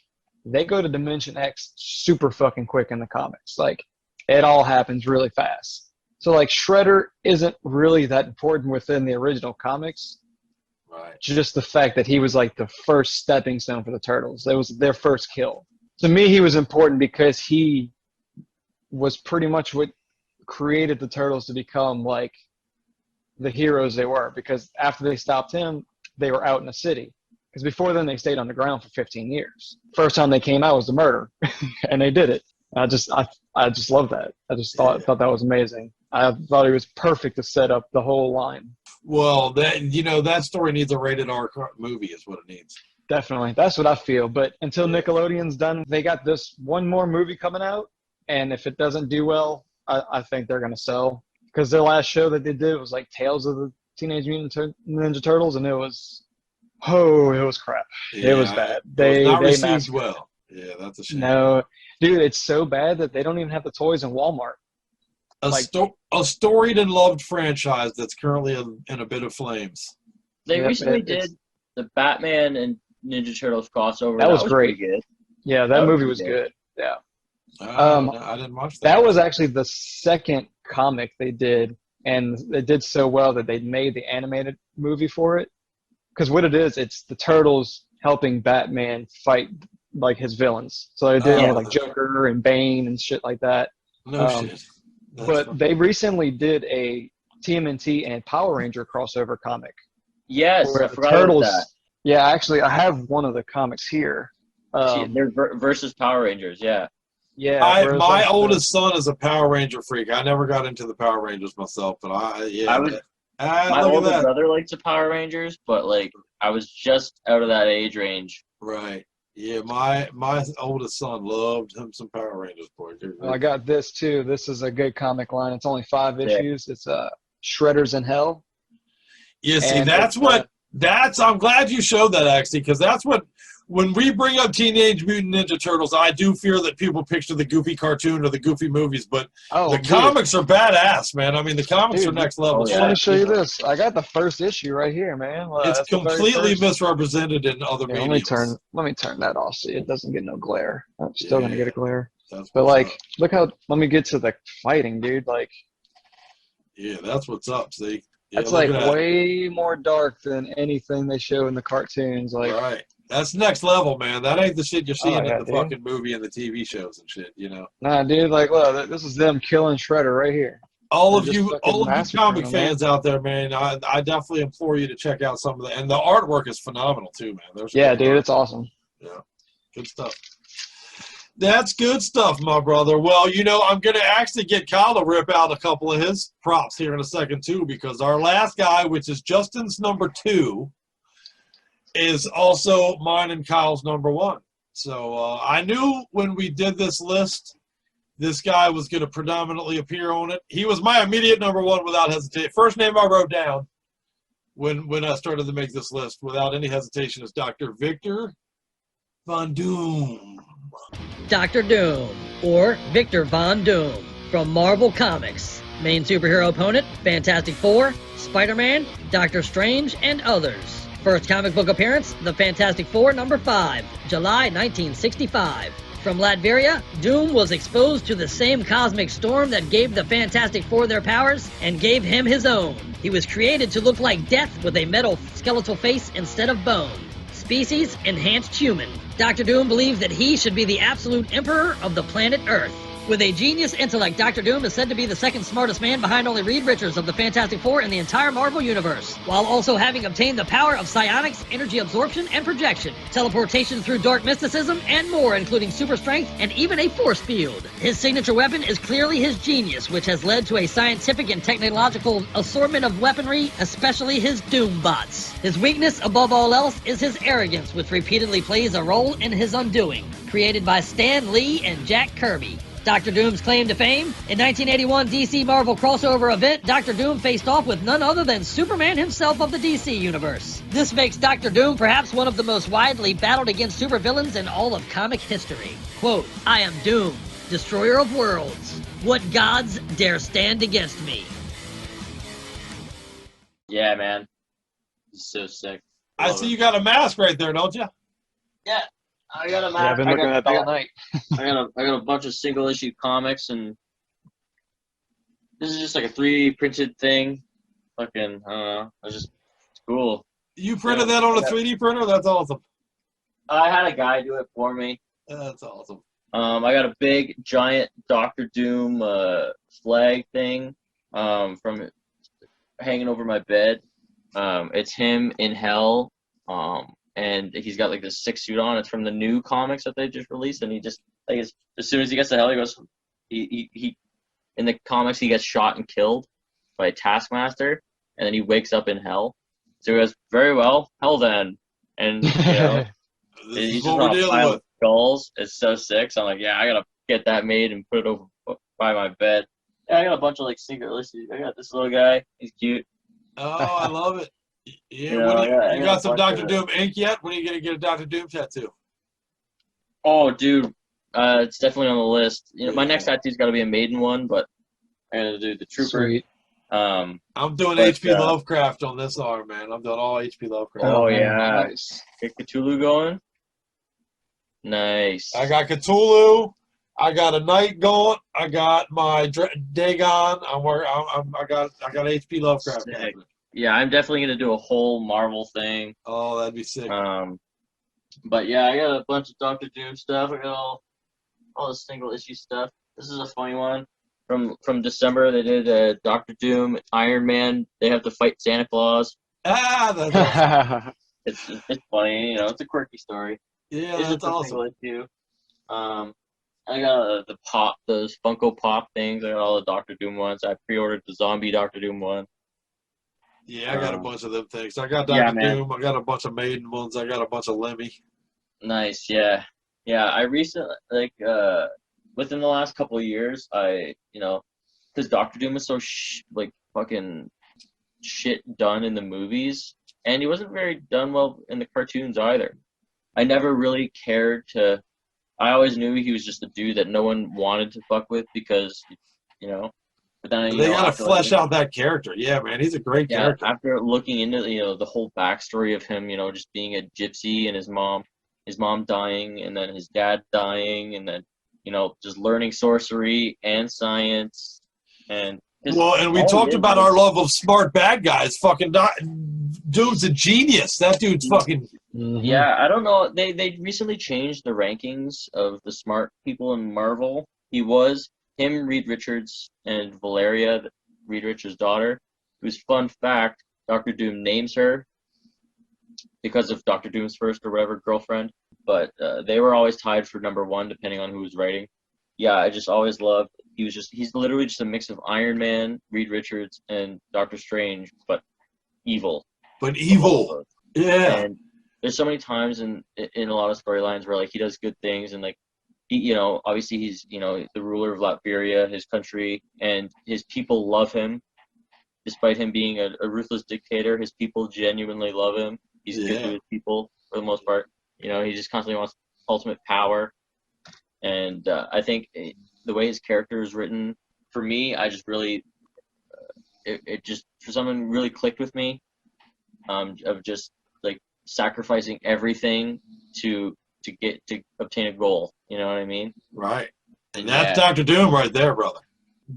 D: they go to Dimension X super fucking quick in the comics. Like it all happens really fast. So like Shredder isn't really that important within the original comics.
B: Right.
D: Just the fact that he was like the first stepping stone for the Turtles. It was their first kill. To me, he was important because he was pretty much what created the Turtles to become like the heroes they were. Because after they stopped him, they were out in the city. Because before then, they stayed on the ground for 15 years. First time they came out was the murder, and they did it. I just love that. I just thought that was amazing. I thought it was perfect to set up the whole line.
B: Well, that story needs a rated R movie is what it needs.
D: Definitely. That's what I feel. But until Nickelodeon's done, they got this one more movie coming out. And if it doesn't do well, I think they're going to sell. Because their last show that they did was like Tales of the Teenage Mutant Ninja Turtles. And it was crap.
B: Yeah,
D: it was bad.
B: It was not received
D: massacred.
B: well. Yeah, that's a shame.
D: No. Dude, it's so bad that they don't even have the toys in Walmart.
B: A storied and loved franchise that's currently in a bit of flames.
C: They
D: Yep,
C: recently
D: it's-
C: did the Batman and Ninja Turtles crossover.
D: That was great.
C: pretty good.
D: Yeah, that movie was good. Yeah.
B: I didn't watch that.
D: That was actually the second comic they did, and it did so well that they made the animated movie for it. Because what it is, it's the Turtles helping Batman fight like his villains. So they did
B: Oh,
D: like Joker and Bane and shit like that.
B: No shit.
D: But they recently did a TMNT and Power Ranger crossover comic.
C: Yes,
D: where
C: I
D: the
C: forgot
D: Turtles.
C: about that.
D: Yeah, actually, I have one of the comics here.
C: They're versus Power Rangers. Yeah.
D: Yeah,
B: My oldest son is a Power Ranger freak. I never got into the Power Rangers myself, but
C: my older brother likes the Power Rangers, but like I was just out of that age range.
B: Right. Yeah, my oldest son loved him some Power Rangers, boy.
D: Well, I got this too. This is a good comic line. It's only 5 issues. It's Shredders in Hell.
B: Yeah, see, I'm glad you showed that, actually, because that's what, when we bring up Teenage Mutant Ninja Turtles, I do fear that people picture the Goofy cartoon or the Goofy movies, but comics are badass, man. I mean, the comics are next level.
D: Let me show you this. I got the first issue right here, man.
B: It's completely misrepresented in other media.
D: Let me turn that off so it doesn't get no glare. I'm still gonna get a glare. But like, look how. Let me get to the fighting, dude. Like,
B: yeah, that's what's up. See, yeah,
D: that's like way more dark than anything they show in the cartoons. Like,
B: right. That's next level, man. That ain't the shit you're seeing in the fucking movie and the TV shows and shit, you know?
D: Nah, dude, like, look, this is them killing Shredder right here.
B: All of you comic fans out there, man, I definitely implore you to check out some of the, and the artwork is phenomenal too, man.
D: Dude, it's awesome.
B: Yeah, good stuff. That's good stuff, my brother. Well, you know, I'm going to actually get Kyle to rip out a couple of his props here in a second too, because our last guy, which is Justin's number 2, is also mine and Kyle's number 1. So I knew when we did this list, this guy was going to predominantly appear on it. He was my immediate number 1 without hesitation. First name I wrote down when I started to make this list without any hesitation is Dr. Victor Von Doom.
F: Dr. Doom, or Victor Von Doom, from Marvel Comics. Main superhero opponent, Fantastic Four, Spider-Man, Doctor Strange, and others. First comic book appearance, The Fantastic Four number 5, July 1965. From Latveria, Doom was exposed to the same cosmic storm that gave the Fantastic Four their powers and gave him his own. He was created to look like death with a metal skeletal face instead of bone. Species, enhanced human. Dr. Doom believes that he should be the absolute emperor of the planet Earth. With a genius intellect, Dr. Doom is said to be the second smartest man behind only Reed Richards of the Fantastic Four in the entire Marvel Universe, while also having obtained the power of psionics, energy absorption and projection, teleportation through dark mysticism, and more, including super strength and even a force field. His signature weapon is clearly his genius, which has led to a scientific and technological assortment of weaponry, especially his Doom bots. His weakness, above all else, is his arrogance, which repeatedly plays a role in his undoing. Created by Stan Lee and Jack Kirby. Dr. Doom's claim to fame? In 1981 DC Marvel crossover event, Dr. Doom faced off with none other than Superman himself of the DC Universe. This makes Dr. Doom perhaps one of the most widely battled against supervillains in all of comic history. Quote, "I am Doom, destroyer of worlds. What gods dare stand against me?"
C: Yeah, man. He's so sick.
B: I see you got a mask right there, don't you?
C: Yeah. I got a
D: Yeah, I've been looking at that all night.
C: I got a bunch of single issue comics, and this is just like a 3D printed thing. Fucking, I don't know. It's cool.
B: You printed that on a 3D printer? That's awesome.
C: I had a guy do it for me.
B: That's awesome.
C: I got a big, giant Dr. Doom flag thing from hanging over my bed. It's him in hell. And he's got like this 6 suit on. It's from the new comics that they just released, and he just like as soon as he gets to hell, he goes. He in the comics he gets shot and killed by a Taskmaster, and then he wakes up in hell. So he goes, very well, hell then, and you know he's just on a pile of skulls. It's so sick. So I'm like, yeah, I gotta get that made and put it over by my bed. Yeah, I got a bunch of like single issues. I got this little guy. He's cute.
B: Oh, I love it. Yeah,
C: You know,
B: you got some Dr. Doom ink yet? When are you gonna get a Dr. Doom tattoo?
C: Oh, dude, it's definitely on the list. You know, my next tattoo's got to be a Maiden one, but I gotta do the Trooper.
D: Sweet.
B: I'm doing H.P. Lovecraft on this arm, man. I'm doing all H.P. Lovecraft.
C: Oh yeah,
D: nice.
C: Get Cthulhu going. Nice.
B: I got Cthulhu. I got a Knight going. I got my Dagon. I got H.P. Lovecraft.
C: Sick. Yeah, I'm definitely gonna do a whole Marvel thing.
B: Oh, that'd be sick.
C: But yeah, I got a bunch of Doctor Doom stuff. I got all the single issue stuff. This is a funny one. From December, they did Doctor Doom, Iron Man. They have to fight Santa Claus.
B: That's awesome.
C: It's funny, you know. It's a quirky story.
B: Yeah,
C: It's
B: that's
C: just a
B: awesome.
C: single issue. I got those Funko Pop things. I got all the Doctor Doom ones. I pre-ordered the Zombie Doctor Doom one.
B: Yeah, I got a bunch of them things. I got
C: Yeah,
B: Doctor
C: man.
B: Doom. I got a bunch of Maiden ones. I got a bunch of Lemmy.
C: Nice, yeah. I recently, within the last couple of years, because Doctor Doom was so fucking shit done in the movies, and he wasn't very done well in the cartoons either. I never really cared to. I always knew he was just a dude that no one wanted to fuck with because, you know. But then
B: They gotta flesh out that character. Yeah, man, he's a great character.
C: After looking into the whole backstory of him, just being a gypsy and his mom dying, and then his dad dying, and then just learning sorcery and science, and
B: we talked about our love of smart bad guys. Fucking dude's a genius. That dude's fucking.
C: Yeah, I don't know. They recently changed the rankings of the smart people in Marvel. He was him, Reed Richards, and Valeria, Reed Richards' daughter. Whose fun fact, Doctor Doom names her because of Doctor Doom's first or whatever girlfriend. But they were always tied for number one, depending on who was writing. Yeah, I just always loved. He's literally just a mix of Iron Man, Reed Richards, and Doctor Strange, but evil.
B: But evil. Yeah.
C: And there's so many times in a lot of storylines where he does good things, and he, obviously he's the ruler of Latveria, his country, and his people love him, despite him being a ruthless dictator. His people genuinely love him. He's good to his people for the most part. He just constantly wants ultimate power, and I think the way his character is written, for me, I just really, it just for someone really clicked with me, of just sacrificing everything to obtain a goal. You know what I mean?
B: Right. And that's Dr. Doom right there, brother.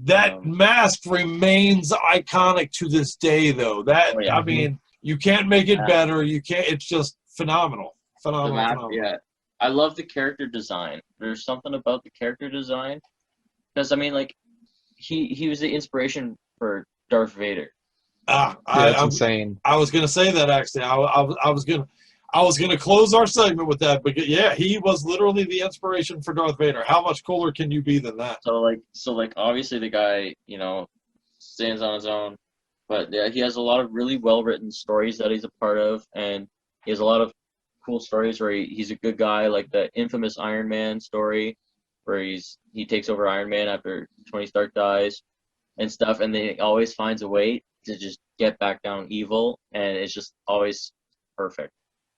B: That mask remains iconic to this day, though. I mean, you can't make it better. You can't. It's just phenomenal. Phenomenal.
C: Yeah. I love the character design. There's something about the character design, because I mean, he was the inspiration for Darth Vader.
D: That's insane.
B: I was gonna say that actually. I was gonna close our segment with that, but yeah, he was literally the inspiration for Darth Vader. How much cooler can you be than that?
C: So obviously the guy stands on his own, but yeah, he has a lot of really well written stories that he's a part of, and he has a lot of cool stories where he's a good guy, like the infamous Iron Man story, where he takes over Iron Man after Tony Stark dies and stuff, and then he always finds a way to just get back down evil, and it's just always perfect.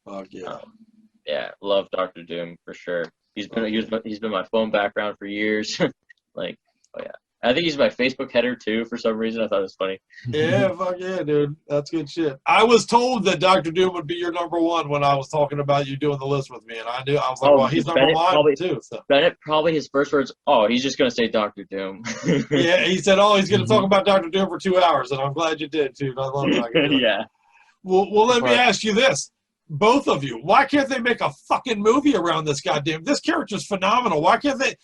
B: Oh yeah.
C: Yeah, love Doctor Doom for sure. He's been my phone background for years. Oh yeah. I think he's my Facebook header too for some reason. I thought it was funny.
B: Yeah, fuck yeah, dude. That's good shit. I was told that Dr. Doom would be your number one when I was talking about you doing the list with me, and I was like, well, he's number one too. So.
C: Bennett, probably his first words, he's just gonna say Dr. Doom.
B: Yeah, he said, he's gonna talk about Dr. Doom for 2 hours, and I'm glad you did too. I love it.
C: Yeah.
B: Well, let me ask you this. Both of you, why can't they make a fucking movie around this goddamn? This character's phenomenal. Why can't they?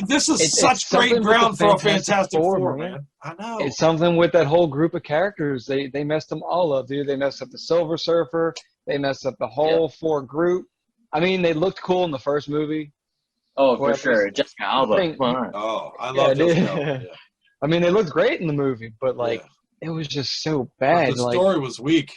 B: This is such great ground for a Fantastic Four, man. I know.
D: It's something with that whole group of characters. They messed them all up, dude. They messed up the Silver Surfer. They messed up the whole Four group. I mean, they looked cool in the first movie.
C: Oh, for sure. Jessica Alba.
B: I love Jessica Alba. Yeah.
D: I mean, they looked great in the movie, but it was just so bad.
B: The story was weak.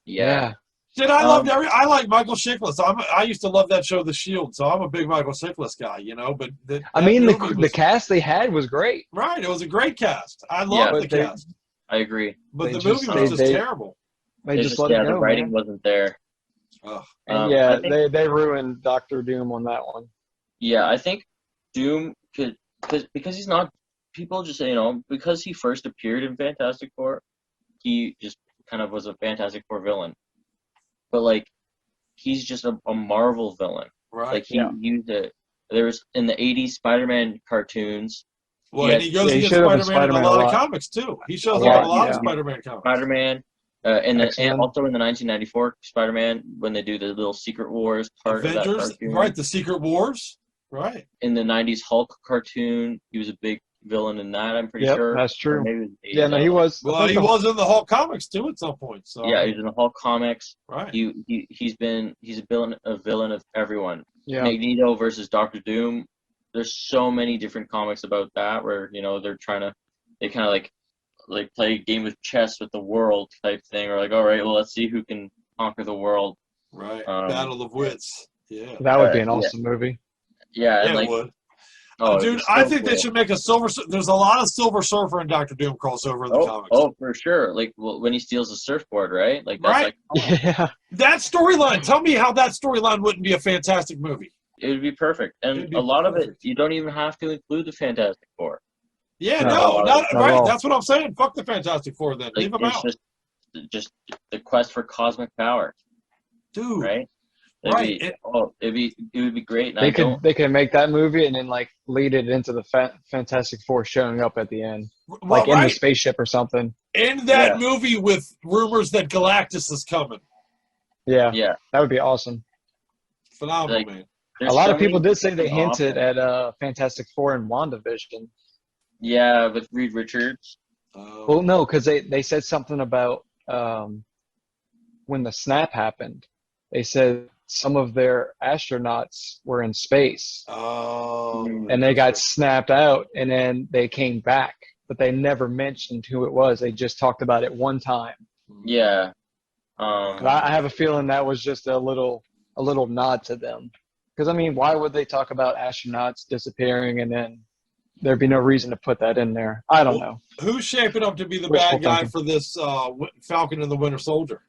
C: Yeah.
B: Shit, I like Michael Chiklis. I used to love that show, The Shield, so I'm a big Michael Chiklis guy, But
D: the cast they had was great.
B: Right, it was a great cast. I love the cast.
C: I agree.
B: But the movie was just terrible.
D: They just let it go,
C: the writing wasn't there.
D: And they ruined Dr. Doom on that one.
C: Yeah, I think Doom because he's not. People just say because he first appeared in Fantastic Four, he just kind of was a Fantastic Four villain. But he's just a Marvel villain.
B: Right.
C: There was in the '80s Spider-Man cartoons.
B: Well, and he goes against Spider-Man in a lot of comics too. He shows up in a lot of Spider-Man comics.
C: Spider-Man, And
D: X-Men.
C: also in the 1994 Spider-Man, when they do the little Secret Wars part of that
B: Avengers,
C: cartoon.
B: right? The Secret Wars, right?
C: In the 90s Hulk cartoon, he was a big villain in that, I'm pretty
D: Yep,
C: sure.
D: that's true.
C: Or maybe it was the 80s,
D: Yeah, no,
C: I
D: he
C: don't know.
D: was. I
B: Well,
D: think
B: he was in the Hulk comics too at some point. So
C: Yeah, he's in the Hulk comics.
B: right.
C: He's a villain of everyone.
D: Yeah.
C: Magneto versus Doctor Doom. There's so many different comics about that where they kind of like play a game of chess with the world type thing, or like, all right, well, let's see who can conquer the world.
B: Right.
C: Um,
B: Battle of Wits. Yeah.
D: That would be an
C: yeah.
D: awesome movie.
C: Yeah, and
B: Yeah,
C: like,
B: it would.
C: oh,
B: Dude,
C: it'd be so
B: I think they
C: cool.
B: should make a There's a lot of Silver Surfer and Doctor Doom crossover in the comics.
C: Oh, for sure. Like when he steals the surfboard, right? Like that's
B: Right.
C: like
D: Yeah.
B: That storyline. Tell me how that storyline wouldn't be a fantastic movie.
C: it would be perfect.
B: It'd
C: And
B: be
C: a lot of it,
B: perfect.
C: you don't even have to include the Fantastic Four.
B: Yeah,
D: No,
B: not
D: at
B: right.
D: all.
B: That's what I'm saying. Fuck the Fantastic Four then.
C: Like
B: Leave them
C: it's
B: out.
C: just the quest for cosmic power,
B: Dude.
C: right?
B: Right.
C: It would be great. And
D: They could make that movie and then like lead it into the Fantastic Four showing up at the end, like in the spaceship or something.
B: In that movie with rumors that Galactus is coming.
D: Yeah.
C: Yeah.
D: That would be awesome.
B: Phenomenal,
C: Like,
B: man.
D: A lot of people did say they
C: different
D: hinted
C: options.
D: at Fantastic Four and WandaVision.
C: Yeah, with Reed Richards.
D: Well, no, because they said something about when the snap happened. They said some of their astronauts were in space and they got snapped out and then they came back, but they never mentioned who it was. They just talked about it one time.
C: Yeah.
D: But I have a feeling that was just a little nod to them. Because, I mean, why would they talk about astronauts disappearing and then there'd be no reason to put that in there? I don't know.
B: Who's shaping up to be the
D: Wishful
B: bad guy
D: thinking.
B: for this Falcon and the Winter Soldier?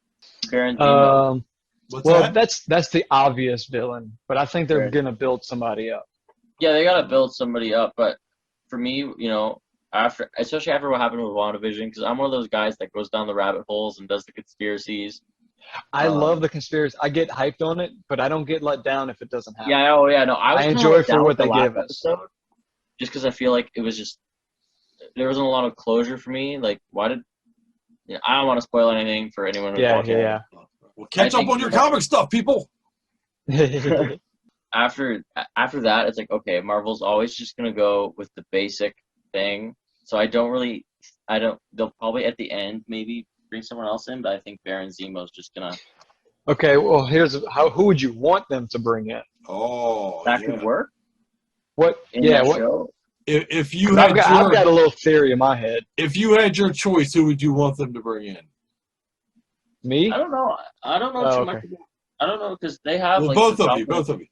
C: Baron Zemo.
B: What's
D: Well,
B: that?
D: that's the obvious villain, but I think they're
C: Right.
D: gonna build somebody up.
C: Yeah, they gotta build somebody up. But for me, especially after what happened with WandaVision, because I'm one of those guys that goes down the rabbit holes and does the conspiracies.
D: I love the conspiracy. I get hyped on it, but I don't get let down if it doesn't happen.
C: Yeah, oh yeah, no, I was
D: I
C: kinda
D: enjoy
C: let
D: for
C: down
D: what
C: with the
D: they
C: last
D: give us.
C: episode, just because I feel like it was just there wasn't a lot of closure for me. Like, why did I don't want to spoil anything for anyone who's
D: Yeah,
C: watching.
D: yeah.
B: Well, catch
C: I
B: up
C: think
B: on your
C: that-
B: comic stuff, people.
C: After that, it's like, okay, Marvel's always just gonna go with the basic thing. So they'll probably at the end maybe bring someone else in, but I think Baron Zemo's just gonna.
D: Okay, well, who would you want them to bring in?
B: Oh,
C: That
B: yeah.
C: could work
D: What?
C: in
D: Yeah,
C: that
D: what?
C: show.
B: If you
D: I've
B: had
D: got a little theory in my head.
B: if you had your choice, who would you want them to bring in?
D: Me?
C: I don't know. I don't know
D: Oh,
C: too
D: okay.
C: much. I don't know because they have
B: Well,
C: like
B: both
C: the
B: of you,
C: Falcon-
B: both of you.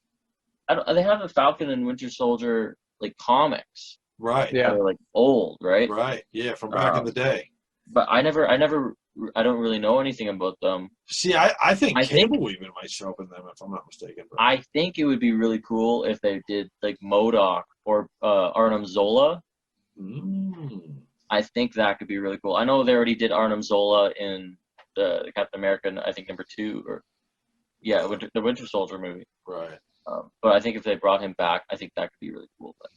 C: They have the Falcon and Winter Soldier like comics.
B: Right.
D: Yeah.
C: They're like old, right?
B: Right. Yeah, from back in the day.
C: But I don't really know anything about them.
B: See, I think
C: I think-
B: Cable even might show up in them if I'm not mistaken. Bro.
C: I think it would be really cool if they did like MODOK or Arnim Zola. I think that could be really cool. I know they already did Arnim Zola in the Captain America, I think number 2 the Winter Soldier movie.
B: Right.
C: But I think if they brought him back, I think that could be really cool. But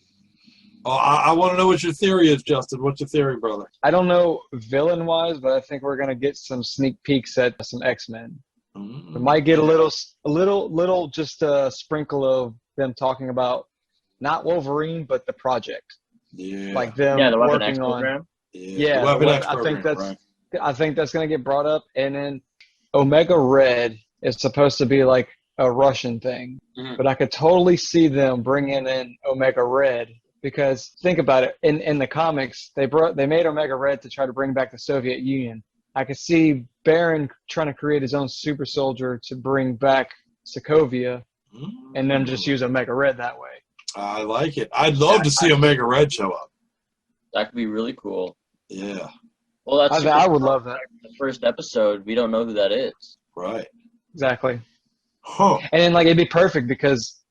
B: Oh, I want to know what your theory is, Justin. What's your theory, brother?
D: I don't know villain-wise, but I think we're gonna get some sneak peeks at some X-Men. We might get a little, just a sprinkle of them talking about not Wolverine, but the project.
B: Yeah.
D: Like them
C: the Weapon X
D: working on.
C: program.
D: Yeah,
B: the Weapon
D: the
B: X
D: I think
B: program,
D: I think that's gonna get brought up, and then Omega Red is supposed to be like a Russian thing,
C: Mhm.
D: but I could totally see them bringing in Omega Red because think about it. In the comics, they made Omega Red to try to bring back the Soviet Union. I could see Baron trying to create his own super soldier to bring back Sokovia, and then just use Omega Red that way.
B: I like it. I'd love to see Omega Red show up.
C: That could be really cool.
B: Yeah.
C: Well, that's
D: I would love that.
C: the first episode. We don't know who that is.
B: Right.
D: Exactly.
B: Huh.
D: And then, like, it'd be perfect because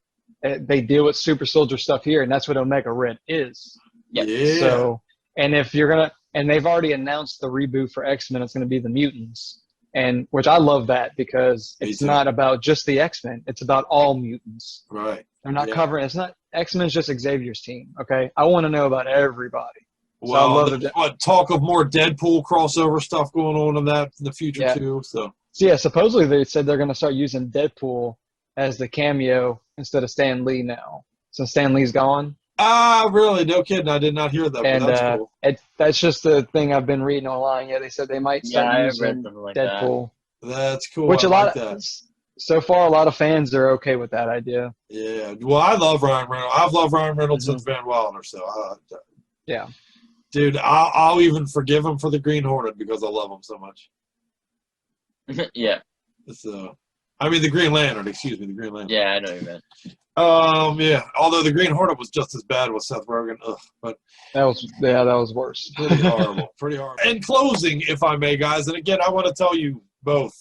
D: they deal with super soldier stuff here, and that's what Omega Red is.
C: Yep.
B: Yeah.
D: So, and if you're gonna, and they've already announced the reboot for X-Men, it's gonna be the mutants, and which I love that because
B: Me
D: it's
B: too.
D: not about just the X-Men; it's about all mutants.
B: Right.
D: They're not
B: Yeah.
D: covering. It's not X-Men's just Xavier's team. Okay, I want to know about everybody. So I love
B: there's talk of more Deadpool crossover stuff going on in the future too. So
D: yeah, supposedly they said they're going to start using Deadpool as the cameo instead of Stan Lee now, since Stan Lee's gone.
B: Really? No kidding. I did not hear that.
D: And
B: but that's cool.
D: that's just the thing I've been reading online. Yeah, they said they might start
C: I've read
D: using
C: something like
D: Deadpool.
B: That's cool.
D: Which
B: that.
D: So far, a lot of fans are okay with that idea.
B: Yeah. Well, I love Ryan Reynolds. I've loved Ryan Reynolds since Van Wilder. So
D: yeah.
B: Dude, I'll even forgive him for the Green Hornet because I love him so much.
C: Yeah.
B: So, I mean the Green Lantern. Excuse me, the Green Lantern.
C: Yeah, I know you meant.
B: Yeah. Although the Green Hornet was just as bad with Seth Rogen. But
D: that was worse.
B: Pretty horrible. Pretty horrible. In closing, if I may, guys, and again, I want to tell you both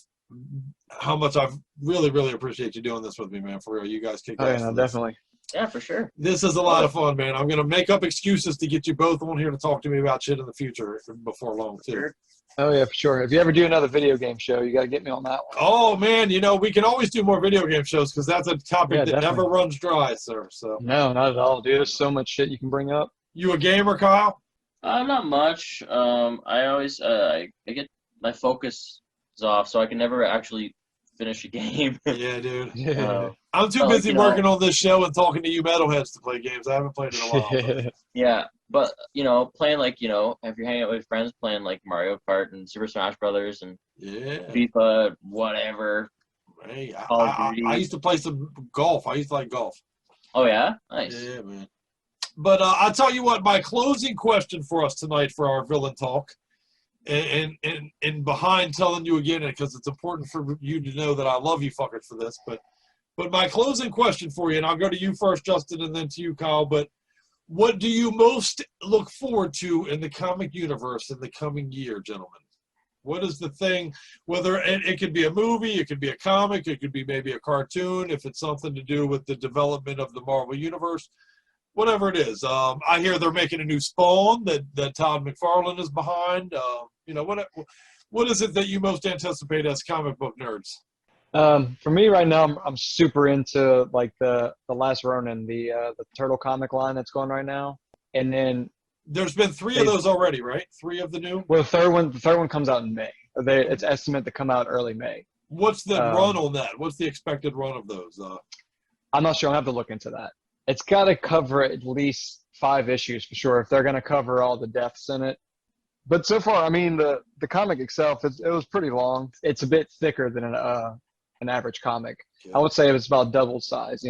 B: how much I really, really appreciate you doing this with me, man. For real, you guys kick ass.
D: Yeah, definitely.
C: Yeah, for sure.
B: This is a lot of fun, man. I'm gonna make up excuses to get you both on here to talk to me about shit in the future before long, too.
C: Sure.
D: Oh yeah, for sure. If you ever do another video game show, you got to get me on that one.
B: Oh man, we can always do more video game shows because that's a topic that
D: definitely.
B: never runs dry, sir. So
D: no, not at all, dude. There's so much shit you can bring up.
B: You a gamer, Kyle?
C: Not much. I always I get my focus is off, so I can never actually finish a game.
B: Yeah, dude.
D: Yeah.
B: I'm too busy working on this show and talking to you metalheads to play games. I haven't played in a while.
C: Yeah, but playing if you're hanging out with friends, playing like Mario Kart and Super Smash Brothers and FIFA, whatever.
B: Hey, I used to play some golf. I used to like golf.
C: Oh yeah, nice.
B: Yeah, man. But I'll tell you what. My closing question for us tonight for our villain talk, and behind telling you again because it's important for you to know that I love you fuckers for this, but my closing question for you, and I'll go to you first, Justin, and then to you, Kyle. But what do you most look forward to in the comic universe in the coming year, gentlemen? What is the thing, whether it could be a movie, it could be a comic, it could be maybe a cartoon, if it's something to do with the development of the Marvel Universe, whatever it is. I hear they're making a new Spawn that Todd McFarlane is behind. What is it that you most anticipate as comic book nerds?
D: For me right now, I'm super into like the Last Ronin, the Turtle comic line that's going right now, and then
B: there's been 3 of those already, right? 3 of the new.
D: Well, the third one comes out in May. It's estimated to come out early May.
B: What's the run on that? What's the expected run of those?
D: I'm not sure. I'll have to look into that. It's got to cover at least 5 issues for sure if they're going to cover all the deaths in it. But so far, I mean, the comic itself, it was pretty long. It's a bit thicker than an average comic. I would say it's about double size,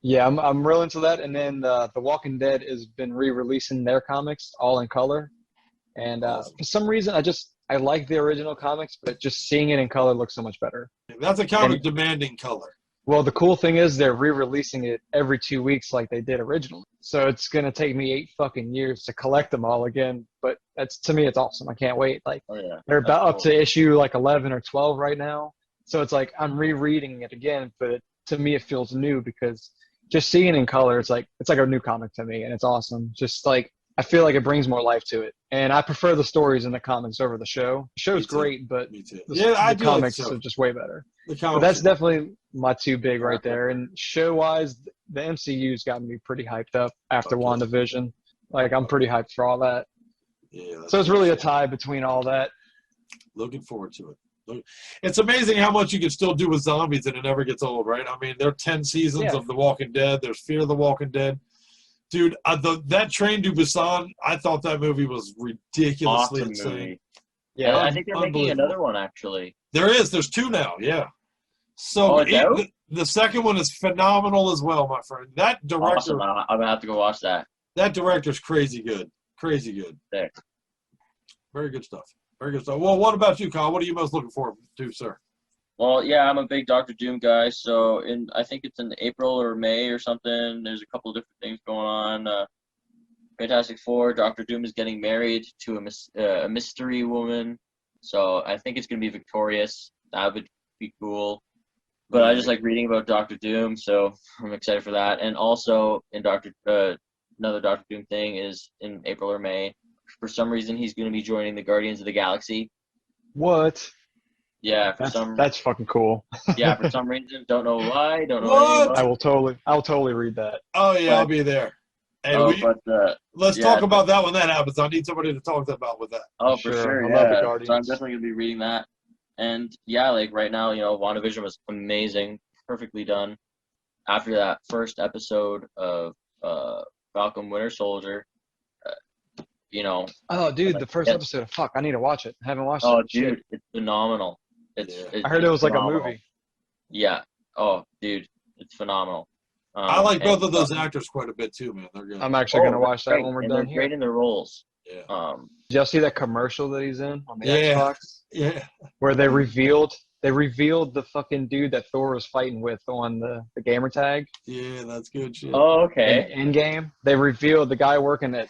D: Yeah, I'm real into that. And then The Walking Dead has been re-releasing their comics all in color. And for some reason, I like the original comics, but just seeing it in color looks so much better.
B: That's a comic demanding color.
D: Well, the cool thing is they're re-releasing it every 2 weeks like they did originally. So it's going to take me 8 fucking years to collect them all again. But to me, it's awesome. I can't wait. Like they're about up to issue like 11 or 12 right now. So it's like I'm rereading it again, but to me, it feels new because just seeing it in color, it's like a new comic to me, and it's awesome. Just like I feel like it brings more life to it, and I prefer the stories in the comics over the show. The show's great, but the comics are just way better. But that's definitely my 2 big right there. And show-wise, the MCU's got me pretty hyped up after WandaVision. Like I'm pretty hyped for all that. Yeah. So it's really a tie between all that.
B: Looking forward to it. It's amazing how much you can still do with zombies and it never gets old, right? I mean, there are 10 seasons of The Walking Dead. There's Fear the Walking Dead. Dude, that Train to Busan, I thought that movie was ridiculously insane.
C: Movie. Yeah, I think they're making another one, actually.
B: There's 2 now, yeah. So the second one is phenomenal as well, my friend. That director...
C: Awesome. I'm going to have to go watch that.
B: That director's crazy good. Crazy good.
C: Sick.
B: Very good stuff. Very good stuff. Well, what about you, Kyle? What are you most looking forward to, sir?
C: Well, yeah, I'm a big Doctor Doom guy, so I think it's in April or May or something. There's a couple of different things going on. Fantastic Four, Doctor Doom is getting married to a mystery woman, so I think it's going to be victorious. That would be cool. But I just like reading about Doctor Doom, so I'm excited for that. And also, another Doctor Doom thing is in April or May. For some reason, he's going to be joining the Guardians of the Galaxy.
D: What?
C: Yeah,
D: that's fucking cool.
C: Yeah, for some reason, don't know why, don't know anything about it.
D: I'll totally read that.
B: Oh yeah, I'll be there. Hey, let's
C: yeah,
B: talk about that when that happens. I need somebody to talk about with that.
C: Oh, for sure,
D: I love the
C: yeah.
D: Guardians.
C: So I'm definitely gonna be reading that. And yeah, like right now, WandaVision was amazing, perfectly done. After that first episode of Falcon Winter Soldier,
D: Oh, dude, the first
C: yes.
D: episode. Fuck, I need to watch it. I haven't watched
C: Oh,
D: it.
C: dude,
D: Shit.
C: it's phenomenal.
D: I heard it was like a movie.
C: Yeah. Oh, dude, it's phenomenal.
B: I like both of those actors quite a bit too, man. They're good.
D: I'm actually gonna watch that when we're done
C: they're
D: here.
C: great in their roles.
B: Yeah.
D: Did y'all see that commercial that he's in on the Xbox?
B: Yeah.
D: Where they revealed the fucking dude that Thor was fighting with on the gamer tag.
B: Yeah, that's good shit.
C: Oh, okay.
D: In game, they revealed the guy working at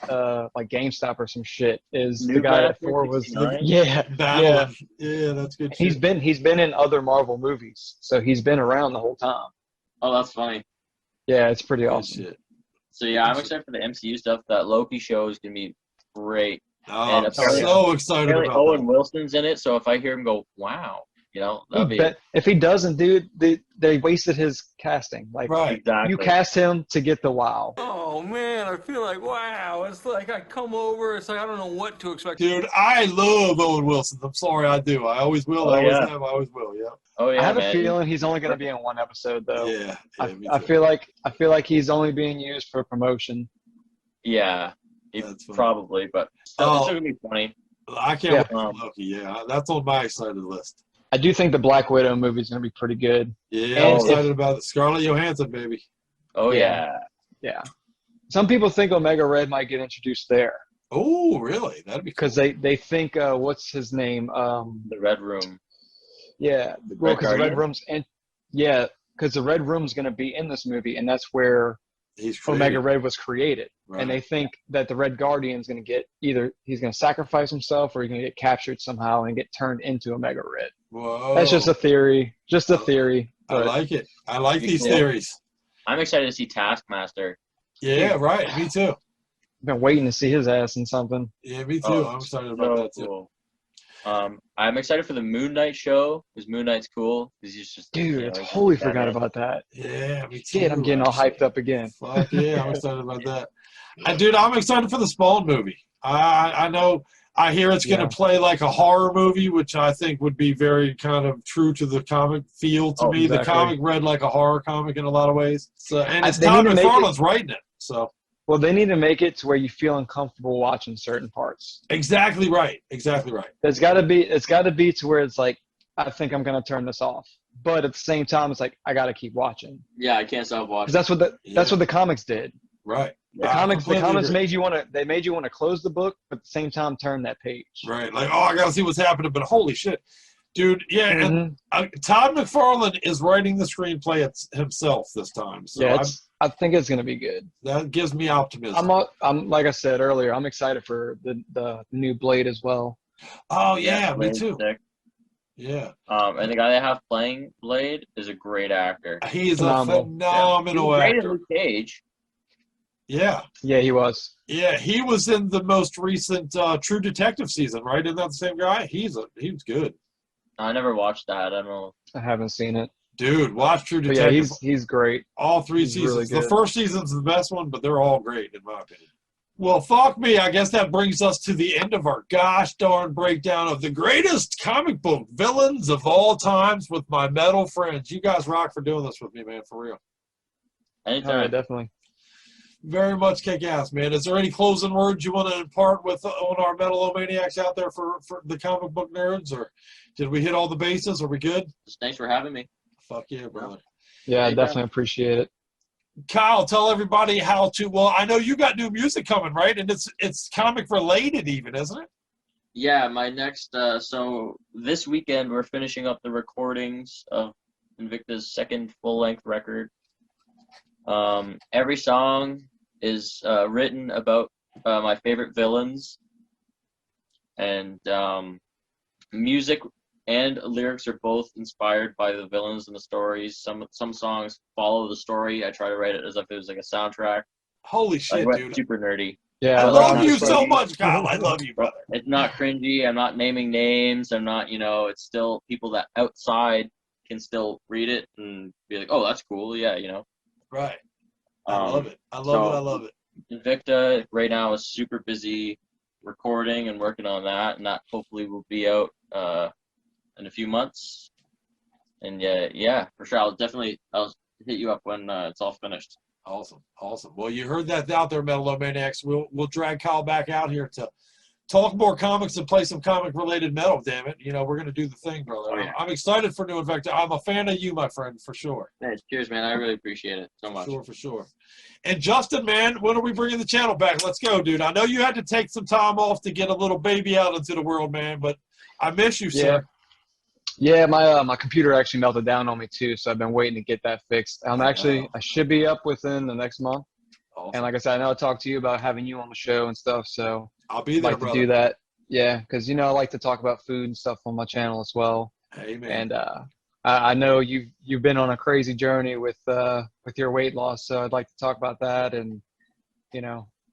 D: like GameStop or some shit is
C: New
D: the guy that
C: Battle
D: Thor was.
C: 69?
B: Yeah, that's good shit.
D: He's been in other Marvel movies, so he's been around the whole time.
C: Oh, that's funny.
D: Yeah, it's pretty awesome.
B: Shit.
C: So yeah, I'm excited for the MCU stuff. That Loki show is gonna be great.
B: Oh,
C: and
B: I'm so excited
C: apparently
B: about
C: Owen
B: that.
C: Wilson's in it, so if I hear him go, wow, that'd be
D: If he doesn't, dude, they wasted his casting. Like,
C: exactly.
D: you cast him to get the wow.
I: Oh man, I feel like wow. It's like I come over. It's like I don't know what to expect.
B: Dude, I love Owen Wilson. I'm sorry, I do. I always will. I always have. I always will. Yeah.
C: Oh yeah,
D: I have
C: man.
D: a feeling he's only going to be in one episode, though.
B: Yeah.
D: I feel like he's only being used for promotion.
C: Yeah, probably, but still, it's gonna be funny.
B: I can't wait for Loki. Yeah, that's on my excited list.
D: I do think the Black Widow movie is going to be pretty good.
B: Yeah, I'm excited about it. Scarlett Johansson, baby.
C: Oh yeah.
D: Some people think Omega Red might get introduced there.
B: Oh, really? That'd be
D: because they think what's his name?
C: The Red Room.
D: Yeah, well, because the Red Room's because the Red Room's going to be in this movie, and that's where Omega Red was created. Right. And they think that the Red Guardian's going to get either he's going to sacrifice himself or he's going to get captured somehow and get turned into Omega Red.
B: Whoa.
D: That's just a theory. Just a theory.
B: I like it. I like these theories.
C: I'm excited to see Taskmaster.
B: Yeah, right. Me too.
D: I've been waiting to see his ass in something.
B: Yeah, me too. I'm excited about that too.
C: Cool. I'm excited for the Moon Knight show because Moon Knight's cool. He's just
D: dude, I totally forgot about that.
B: Yeah, me too.
D: Shit, I'm getting all hyped up again.
B: Fuck yeah, I'm excited about that. Dude, I'm excited for the Spawn movie. I know. I hear it's going to play like a horror movie, which I think would be very kind of true to the comic feel to me. Exactly. The comic read like a horror comic in a lot of ways. So, and it's Todd McFarlane's writing it. So.
D: Well, they need to make it to where you feel uncomfortable watching certain parts.
B: Exactly right. Exactly right.
D: It's got to be to where it's like, I think I'm going to turn this off. But at the same time, it's like, I got to keep watching.
C: Yeah, I can't stop watching.
D: Because that's what the comics did.
B: Right.
D: The comics made you want to close the book, but at the same time turn that page.
B: Right. Like, oh, I got to see what's happening, but holy shit. Dude, yeah, and Todd McFarlane is writing the screenplay himself this time. So
D: yeah, I think it's going to be good.
B: That gives me optimism.
D: I'm like I said earlier, I'm excited for the new Blade as well.
B: Oh yeah, me too. Sick. Yeah.
C: And the guy they have playing Blade is a great actor.
B: He's a phenomenal actor.
C: Great in Luke Cage.
B: Yeah.
D: Yeah, he was.
B: Yeah, he was in the most recent True Detective season, right? Isn't that the same guy? He was good.
C: I never watched that. I don't know.
D: I haven't seen it.
B: Dude, watch True Detective.
D: Yeah, he's great.
B: All three seasons. Really the first season's the best one, but they're all great in my opinion. Well, fuck me. I guess that brings us to the end of our gosh darn breakdown of the greatest comic book villains of all times with my metal friends. You guys rock for doing this with me, man, for real.
C: Anytime.
D: Yeah, definitely.
B: Very much kick ass, man. Is there any closing words you want to impart with on our Metal-O-Maniacs out there for the comic book nerds, or did we hit all the bases? Are we good?
C: Thanks for having me.
B: Fuck yeah, brother.
D: Yeah, I definitely appreciate it.
B: Kyle, tell everybody how to. Well, I know you got new music coming, right? And it's comic related, even, isn't it?
C: Yeah, my next. So this weekend we're finishing up the recordings of Invicta's second full-length record. Every song is written about my favorite villains, and music and lyrics are both inspired by the villains and the stories. Some songs follow the story. I try to write it as if it was like a soundtrack.
B: Holy shit, dude!
C: Super nerdy.
D: Yeah,
B: I love you so much, Kyle. I love you, brother.
C: It's not cringy. I'm not naming names. I'm not, it's still people that outside can still read it and be like, oh, that's cool. Yeah,
B: Right. I love it. I love it.
C: Invicta right now is super busy recording and working on that, and that hopefully will be out in a few months. And yeah, for sure. I'll hit you up when it's all finished.
B: Awesome. Well, you heard that out there, Metal-O-Maniacs. We'll drag Kyle back out here to talk more comics and play some comic-related metal, damn it. You know, we're going to do the thing, brother.
C: Oh, yeah.
B: I'm excited for new Invicta. I'm a fan of you, my friend, for sure.
C: Hey, cheers, man. I really appreciate it so much.
B: For sure. And Justin, man, when are we bringing the channel back? Let's go, dude. I know you had to take some time off to get a little baby out into the world, man, but I miss you, sir.
D: Yeah, my computer actually melted down on me too, so I've been waiting to get that fixed. I should be up within the next month.
B: Awesome.
D: And like I said, I know I talked to you about having you on the show and stuff, so
B: I'll be there,
D: I'd like
B: brother.
D: to do that. Yeah, because I like to talk about food and stuff on my channel as well.
B: Amen.
D: And I know you've been on a crazy journey with your weight loss, so I'd like to talk about that. And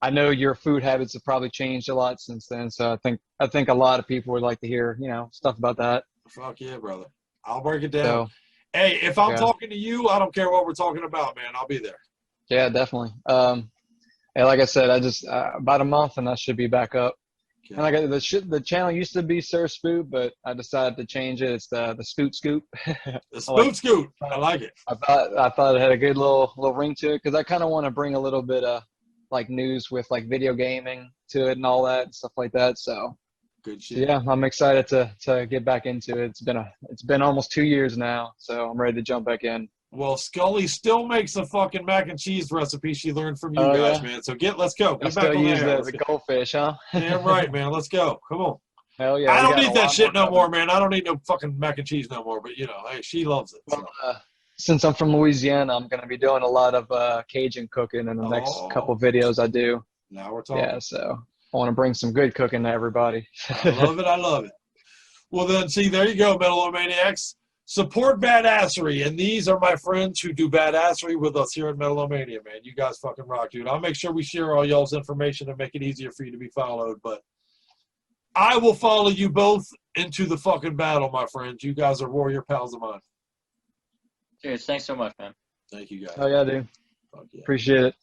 D: I know your food habits have probably changed a lot since then, so I think a lot of people would like to hear stuff about that.
B: Fuck yeah, brother. I'll break it down.
D: So,
B: hey, if I'm talking to you, I don't care what we're talking about, man. I'll be there.
D: Yeah, definitely. And like I said, I just about a month and I should be back up. Okay. And like the channel used to be Sir Spoot, but I decided to change it. It's the Scuot Scoop.
B: The Scuot Scoop. I like it.
D: I thought it had a good little ring to it because I kind of want to bring a little bit of like news with like video gaming to it and all that and stuff like that. So.
B: Good shit.
D: Yeah, I'm excited to get back into it. It's been almost 2 years now, so I'm ready to jump back in.
B: Well, Scully still makes a fucking mac and cheese recipe she learned from you guys, man. So let's go.
D: I still use the goldfish, huh?
B: Damn right, man. Let's go. Come on.
D: Hell yeah.
B: I don't need that shit no more, man. I don't need no fucking mac and cheese no more. But hey, she loves it. So.
D: Well, since I'm from Louisiana, I'm gonna be doing a lot of Cajun cooking in the next couple videos I do.
B: Now we're talking.
D: Yeah, so. I want to bring some good cooking to everybody.
B: I love it. Well, then, see, there you go, Metal-O-Maniacs. Support badassery, and these are my friends who do badassery with us here at Metal-O-Mania, man. You guys fucking rock, dude. I'll make sure we share all y'all's information and make it easier for you to be followed, but I will follow you both into the fucking battle, my friends. You guys are warrior pals of mine.
C: Cheers. Thanks so much, man.
B: Thank you, guys.
D: Oh, yeah, dude. Appreciate it.